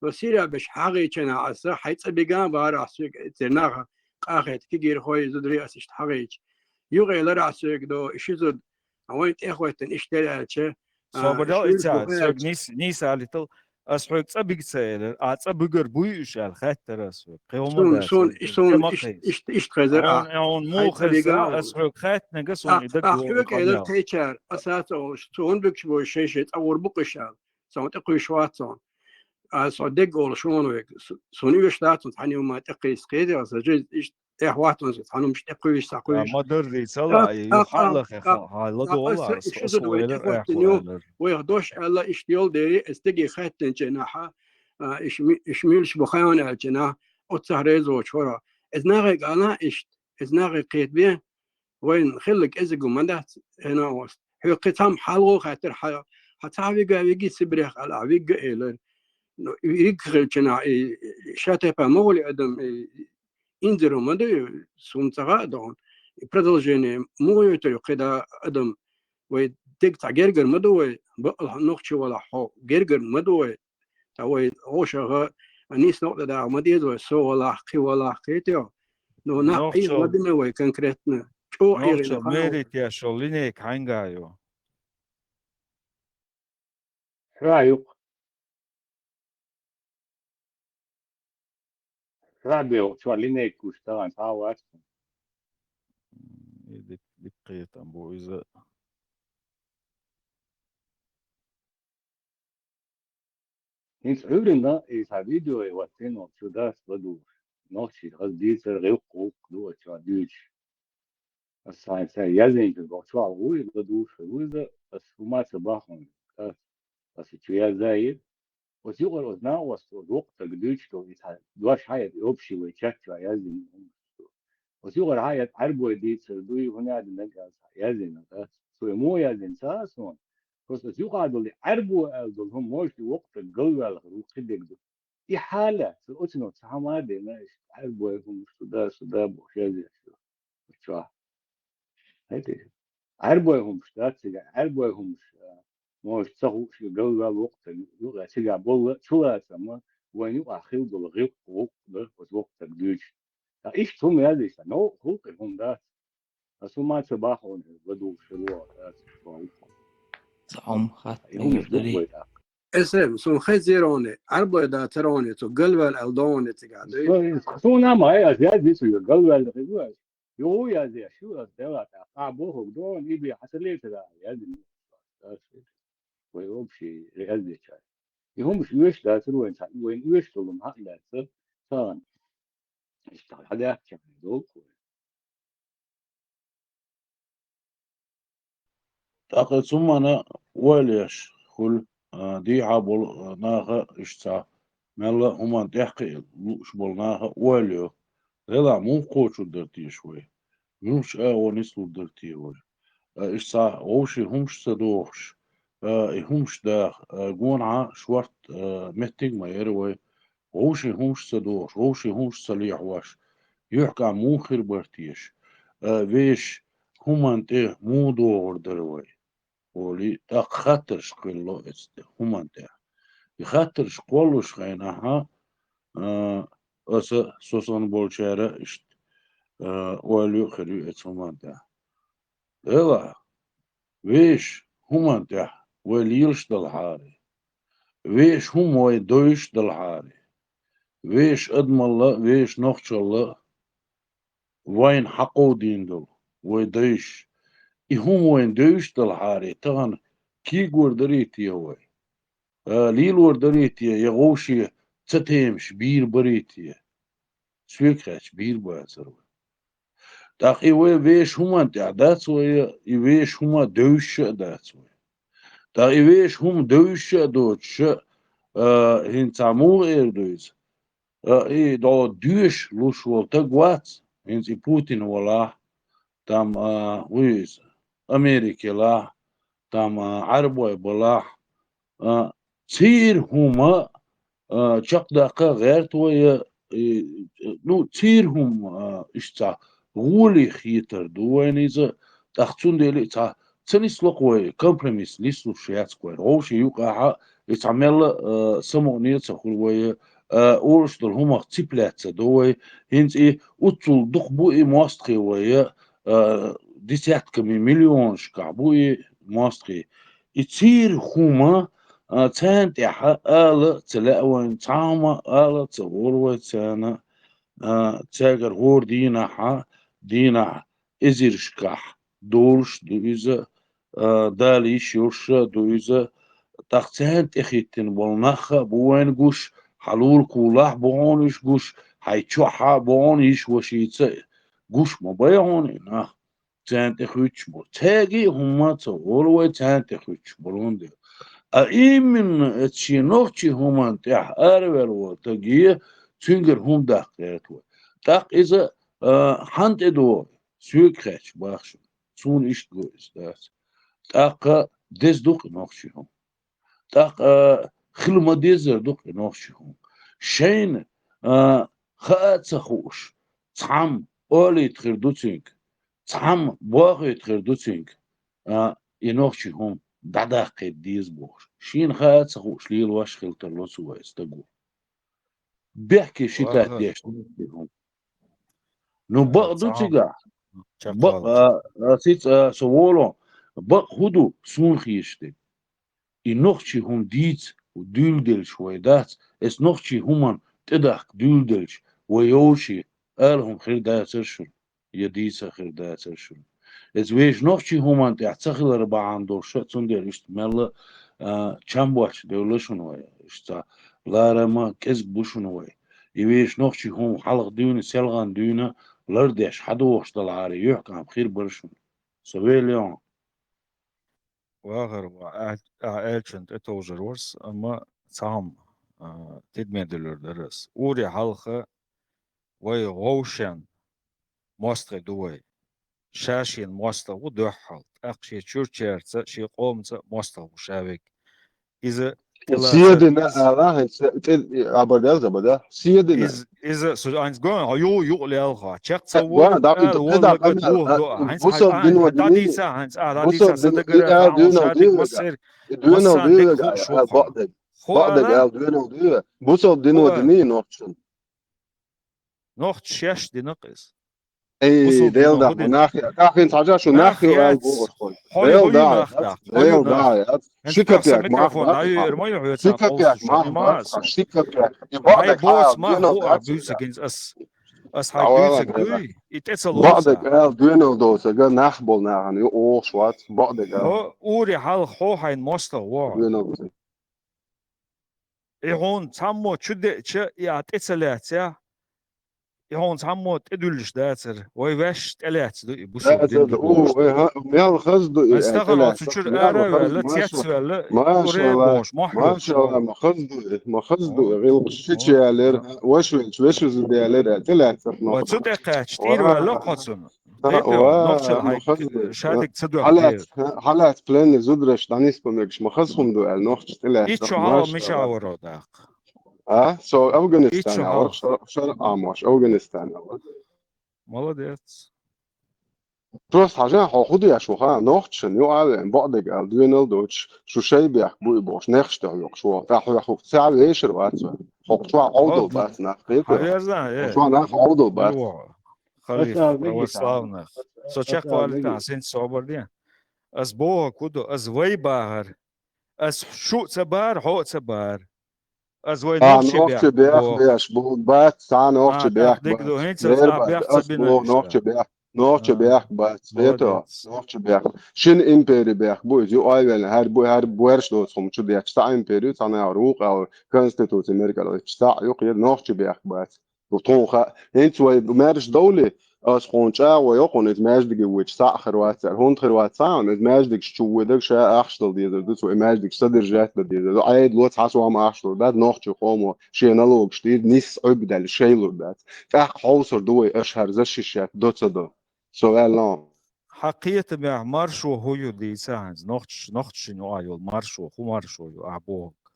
دو سيريا بش حاغي شنا عصر حيث بيقان بارع سوك اترناغ قاخت كيجير خوي زدري أسيشت حاغيش يوغي لرع سوك دو إشيزود عوينت إخوتن إشتري ألتش سو بدل إتساعد سوك نيس آليتل أسحق تبيك سائل أتبيجر بويش على خاطر أسحق قوم سون إيش خزر عون مو خزر أسحق خات نجسون يدق أحبك إذا تيجر أساسا سون بكش بوي شيء أول بقشال سون تقوي شواتون صدق ولا شلون ويك سون يشتاتون ثاني ما تقيس كذا أسجل إيش إخواتهم ثاني مش تقوي ساقويش ما دري صلا يحلق هاي لا والله سويلر ويهدوش الله إيش ديول ديري استجي خاتن جناحه إيش ميلش بخيان الجناح أتصهرز وشورا إذناغي قانا إيش إذناغي قيد بيه وين خلق إزقو مندات هنا وست هو قتام حلو خاطر حتى عبيقا بيجي سبريخ على عبيقا إيلر يريكنا شاتي بمولي أدم إنذروا مدة سمتها دون продолжение موي تلقي أدم ويدك تعجرجر مدوي بقى نقش ولا حو جرجر مدوي توي عوشها الناس نقطة دا مديد وسو ولا حقي ولا حقيتيو نو نحقي مدنا وي كونكريتنا شو نقطة ميريت يا شولينيك هنجايو رايق رابيو شو لينيك وشتغل تعوات دقيقة أبو إذا إنس عورنا إذا فيديو يواتينو شو داس بدو نوشي غديت غيقو دو شو ديش الساين ساي يزين جو شو عوي بدو شو إذا السوما صباحهم بس شو يزايد وسيقول وزنا وقت قديش تو يتها دواش هاي يوبشي ويشك شو يزين وسيقول هاي تعربوا دي سردوي هنا دنجا يزين سو مو يزين ساسون بس يقعد اللي عربوا هم موش في وقت الجو الغروب كده في حالة في الأسنة سامع ده ماش عربوا هم سودا بوشازي شو هيك عربوا هم شتات عربوا هم موش تسوي في الجو الوقت يقع تيجي بول شو لا سما وين يقع خيل الغروب وقت الجيش إيش ثم هذا نو هو هم ده أسمع صباحهم بدو شلوا صعوم خات يقدري اسم سون خيزيروني عربو دا تروني تو قلبل الدوني تقعدي سونا ما هي زيادة سو قلبل الغزوة يو يا زي شو الدولة قابوه دون يبي حسلي ترى يا ويوبشي رياضي شاي يهم شو يش دا تروين وين يش تلهم حق لا صار اشتغل هذا كم دوك تأخذ ثم أنا وليش كل دي عبول ناها إشتا ملا هما تحقي شبول ناها وليو لا مو قوتشو درتي شوي مش ونسلو درتي وي إشتا وشي همش تدوخش همش دا جونعة شورت متج ما يروي وشي همش تدوخش وشي همش صليح واش يحكى مو خير برتيش ويش هما انت مو دور دروي ولي تاق خاطرش قلو است هما انت يخاطرش قولوش خيناها اس سوسن بولشارة اشت ولي خريو ات هما انت الا ويش هما انت وليلش دالحاري ويش هم ويدويش دالحاري ويش ادم الله ويش نخش الله وين حقو دين دول ويدويش هم وين دويش دالحاري تغن كي قردريتي هوي ليل وردريتي يغوشي تتهمش بير بريتي سويكاش بير باسر تاقي ويش هما تعدات ويش هما دوش دات تاقي ويش هم دوش دوتش هنتامو اردويز اي دو دوش لوش والتقوات هنتي بوتين ولا تام ويز أمريكا لا تام عربي بلا تصير هما شقدقة غير توي نو تصير هم إشتا غولي خيتر دوين إذا تختون ديلي تا تنس لقوي كومبرميس ليسلو شيات كوي هو شي يوقع يتعمل سمونية تخلوي أورش دل هما تيبلات دوي هنت إيه أطول دخبوي مواستخي ويا ديسيات مليون شكعبوي مواستخي يصير هما تانت يحا آلة تلاوين تعامة آلة تغوروي تانا تاقر غور دينا إزير شكاح دولش دويزة دالي شورشة دويزة تختان تخيتن والنخة بوين قوش حلول كولاح بوانيش قوش حيتشوحا بوانيش وشيتة قوش مبايعوني نخ تان تخيتش بول تاقي هما تغوروي تان تخيتش بولون دي أيمن اتشينوخشي هما انتح أرول وتقيه تنجر هم داقيتوا تاق إذا حانت إدوار سويك خيش باخشو سون إشت قويس داس تاق ديز دوق نوخشي هم تاق خلما ديزر دوك نوخشهم شين خاتسخوش تعم أولي تخردوتينك تعم باغي تخردوتينك ينوخشهم دعداق ديز بوش شين خاتسخوش ليل واش خلتر لو سوا استقو بيحكي شتات ديش نوخشهم نو بقدو تيجا بق سيت سوولو بق هدو سون خيشتي نوخشي هم ديت ودولدل شويدات اس نوخشي همان تدخ دولدلش ويوشي قالهم خير دا ترشل يديسا خير دا ترشل اس ويش نوخشي همان تحتخل ربعان دور شتون دير اشتمال چامبوش دولشون ويا اشتا لارما كذب بوشون ويا يويش نوخشي هم حلق ديوني سلغان ديونا لردش حدوش دلعاري يحكم خير برشون سوي اليوم واغر وآلشنت اتوجرورس اما سام تدمدلر درس اوري حلقة وي غوشن ماستر دوي شاشين ماستر ودوحل اقشي تشورتشيرتس شي قومت ماستر وشابك اذا سيدنا الله عبر ده سيدنا إذا سو eins gehen jo لالغا تشق da تصور da والله da قد دو eins busol din هاي wadini داديسا eins busol داديسا din صدق فاعل شادك duno مصير duno مصادق خو شوخة بعدك خو بعدك ألا duno busol din خو wadini نوتشن نوخت شاش دي نقص اي وصل دي ديل ده نوهدن مناخي اخي انت حاجه شو ناخي ناخيات بوغ خوي هاي ديل هاي ده ماخدك هاي ديل ماخ ده انت بتحسب شيكابيك ماخ ميكروفون هاي ما يعيط شيكابيك قوس ماخ ما اسم شيكابيك هاي بعدك بوس حال ما duno هو ده بيوسك انت اس هاي اولا بيوسك دوي يتأسل بعدك لوسا duno دوسه قال ناخبل ناخن او شوات بعدك هو اوري حال خو هاي ماستر وا duno يهون تامو تشد يا تسلات يا يهون تامو تدلش داتر وي واش تلات بوسو لا دين تصدق اوه ميال خزدو استغل طلع تشر ميال ارا خزدو ولا تياتس ولا ما شاء وري الله بوش ما ما حلوك شاء الله شو ما خزدو غير قشتش يالر وش زد يالر طلع تنقطع وتصدق كتير ولا وا قصن ديتو نقشل ما هاي خزدو شادك تصدق حالات دير حالات بلان زدرش دانيس بمركش ما خزهم دو نوخش طلع ايتشو ما حالا شاء مش الله عورو داق سو افغانستان ايتشو اور حالا شرق اموش افغانستان молодец Просто حاجة هاخده يا شوخان نوختشن يو عالم بعدك على دوينل دوتش شو شي بيحكوا يبوش نخشته يوك شو تاخو يا خوف ساعة ليشر واتسا خوف شو عودل بات نخبيته حبيرزا ايه شو نخ عودل بات بلوع خليف أسأل بيجي православных سوچاق أسأل والتا بيجي سين صوبر دي از بوها كودو از وي باهر از شو تبار حو تبار از وي نوخشي نوختش بيح بيخ بوك بيش بود بات ساعة نوختش بيخ تاخ ديك بات دو هينس غير تاخ بات بيح أس تبينا بو نوختش نشتا بيخ نوختش بيخ بات بيتو молодец نوختش بيخ شن إمبيري بيخ بو جو أيوان هر بويرش دوت خم شو ديك شتا إمبيري تانا عروق أو كونستيتوت أمريكا لو شتا يوق يد نوختش بيخ بات وطون خا هنت وي مارش دولة أس قونشا ويقون إز ماجدك ويش سا خروات هون خروات ساون إز ماجدك شو ودك شا أخشل ديزر دوت وي ماجدك صدر جات ديزر دو عيد لوت حاسو ما أخشل دات نوختش قومو شي نالوج شتيد نيس عبدل شيلو دات فأخ حوصر دوي أشهر زشيشات دوت دو سؤال لون حقيقة بيح مارشو هويو دي ساعز نوختش نو ايول مارشو خو مارشو يو اعبوك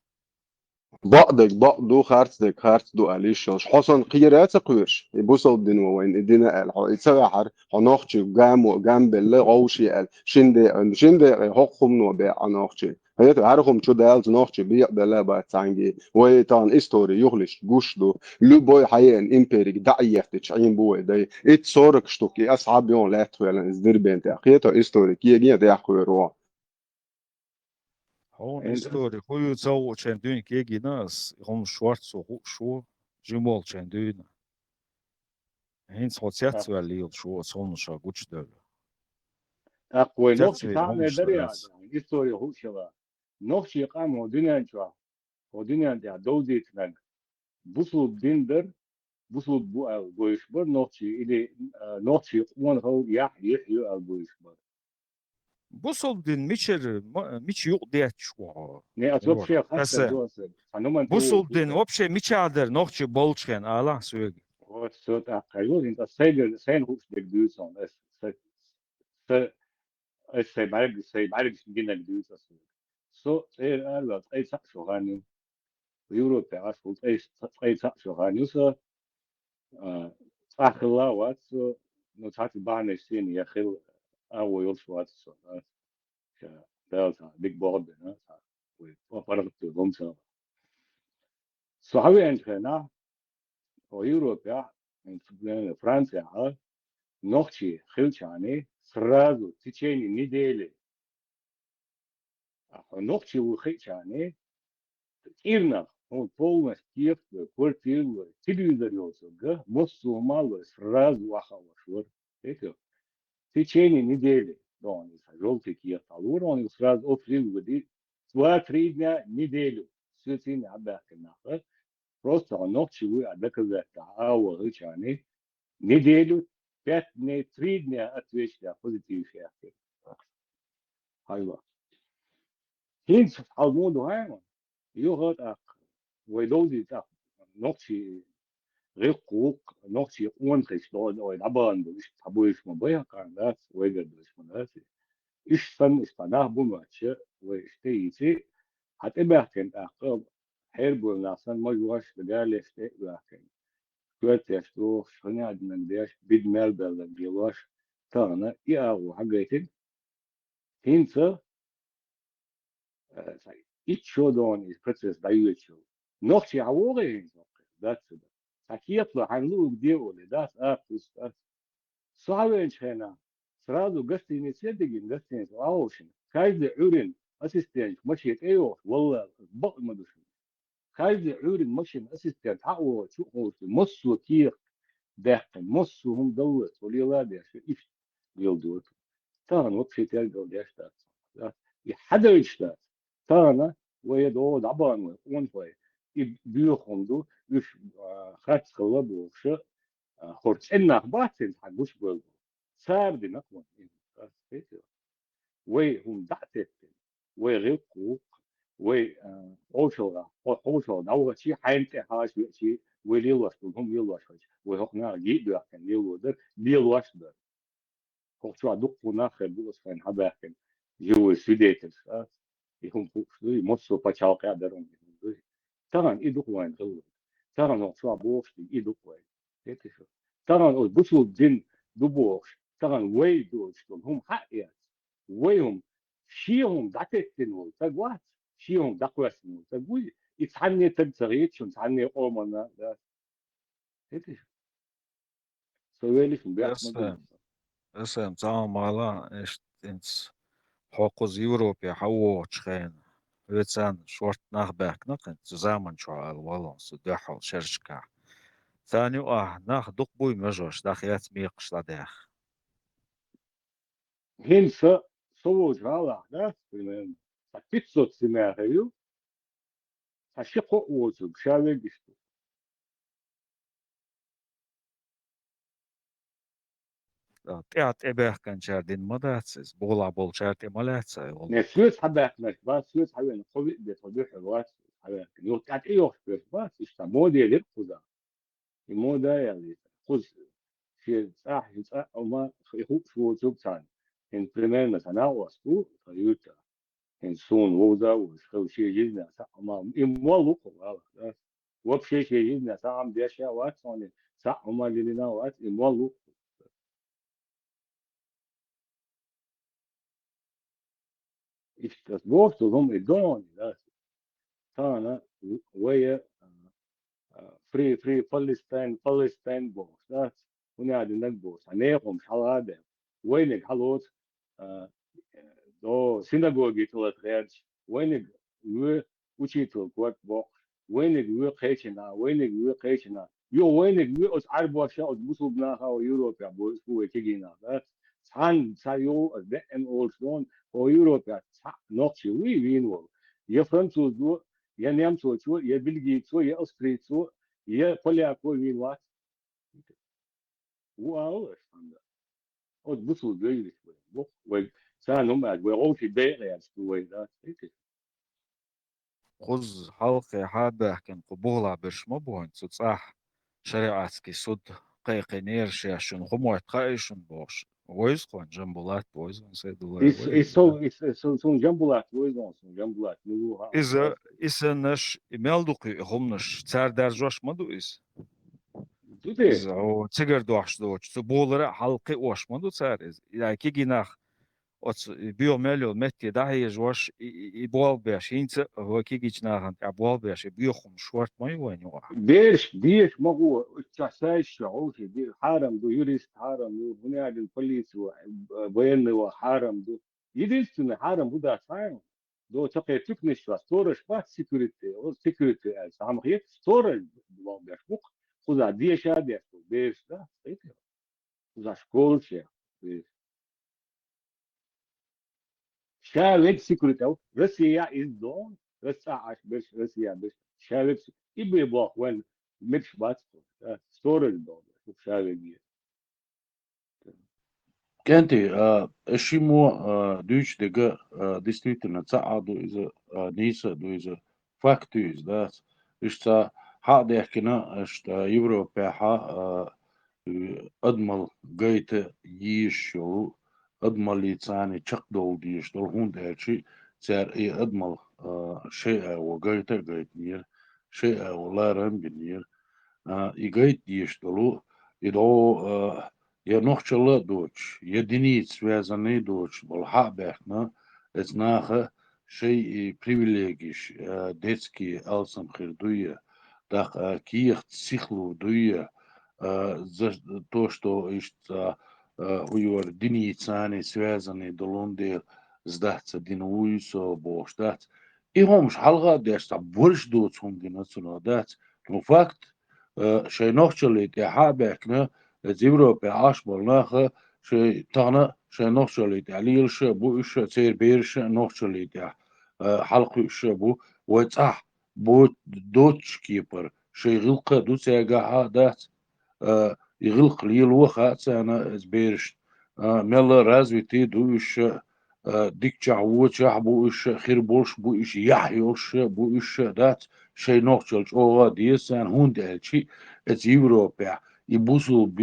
بعدك بعدو خارتك خارت دو أليشوش حسن قيرات قوش يبوصل دينو وين الدين قال يتسوى حر هنوختي جام بالله غوشي قال شندي حقهم نو بيع نوختي هيت عارفهم شو دالز نوختي بيع بالله بقى تانجي ويتان استوري يغلش جوش دو لو بوي حيان امبيريك دعيفت تشعين بوي داي ات صورك شتوكي اصحاب يون لا تويلن ازدر بنت اخيتو استوري كي يجي ده يحكوا هون أنت استوري هويو تسو چندون كيجي ناس هم شوارتسو شو جمول چندون هينس هو تياتسو اللي شو صون شا قوش دول أقوى نوخش تياتسو تعمل هم دريا شتغلت إستوري هو شوا نوخش قام ودنيا شوا ودنيا دي دوزي تناق بوصل بندر بوصل بويشبر نوخش إلى نوخش وان هو يحيو البويشبر بوصل دين ميش يقضيات شو نه أتوقع ايوه شيء خاصة تسا دوسة فنومن تو بوصل دين وبشي ميش عادر نوختي بولشكن آلا سويق وصوت أقايل إنت سين هوش دكدوسون es se بعرف جينا جدوس سو ايه قال أي صح شو غاني Европе عشان أي شو غانيوسا أخلا واتسو نتحط بعنا السين يا خل أو يوش واتسو كذا big boardนะوفرقت بومسا صحابي عندنا في أوروبا in فرنسا نوختي خلشاني سرادو تيجيني نديلي نوختي وخلشاني إيرنا هو полностью كيف квартиру телевизор يوصل مصو مالو сразу ахалашвар это в течение недели он желтый киев алур он сразу офрил воды 2-3 дня неделю все теми обязательно просто он ночью доказать а хлчани неделю 5 дней 3 дня отвечать позитивный эффект хайва هينس الموضوع هاي يوهد ويدوزي تا نوكسي غير قوق نوكسي اون خيستون او دابان دوش تابويش مبايا كان داس ويجر دوش مناس ايش سن استناه بوماتش ويشتيتي هتبقى كان اقرب حربو ناسن ما يواش بقال يشتي لكن كويت يشتو شنو عندنا نديش بيد مال بلد بيواش تانا ياو حقيتين هينسا إيش شو دون إسبرتس دايوتشو نوختي عووري داتس سكيطلع عنلو بديرولي دات أرتس صعبينش هنا سرادو قستي نسيدقين قستي نسواوشن كايد عورين أسيستينش مشيت أيوه والله بق مدوشن كايد عورين مشين أسيستينش حقو شو مصو كير داقن مصو هم دولت ولي لا ديش إيش يلدوت تان وقفي تلقوا ديش دات يحدرش دات تانا ويدو دبان وانفاي يبيخوندو يش خات خلابو ش خورت إنه باتن حقوش بلدو سارد نقوم وي هم دعتت وي غيقو وي أوشل دعوة شيء حينتي حاش شيء وليلوش هم يلوش وهنا جيدو كان يلودر ليلوش در هو شو دقنا خبوس كان حباكن جو سيديتس يهم فوقي مصر بتشاق يقدرون طبعا إيدو وين غلط طبعا هو شو بوش إيدو وين هيك شو طبعا البشر دين دبوش طبعا وين دوش هم حقيقة ويهم شيهم دعتتنو تقوات شيهم دقوسنو تقول يتحني تنتغيت شو تحني أمنا لا هيك شو سويلش بيحمد اسم تمام مالا إيش إنس حقوق يوروبيا حووش خين ويتسان شورت نخباك نقن زمان شو على الوالنس دحول شرشكا ثاني ناخ دق بوي مجوش داخيات ميقش لداخ هنسا صوج على ده في بيتزوت سماهيو هشيقو وزو بشاوي بيشتو تيات إباح كان شاردين مداتسز بولا بول شارتي ملاتسا نسويت حباك مش بس سويت حباك قوي بيتوضيح الوقت حباك يوتات إيوه بس يستمودي للخدا المودا يعني خذ في صح أو ما يخوف شو زبطان إن بريمير مثلا واسطو فيوتا إن سون وودا وشو شيء جدنا صح ما يمولو والله وبشيء شيء جدنا صح عم بيشيا وات صوني صح ما لينا وات يمولو إيش تصبحت هم يدون لا ثانا ويا فري فلسطين بوس لا هنا عندنا بوس هنيهم حلادة وينك حلوت دو سيناغوجي تلات غيرش وينك وشيتو قوات بوك وينك قيشنا يو وينك أس عربوا شاء بوسوبنا هاو يوروبيا بوس هو تيجينا لا سان سايو أن أولسون هو يوروبيا نوتشي وينو يا فرنسوزو يا نيمسوزو يا بلجيكسو يا أستريتسو يا بولياكو وينوات واو استنى أو بوسو جيلي بوك سانهم أقوى في بيع يعني سوي ذا خذ حلقة حابة كان قبولة برش مبوين صح شريعتك صد قيقينير شاشن خموت قايشن بوش Voizqon Jambulat Voizqon Saydullah son Jambulat Voizqon son Jambulat Is nash imelduqi homnash tsar darjoshmadu is. Tude O tsigar doshdo so bolara halqi oshmadu tsar is. Ya kiginach ots biomelio metti dahi josh I bol besh hinze ho kigichnach a bol besh biochum short mai wanyo. ديش ما هو التسايش شعوشي دي حارم دو يوريست حارم دو بنياد البوليس وبين وحارم دو يديستن حارم بودا سايم دو تقي تكنش ستورش با سيكوريتي او سيكوريتي سامخيت ستورج دو بيشبوك خذا ديش هذا ديش ده خذا شكولش شالك سيكوريتي او روسيا از دون روسيا عاش بش روسيا بش شالك يبي بوخ وين مش بس ستورج دون شالك دي Кенти, ешимо дүйч дега действительно цааду из ниса до из фактуис, да, ишта хадехкина, ишта Европа ха адмал гайта йишо адмали цани чакдол диш дол хундачи цар и адмал шея و гайта гайтнир шея ларам бинир и гайт диш долу идо Я нохчала дочь, единиц связанный дочь, болха бехна, эцнаха шей привилегиш, детские алсам хирдуя, так киях цихлу дуя, за то, что ишта хуюар диницаны связанный долондел сдаться динуисо боштат. И хомш халга дешта больше доц хом динацуна дат. Но факт, шей нохчала я бехна, Европа ашбалнаха شيء تانا شيء نوصل عليه الشابو إيش تصير بيرش نوصل عليه حلقة الشابو وتصح بو دوتش كيبر شيء غلقة دوت يجا هذا يغلق لي الوقت سنة بيرش ملا رازويتي دوش ديك تعود شعبو إيش خير بولش بو إيش يحيوش بو إيش دات شيء نوصل أو دي سنة هون ده شيء Европа يبوسوا ب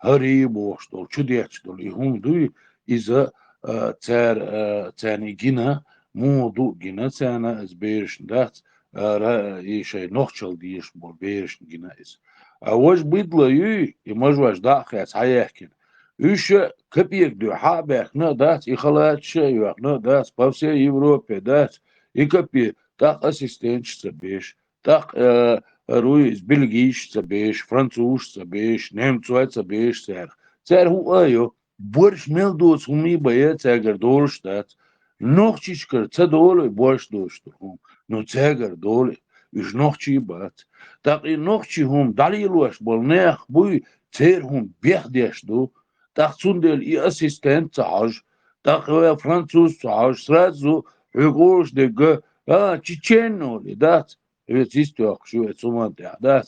هري بوشتول شديتشتول يهم دوي إذا تاني جنا مو دو جنا تانا إز بيرش دات شيء نخشل ديش بول بيرش جنا إز واش بيدلا يمجواش داخل حياكن إيش كبير دو حابك دات يخلات شيء دات بفسي يوروبا دات يكبير داخ أسيستنش تبيش داخ رويز بلجيش تبيش فرنسوش تبيش نمتوات تبيش تار هو ايو برش ميل دوس همي بايا تاگر دولش دات نوخچيش كر تدول برش دوش هم نو تاگر دول إيش نوخچي بات تاقي نوخچي هم دليلوش بالناخ بوي تير هم بيخديش دو تاق سندل اي اسيستنت تاج تاق فرنسوس تاج سرازو يقولش دقا تشينو دات Ветисток, что это суманте, да?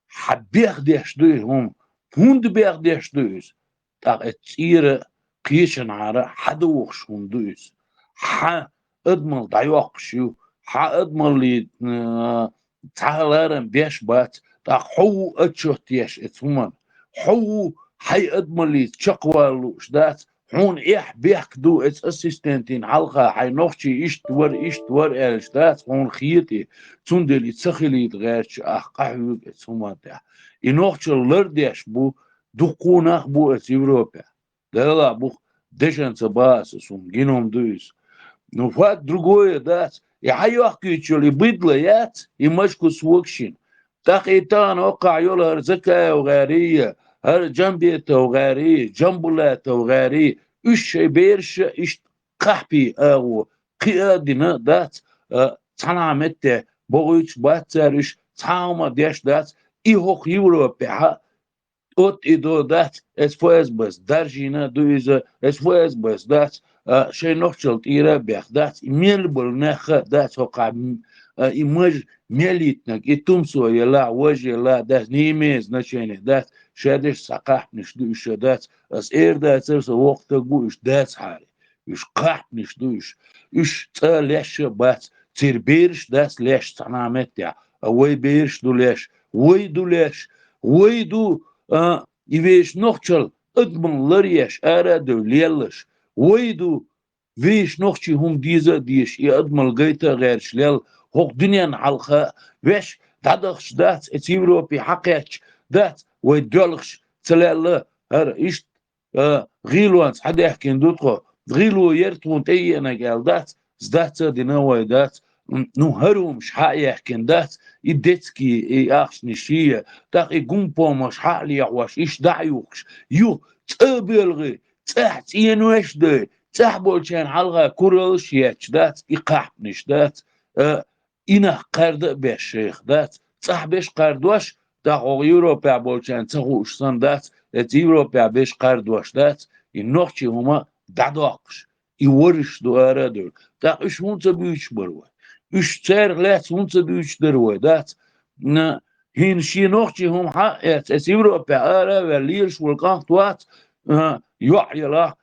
Хабех дешдуй هم, хунд бех дешдуйс. Так это ире кишен ара хадух шундуйс. Ха أدمل دايوق شو ها أدمل لي تعالرن بيش بات تا حو أتشوتيش اتسومان حو حي أدمل لي تشقوالوش دات هون إح بيحكدو إتس أسيستنتين حلقة حي نوخشي إشتور إلش دات هون خيتي تندلي تسخيلي تغيرش قحوك اتسومان تا إنوخشي لرديش بو دقوناخ بو إتس Европа. Да бу дешен цабас сум геном дуис. Ну факт другое, да. И хайохки чули быдло ят и мачку свокшин. Так и тан ока يولا رزكا وغارية هر جنبية وغارية جنبولات وغارية إيش بيرش إيش قحبي أو قيادنا دات تنامت بويش باترش تاما ديش دات إيهوك يوروبا От и до дат СФС бес даржина дуиза СФС бес дат шей нохчел тира бех дат мел бол неха дат хокам имаж мелитнак и тумсо ела вожела дат не имеет значения дат шедеш саках ниш дуиш дат ас дат со вокта гуиш дат хари иш ках ниш дуиш иш ца леш бат цирбирш дат леш санамет я ой бирш ду леш ой ду леш ой ду и вещь нохчел ادمن لريش ارا دوليلش ويدو ويش نوخشي هم ديزا ديش ادمن لقيتا غير شلال هوق دنيا حلقة ويش دادخش دات ات يوروبي حقيتش دات ويدولخش تلال هر ايش غيلوانس حدا يحكي ندوتخو غيلو يرتون تينا قال دات زدات ديناوي دات نو هرو مش حق يحكي دات يدتكي اي اخش نشيه داق يقومبو مش حق لي يعواش ايش دعيوكش يو تقبلغي تحت ينوش دي تحبول كان حلقة كورلش ياتش دات يقحبنش دات إنه قرد بيش شيخ دات صح بيش قردوش داق يوروبا بول كان تخوش صن دات ات يوروبا بيش قردوش دات النوخشي هما دادوقش يورش دوارا دول داق اش هونتا بيوش بروي اش تارغ لات هونتا بيوش دروي دات هين شي نوخشي هم حق ات يوروبا ارا والليرش والقاق دوات يوحي لا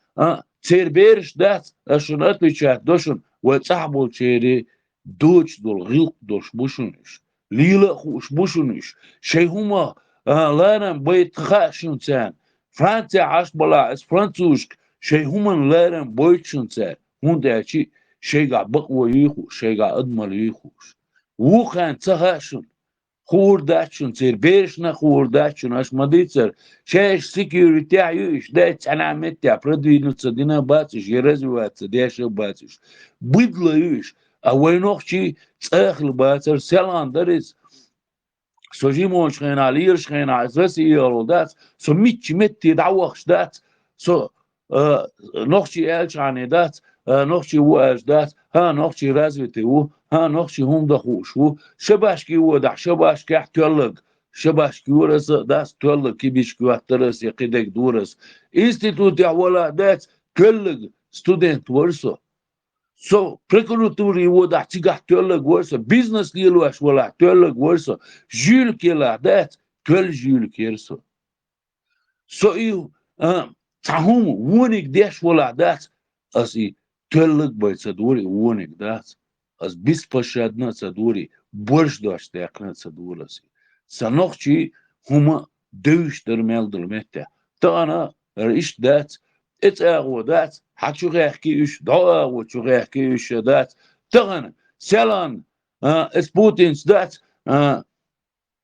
تير بيرش دات اشن اتليشات دوشن وتصحبول تيري دوش دول غيق دوش بوشنش ليلا خوش بوشنش شي هما لارن بيت خاشن تان فرانسا عاش بلا اس فرانسوشك شي هما لارن بويتشن تان هون داشي شي قا بقوى يخو شي قا ادمل يخوش وخان تخاشن خور داشن تير بيرشنا خور داشن اش مديتر شاش سيكيورتي عيوش دات انا عملت برودوي نتصدينا باتش يرزوات داش باتش بدلا يوش اوينوخشي تاخل باتر سلان دريس سوجيمون شخين علير شخين عزرسي يرودات سو ميتش متي دعوخش دات سو نوخشي الش عني دات نوخشي واش دات ها نوخشي رازوتي و ها نوخشي هم دخوش و شباشكي ودع شباشكي احتولق شباشكي ورس داس تولق كيبيشكي واترس يقيدك دورس انستيتوت ولا دات كلق ستودنت ورسو سو بريكولوتوري ودا تيغا تولق ورسو بيزنس ليلواش ولا تولق ورسو جيل كيلا دات كل جيل كيرسو سو يو تاهم ونيك داش ولا دات اسي تولق بيصدوري ونيك دات از 20 пощадна цадури борш дошта якна цадуласи санохчи хума дövüştür meldilmette tana iş dat et ağudat haçu gahki iş da و çu gahki iş dat tana selan es Putins dat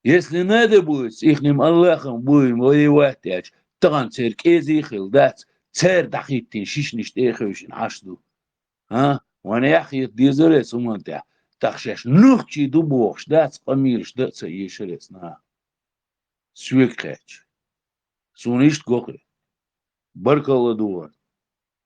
если надо будет ихним Аллахом будем воевать тан церкези хилдат цер дахитин шишништ эхешин ашду وانا يحيي ديزرس ومنتع تخشش نوخشي دوبوخش دات قميرش دات سيشرس نا سويكريتش سونيشت غوخري بركة الله دوار